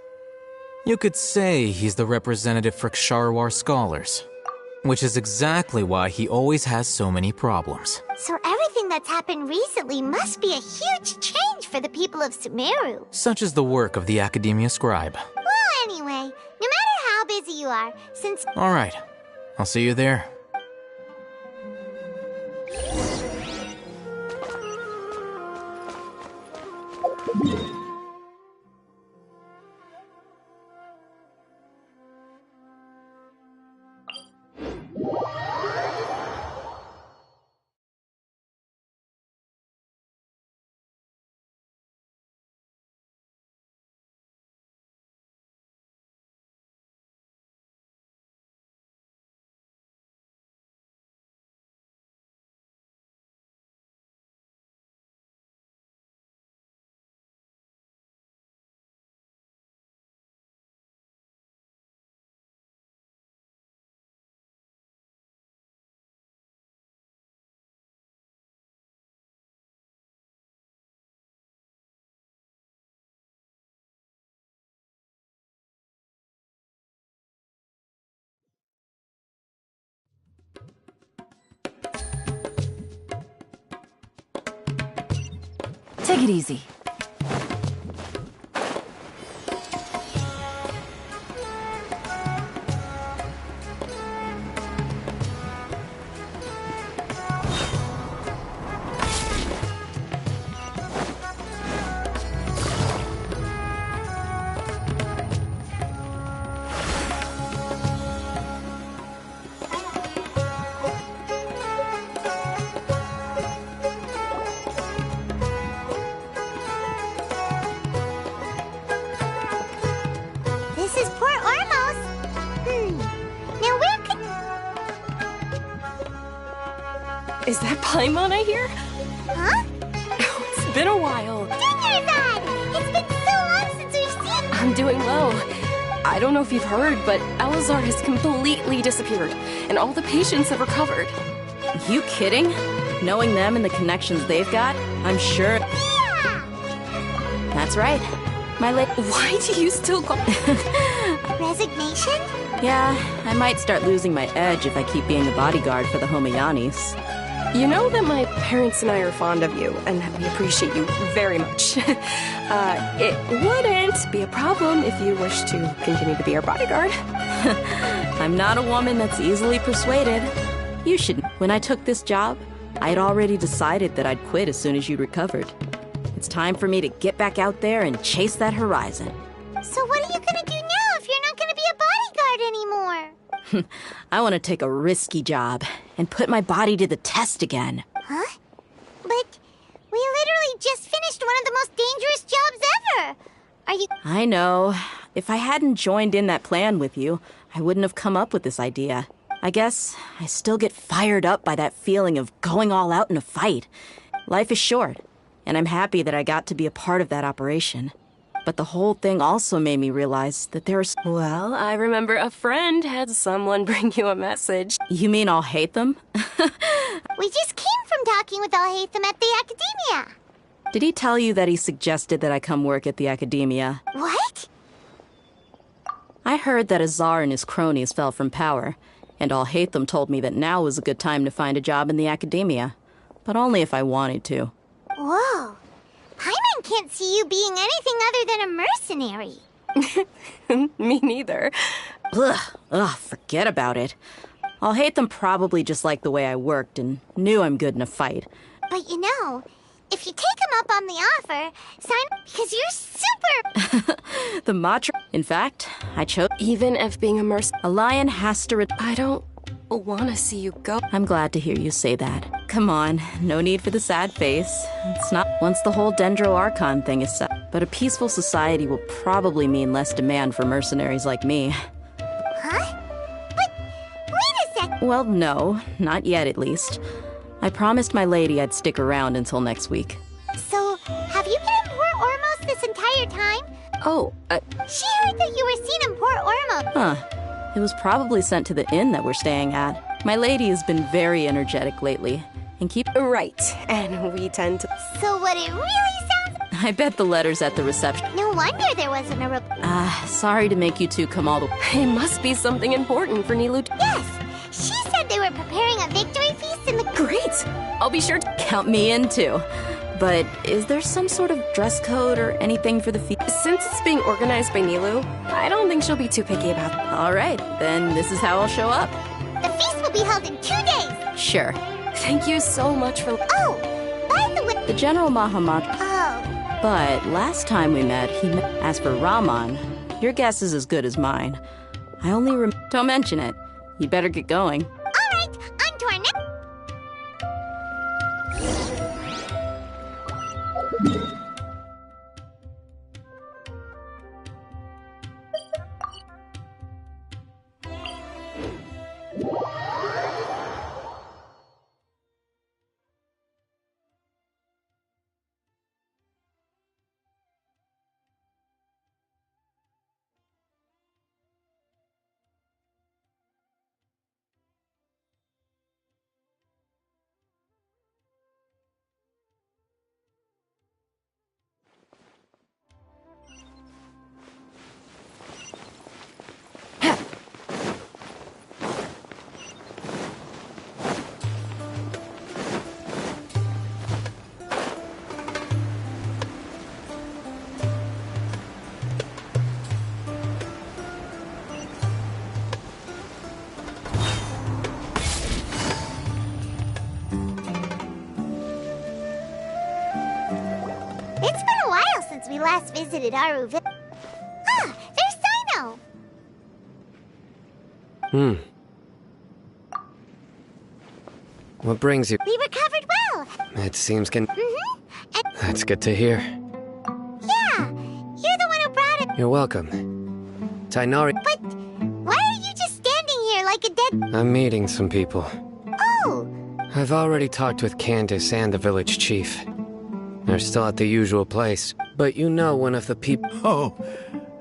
You could say he's the representative for Ksharawar scholars, which is exactly why he always has so many problems. So everything that's happened recently must be a huge change for the people of Sumeru. Such is the work of the Academia Scribe. Well, anyway, no matter how busy you are, since... Alright, I'll see you there. Take it easy. Is that Paimon I hear? Huh? It's been a while. Dingerzad! It's been so long since we've seen... I'm doing well. I don't know if you've heard, but Elazar has completely disappeared, and all the patients have recovered. You kidding? Knowing them and the connections they've got, I'm sure... Yeah! That's right. Why do you still call... Resignation? Yeah, I might start losing my edge if I keep being a bodyguard for the Homayanis. You know that my parents and I are fond of you, and we appreciate you very much. It wouldn't be a problem if you wish to continue to be our bodyguard. I'm not a woman that's easily persuaded. You should. When I took this job, I'd already decided that I'd quit as soon as you'd recovered. It's time for me to get back out there and chase that horizon. So what are you gonna do now if you're not gonna be a bodyguard anymore? I want to take a risky job and put my body to the test again. Huh? But we literally just finished one of the most dangerous jobs ever. Are you... I know. If I hadn't joined in that plan with you, I wouldn't have come up with this idea. I guess I still get fired up by that feeling of going all out in a fight. Life is short, and I'm happy that I got to be a part of that operation. But the whole thing also made me realize that there's... Well, I remember a friend had someone bring you a message. You mean I'll hate them? We just came from talking with Al-Haytham at the Academia. Did he tell you that he suggested that I come work at the Academia? What? I heard that Azar and his cronies fell from power, and Al-Haytham told me that now was a good time to find a job in the Academia, but only if I wanted to. Whoa. Paimon can't see you being anything other than a mercenary. Me neither. Ugh, forget about it. Alhaitham probably just liked the way I worked and knew I'm good in a fight. But you know, if you take him up on the offer, sign because you're super... The Matra... In fact, I chose... Even if being a mercenary... A lion has to... I don't want to see you go. I'm glad to hear you say that. Come on, no need for the sad face. It's not... Once the whole Dendro Archon thing is set. But a peaceful society will probably mean less demand for mercenaries like me. Huh? But... wait a sec... Well, no. Not yet, at least. I promised my lady I'd stick around until next week. So, have you been in Port Ormos this entire time? Oh, She heard that you were seen in Port Ormos. Huh. It was probably sent to the inn that we're staying at. My lady has been very energetic lately. And keep... Right. And we tend to... So what it really sounds... I bet the letter's at the reception. No wonder there wasn't a... Sorry to make you two come all the... It must be something important for Nilou. Yes! She said they were preparing a victory feast in the... Great! I'll be sure to... Count me in, too. But is there some sort of dress code or anything for the feast? Since it's being organized by Nilou, I don't think she'll be too picky about it. All right, then this is how I'll show up. The feast will be held in 2 days! Sure. Thank you so much for... Oh, by the way... The General Mahamad... Oh. But last time we met, As for Rahman, your guess is as good as mine. I only Don't mention it. You better get going. All right, on to our next... It's been a while since we last visited Aruville. Ah, there's Sino! What brings you? We recovered well! It seems Mm-hmm. That's good to hear. Yeah, you're the one who brought it. You're welcome. Tainari... But why are you just standing here like a dead... I'm meeting some people. Oh! I've already talked with Candace and the village chief. They're still at the usual place. But you know one of the people... Oh,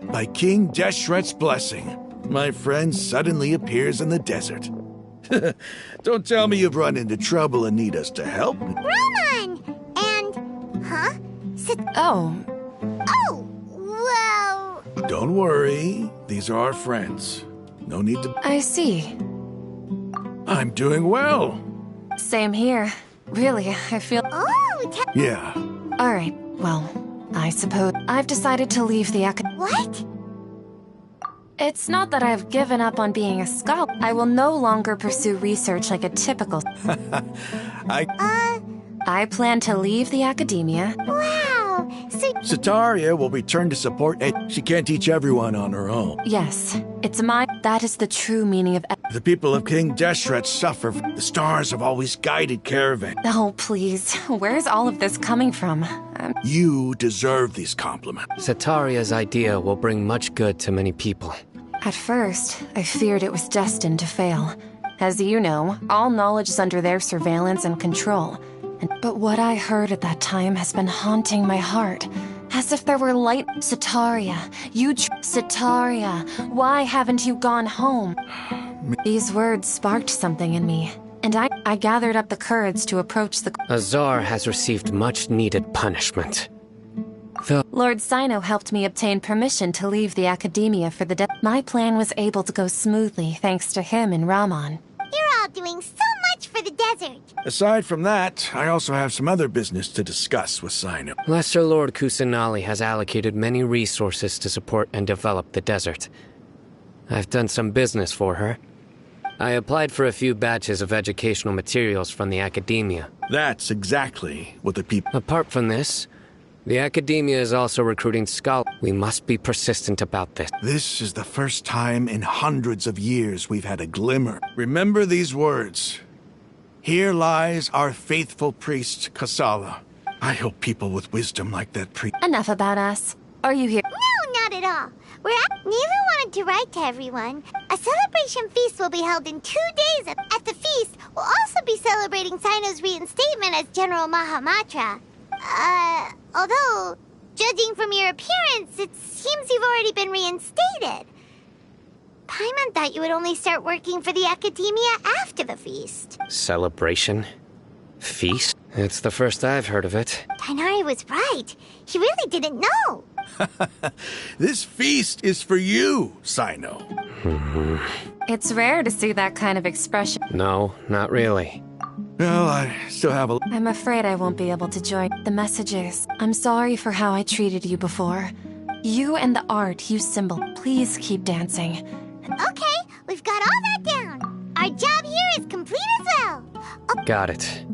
by King Deshret's blessing, my friend suddenly appears in the desert. Don't tell me you've run into trouble and need us to help. Roman! And... Huh? Oh. Oh! Well... Don't worry. These are our friends. No need to... I see. I'm doing well. Same here. Really, I feel... Oh, Yeah. Alright, well, I suppose I've decided to leave the What? It's not that I've given up on being a scholar. I will no longer pursue research like a typical... I plan to leave the academia. Wow! So... Sataria will return to support She can't teach everyone on her own. Yes, it's my... That is the true meaning of... The people of King Deshret suffer. The stars have always guided caravan. Oh, please. Where's all of this coming from? You deserve these compliments. Sataria's idea will bring much good to many people. At first, I feared it was destined to fail. As you know, all knowledge is under their surveillance and control. But what I heard at that time has been haunting my heart. As if there were light... Sataria, Sataria, why haven't you gone home? These words sparked something in me, and I gathered up the courage to approach the... Azar has received much-needed punishment. Lord Sino helped me obtain permission to leave the academia for the My plan was able to go smoothly thanks to him and Rahman. You're all doing so much for the desert. Aside from that, I also have some other business to discuss with Sino. Lesser Lord Kusanali has allocated many resources to support and develop the desert. I've done some business for her. I applied for a few batches of educational materials from the academia. That's exactly what the people... Apart from this, the academia is also recruiting scholars. We must be persistent about this. This is the first time in hundreds of years we've had a glimmer. Remember these words. Here lies our faithful priest, Kasala. I hope people with wisdom like that priest... Enough about us. Are you here? No, not at all. Neva wanted to write to everyone. A celebration feast will be held in 2 days. At the feast, we'll also be celebrating Sino's reinstatement as General Mahamatra. Although, judging from your appearance, it seems you've already been reinstated. Paimon thought you would only start working for the Academia after the feast. Celebration? Feast? It's the first I've heard of it. Tighnari was right. He really didn't know. This feast is for you, Sino. It's rare to see that kind of expression. No, not really. Well, I still have a... I'm afraid I won't be able to join the messages. I'm sorry for how I treated you before. You and the art you symbol. Please keep dancing. Okay, we've got all that down. Our job here is complete as well. Oh. Got it.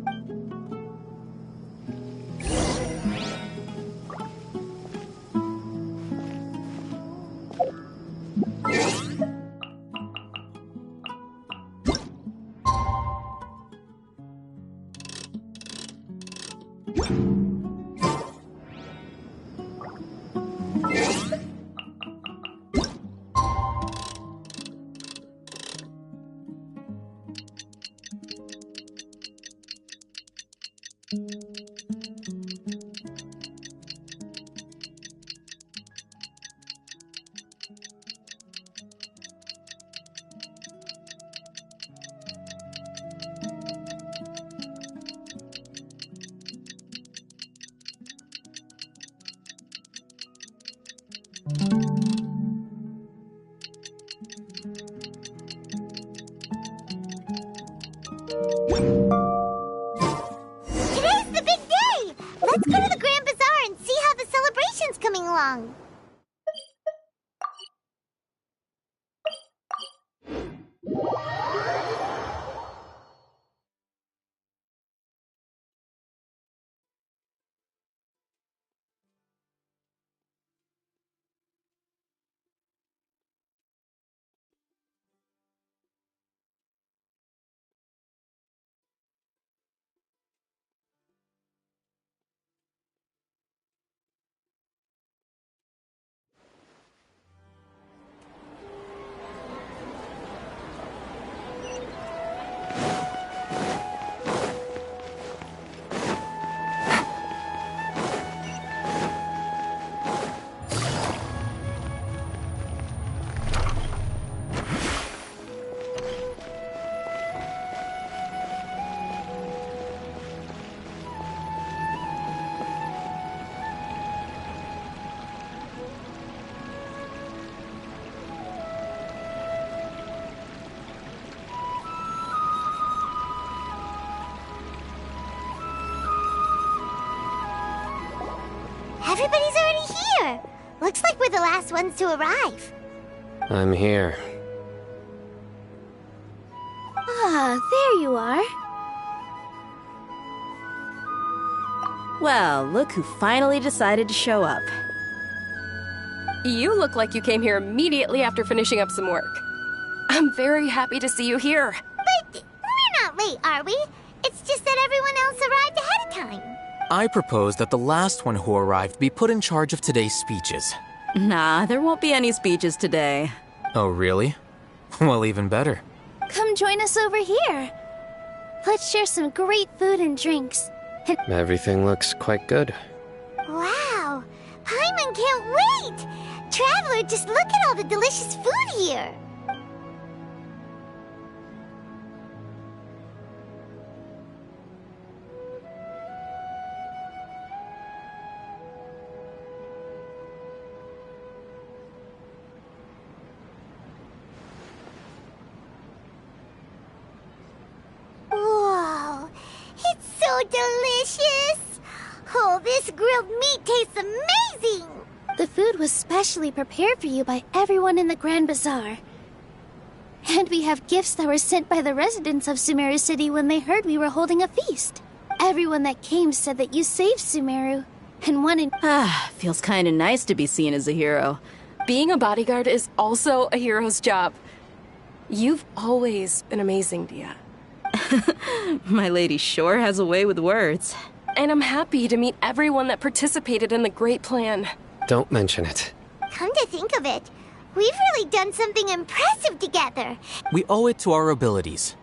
Everybody's already here. Looks like we're the last ones to arrive. I'm here. Ah, there you are. Well, look who finally decided to show up. You look like you came here immediately after finishing up some work. I'm very happy to see you here. But we're not late, are we? It's just that everyone else arrived ahead of time. I propose that the last one who arrived be put in charge of today's speeches. Nah, there won't be any speeches today. Oh, really? Well, even better. Come join us over here. Let's share some great food and drinks. Everything looks quite good. Wow! Paimon can't wait! Traveler, just look at all the delicious food here! Whoa! It's so delicious! Oh, this grilled meat tastes amazing! The food was specially prepared for you by everyone in the Grand Bazaar. And we have gifts that were sent by the residents of Sumeru City when they heard we were holding a feast. Everyone that came said that you saved Sumeru, and wanted— Feels kinda nice to be seen as a hero. Being a bodyguard is also a hero's job. You've always been amazing, Dia. My lady sure has a way with words. And I'm happy to meet everyone that participated in the great plan. Don't mention it. Come to think of it, we've really done something impressive together. We owe it to our abilities.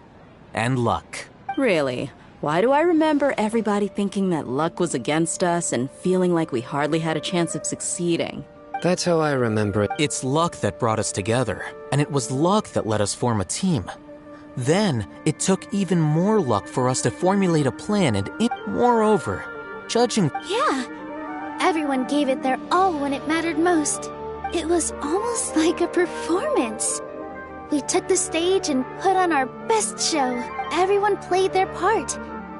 And luck. Really? Why do I remember everybody thinking that luck was against us and feeling like we hardly had a chance of succeeding? That's how I remember it. It's luck that brought us together, and it was luck that let us form a team. Then, it took even more luck for us to formulate a plan, and moreover, judging— Yeah. Everyone gave it their all when it mattered most. It was almost like a performance. We took the stage and put on our best show. Everyone played their part.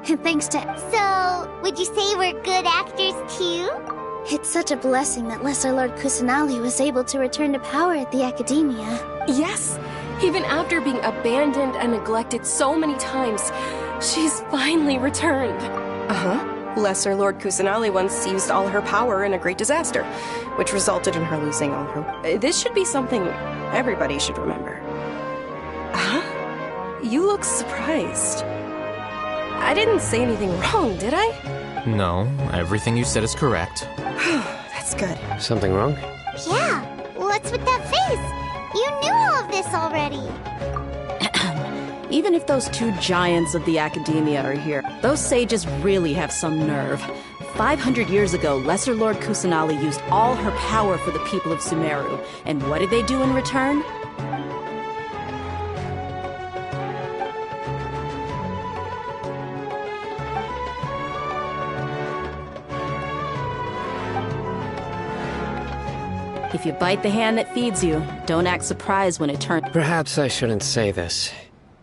And thanks to— So, would you say we're good actors too? It's such a blessing that Lesser Lord Kusanali was able to return to power at the Academia. Yes! Even after being abandoned and neglected so many times, she's finally returned. Lesser Lord Kusanali once used all her power in a great disaster, which resulted in her losing all her— This should be something everybody should remember. You look surprised. I didn't say anything wrong, did I? No, everything you said is correct. That's good. Something wrong? Yeah, what's with that face? You knew all of this already. Even if those two giants of the Academia are here, those sages really have some nerve. 500 years ago, Lesser Lord Kusanali used all her power for the people of Sumeru. And what did they do in return? If you bite the hand that feeds you, don't act surprised when it turns— Perhaps I shouldn't say this,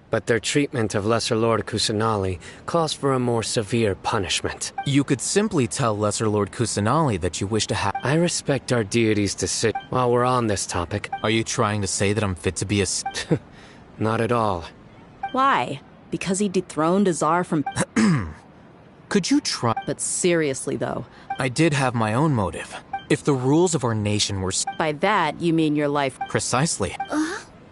but their treatment of Lesser Lord Kusanali calls for a more severe punishment. You could simply tell Lesser Lord Kusanali that you wish to have— I respect our deity's decision. While we're on this topic— Are you trying to say that I'm fit to be a— Not at all. Why? Because he dethroned Azar from— Could you try— But seriously, though. I did have my own motive. If the rules of our nation were— By that, you mean your life— Precisely.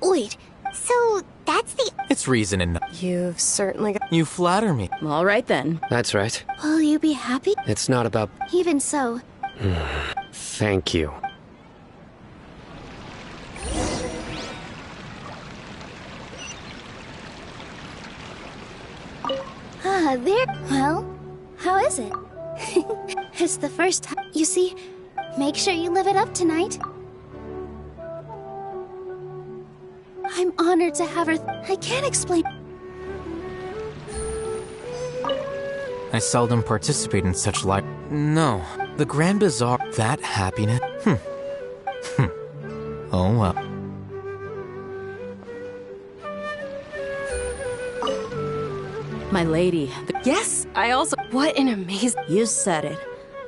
Wait, so that's the— It's reason enough. You've certainly got— You flatter me. All right, then. That's right. Will you be happy? It's not about— Even so. Thank you. There— Well, how is it? It's the first time— You see, make sure you live it up tonight. I'm honored to have her— I can't explain— I seldom participate in such life. No, the Grand Bazaar— That happiness? Oh well. My lady. Yes, I also— What an amazing— You said it.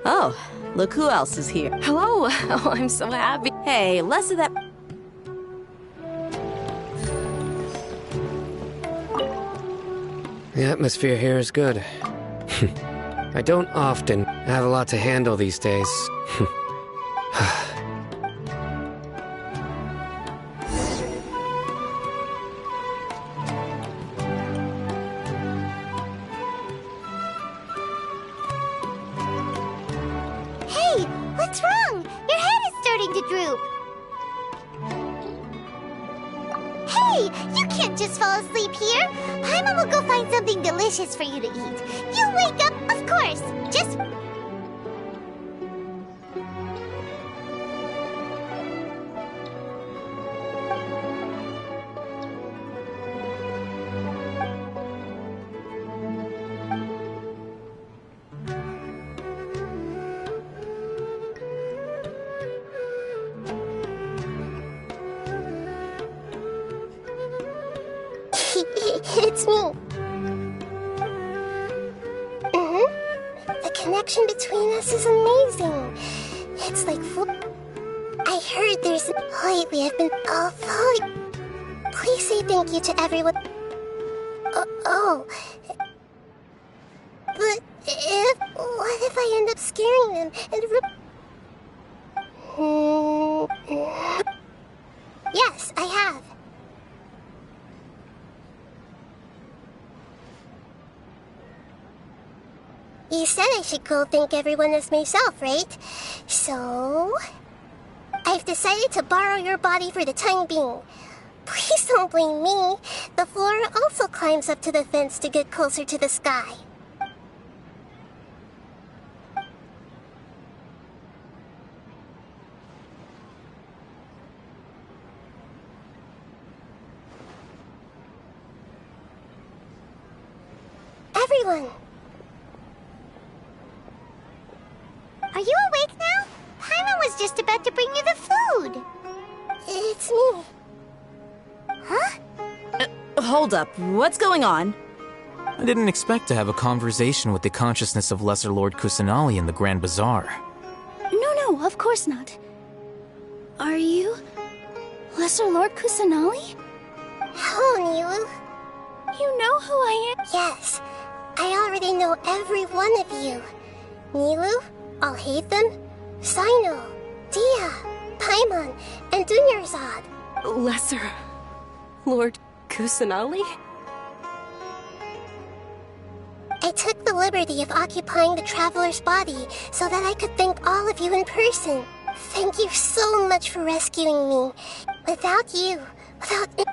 Oh, look who else is here. Hello! Oh, I'm so happy. Hey, less of that— The atmosphere here is good. I don't often have a lot to handle these days. Hey, what's wrong? Your head is starting to droop. Hey, you can't just fall asleep here. Paimon will go find something delicious for you to eat. You'll wake up, of course. Just... It's me. The connection between us is amazing. It's like I heard there's— Lately I've been all falling. Please Please say thank you to everyone. Oh. But what if I end up scaring them and Yes, I have. You said I should go thank everyone as myself, right? So... I've decided to borrow your body for the time being. Please don't blame me. The flora also climbs up to the fence to get closer to the sky. Everyone! Are you awake now? Paimon was just about to bring you the food. It's me. Huh? Hold up. What's going on? I didn't expect to have a conversation with the consciousness of Lesser Lord Kusanali in the Grand Bazaar. No, of course not. Are you... Lesser Lord Kusanali? Hello, Nilu. You know who I am? Yes. I already know every one of you. Nilu, Alhaitham, Sino, Dia, Paimon, and Dunyarzad. Lesser Lord Kusanali? I took the liberty of occupying the Traveler's body so that I could thank all of you in person. Thank you so much for rescuing me. Without you,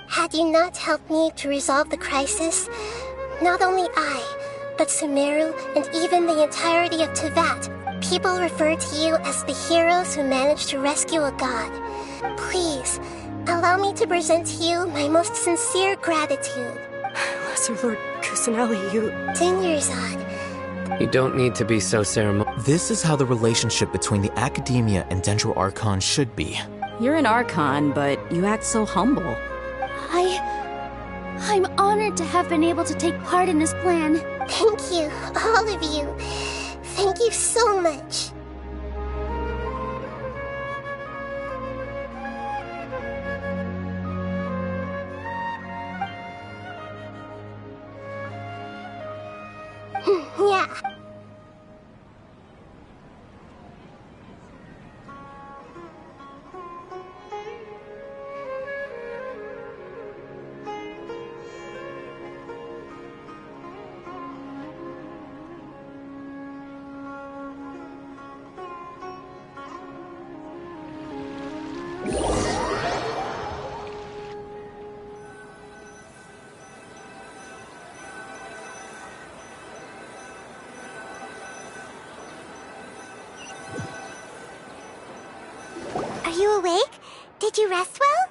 had you not helped me to resolve the crisis, not only I, but Sumeru and even the entirety of Tevat, people refer to you as the heroes who managed to rescue a god. Please, allow me to present to you my most sincere gratitude. Lesser Lord Kusanali, you... Dunyarzad. You don't need to be so ceremonious. This is how the relationship between the Academia and Dendro Archon should be. You're an Archon, but you act so humble. I'm honored to have been able to take part in this plan. Thank you, all of you. Thank you so much. Yeah. Are you awake? Did you rest well?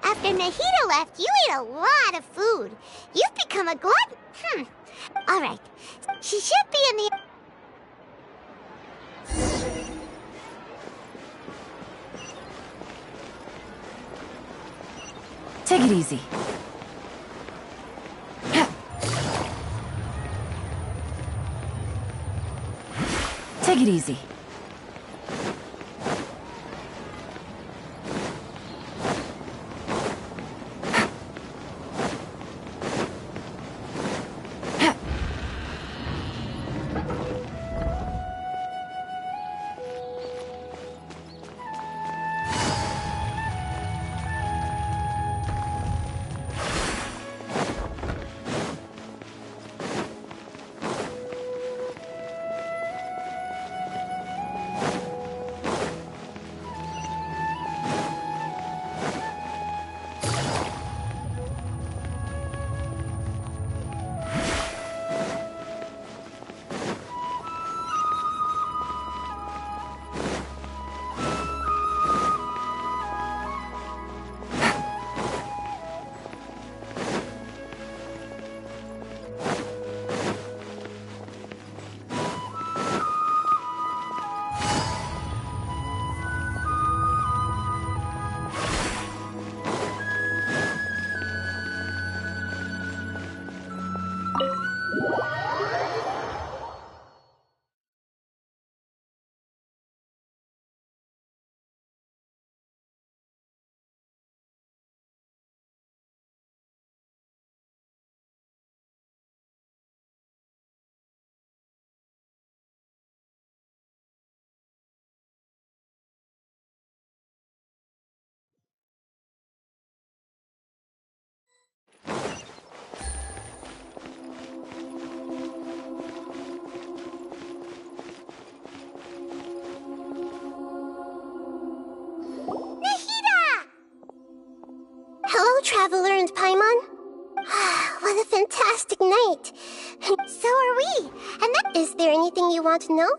After Nahida left, you ate a lot of food. You've become a glutton. Alright. She should be in the... Take it easy. Take it easy. What a fantastic night! So are we! And that— Is there anything you want to know?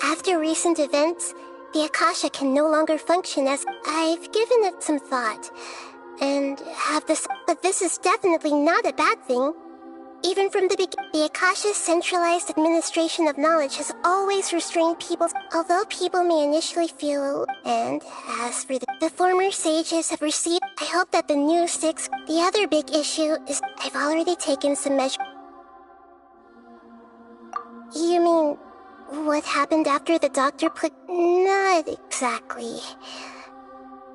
After recent events, the Akasha can no longer function as— I've given it some thought, and have this— But this is definitely not a bad thing. Even from the beginning, the Akasha's centralized administration of knowledge has always restrained people, although people may initially feel— And as for the former sages have received— I hope that the new six— The other big issue is I've already taken some measures. You mean, what happened after the doctor put— Not exactly.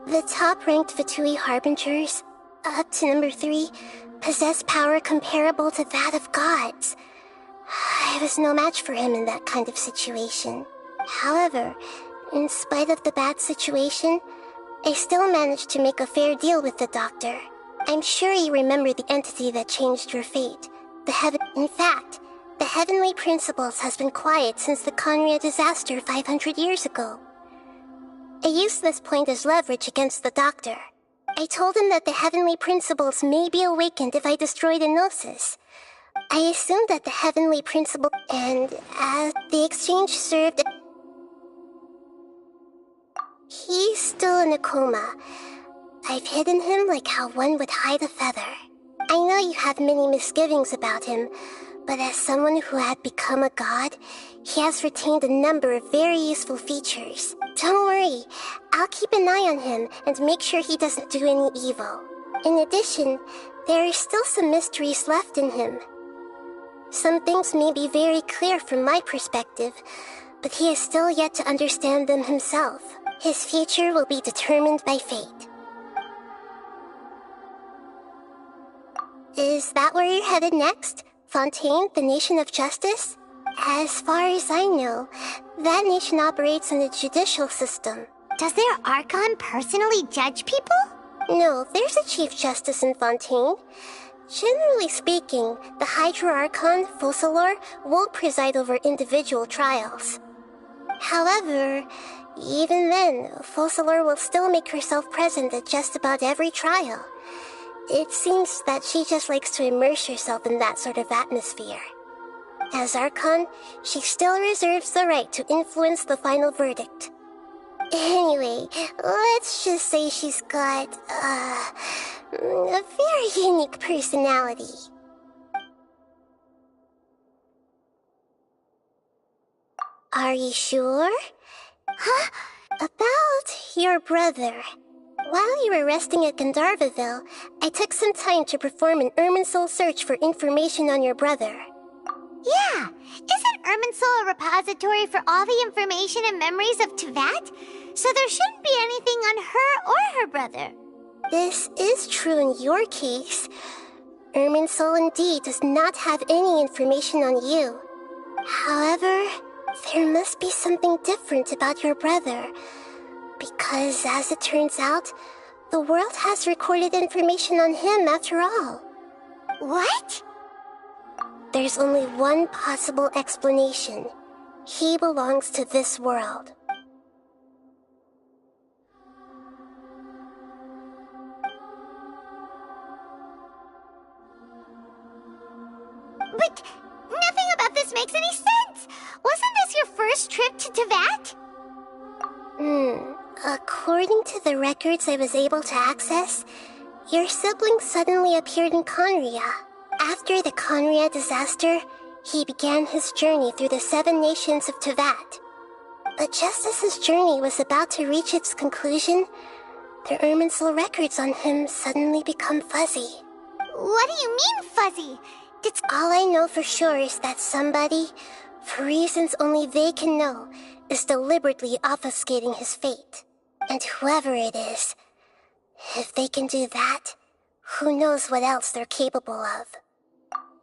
The top-ranked Fatui Harbingers, up to number 3, possess power comparable to that of gods. I was no match for him in that kind of situation. However, in spite of the bad situation, I still managed to make a fair deal with the doctor. I'm sure you remember the entity that changed your fate. In fact, the Heavenly Principles has been quiet since the Conria disaster 500 years ago. I used this point as leverage against the doctor. I told him that the Heavenly Principles may be awakened if I destroy the Gnosis. I assumed that the Heavenly Principle— And as the exchange served— He's still in a coma. I've hidden him like how one would hide a feather. I know you have many misgivings about him, but as someone who had become a god, he has retained a number of very useful features. Don't worry, I'll keep an eye on him and make sure he doesn't do any evil. In addition, there are still some mysteries left in him. Some things may be very clear from my perspective, but he is still yet to understand them himself. His future will be determined by fate. Is that where you're headed next? Fontaine, the Nation of Justice? As far as I know, that nation operates in a judicial system. Does their Archon personally judge people? No, there's a Chief Justice in Fontaine. Generally speaking, the Hydra Archon, Focalor, won't preside over individual trials. However, even then, Focalor will still make herself present at just about every trial. It seems that she just likes to immerse herself in that sort of atmosphere. As Archon, she still reserves the right to influence the final verdict. Anyway, let's just say she's got, a very unique personality. Are you sure? Huh? About your brother. While you were resting at Gandharvaville, I took some time to perform an Irminsul search for information on your brother. Yeah! Isn't Irminsul a repository for all the information and memories of Teyvat? So there shouldn't be anything on her or her brother. This is true in your case. Irminsul indeed does not have any information on you. However, there must be something different about your brother. Because, as it turns out, the world has recorded information on him after all. What? There's only one possible explanation. He belongs to this world. But nothing about this makes any sense! Wasn't this your first trip to Teyvat? According to the records I was able to access, your sibling suddenly appeared in Conria. After the Conria disaster, he began his journey through the 7 nations of Teyvat. But just as his journey was about to reach its conclusion, the Irminsul records on him suddenly become fuzzy. What do you mean, fuzzy? All I know for sure is that somebody, for reasons only they can know, is deliberately obfuscating his fate. And whoever it is, if they can do that, who knows what else they're capable of.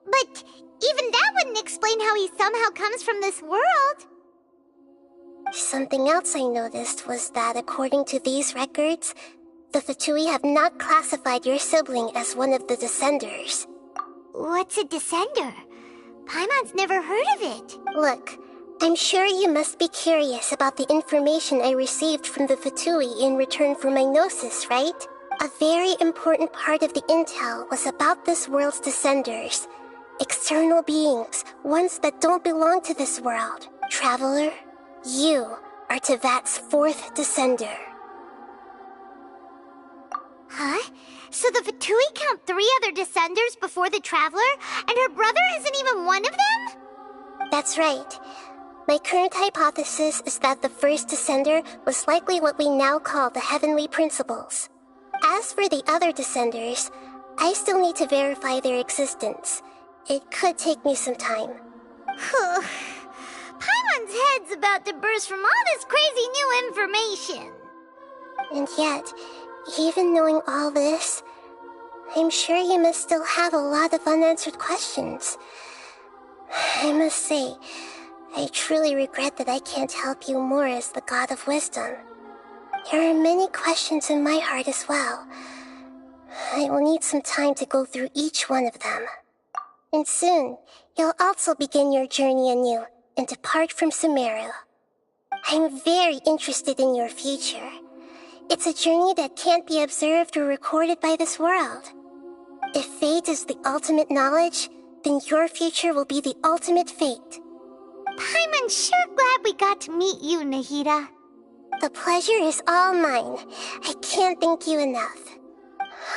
But even that wouldn't explain how he somehow comes from this world. Something else I noticed was that according to these records, the Fatui have not classified your sibling as one of the Descenders. What's a Descender? Paimon's never heard of it. Look, I'm sure you must be curious about the information I received from the Fatui in return for my Gnosis, right? A very important part of the intel was about this world's descenders. External beings, ones that don't belong to this world. Traveler, you are Tevat's fourth descender. Huh? So the Fatui count 3 other descenders before the Traveler, and her brother isn't even one of them? That's right. My current hypothesis is that the first descender was likely what we now call the Heavenly Principles. As for the other descenders, I still need to verify their existence. It could take me some time. Paimon's head's about to burst from all this crazy new information. And yet, even knowing all this, I'm sure you must still have a lot of unanswered questions. I must say, I truly regret that I can't help you more as the God of Wisdom. There are many questions in my heart as well. I will need some time to go through each one of them. And soon, you'll also begin your journey anew and depart from Sumeru. I'm very interested in your future. It's a journey that can't be observed or recorded by this world. If fate is the ultimate knowledge, then your future will be the ultimate fate. Paimon's sure glad we got to meet you, Nahida. The pleasure is all mine. I can't thank you enough.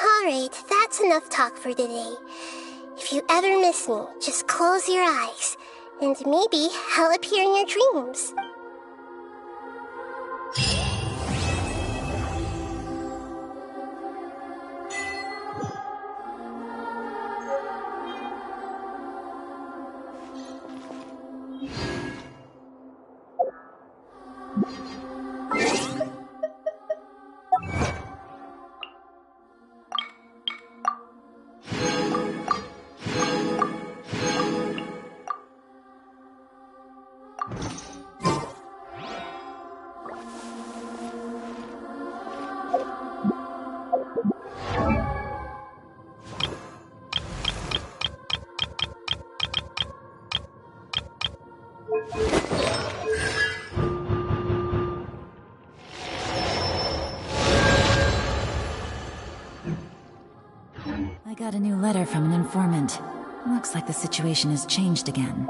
Alright, that's enough talk for today. If you ever miss me, just close your eyes, and maybe I'll appear in your dreams. I got a new letter from an informant. Looks like the situation has changed again.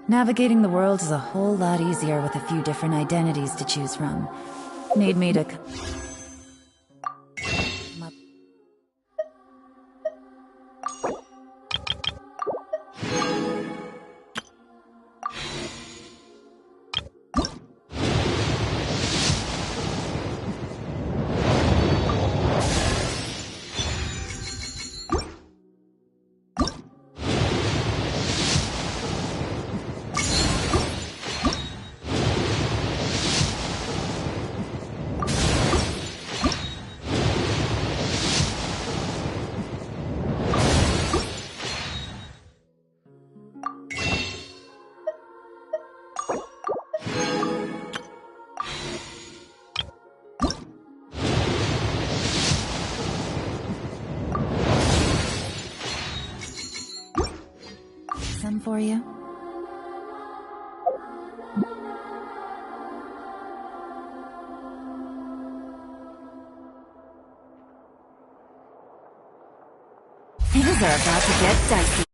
Navigating the world is a whole lot easier with a few different identities to choose from. Need me to... Some for you? Things are about to get dicey.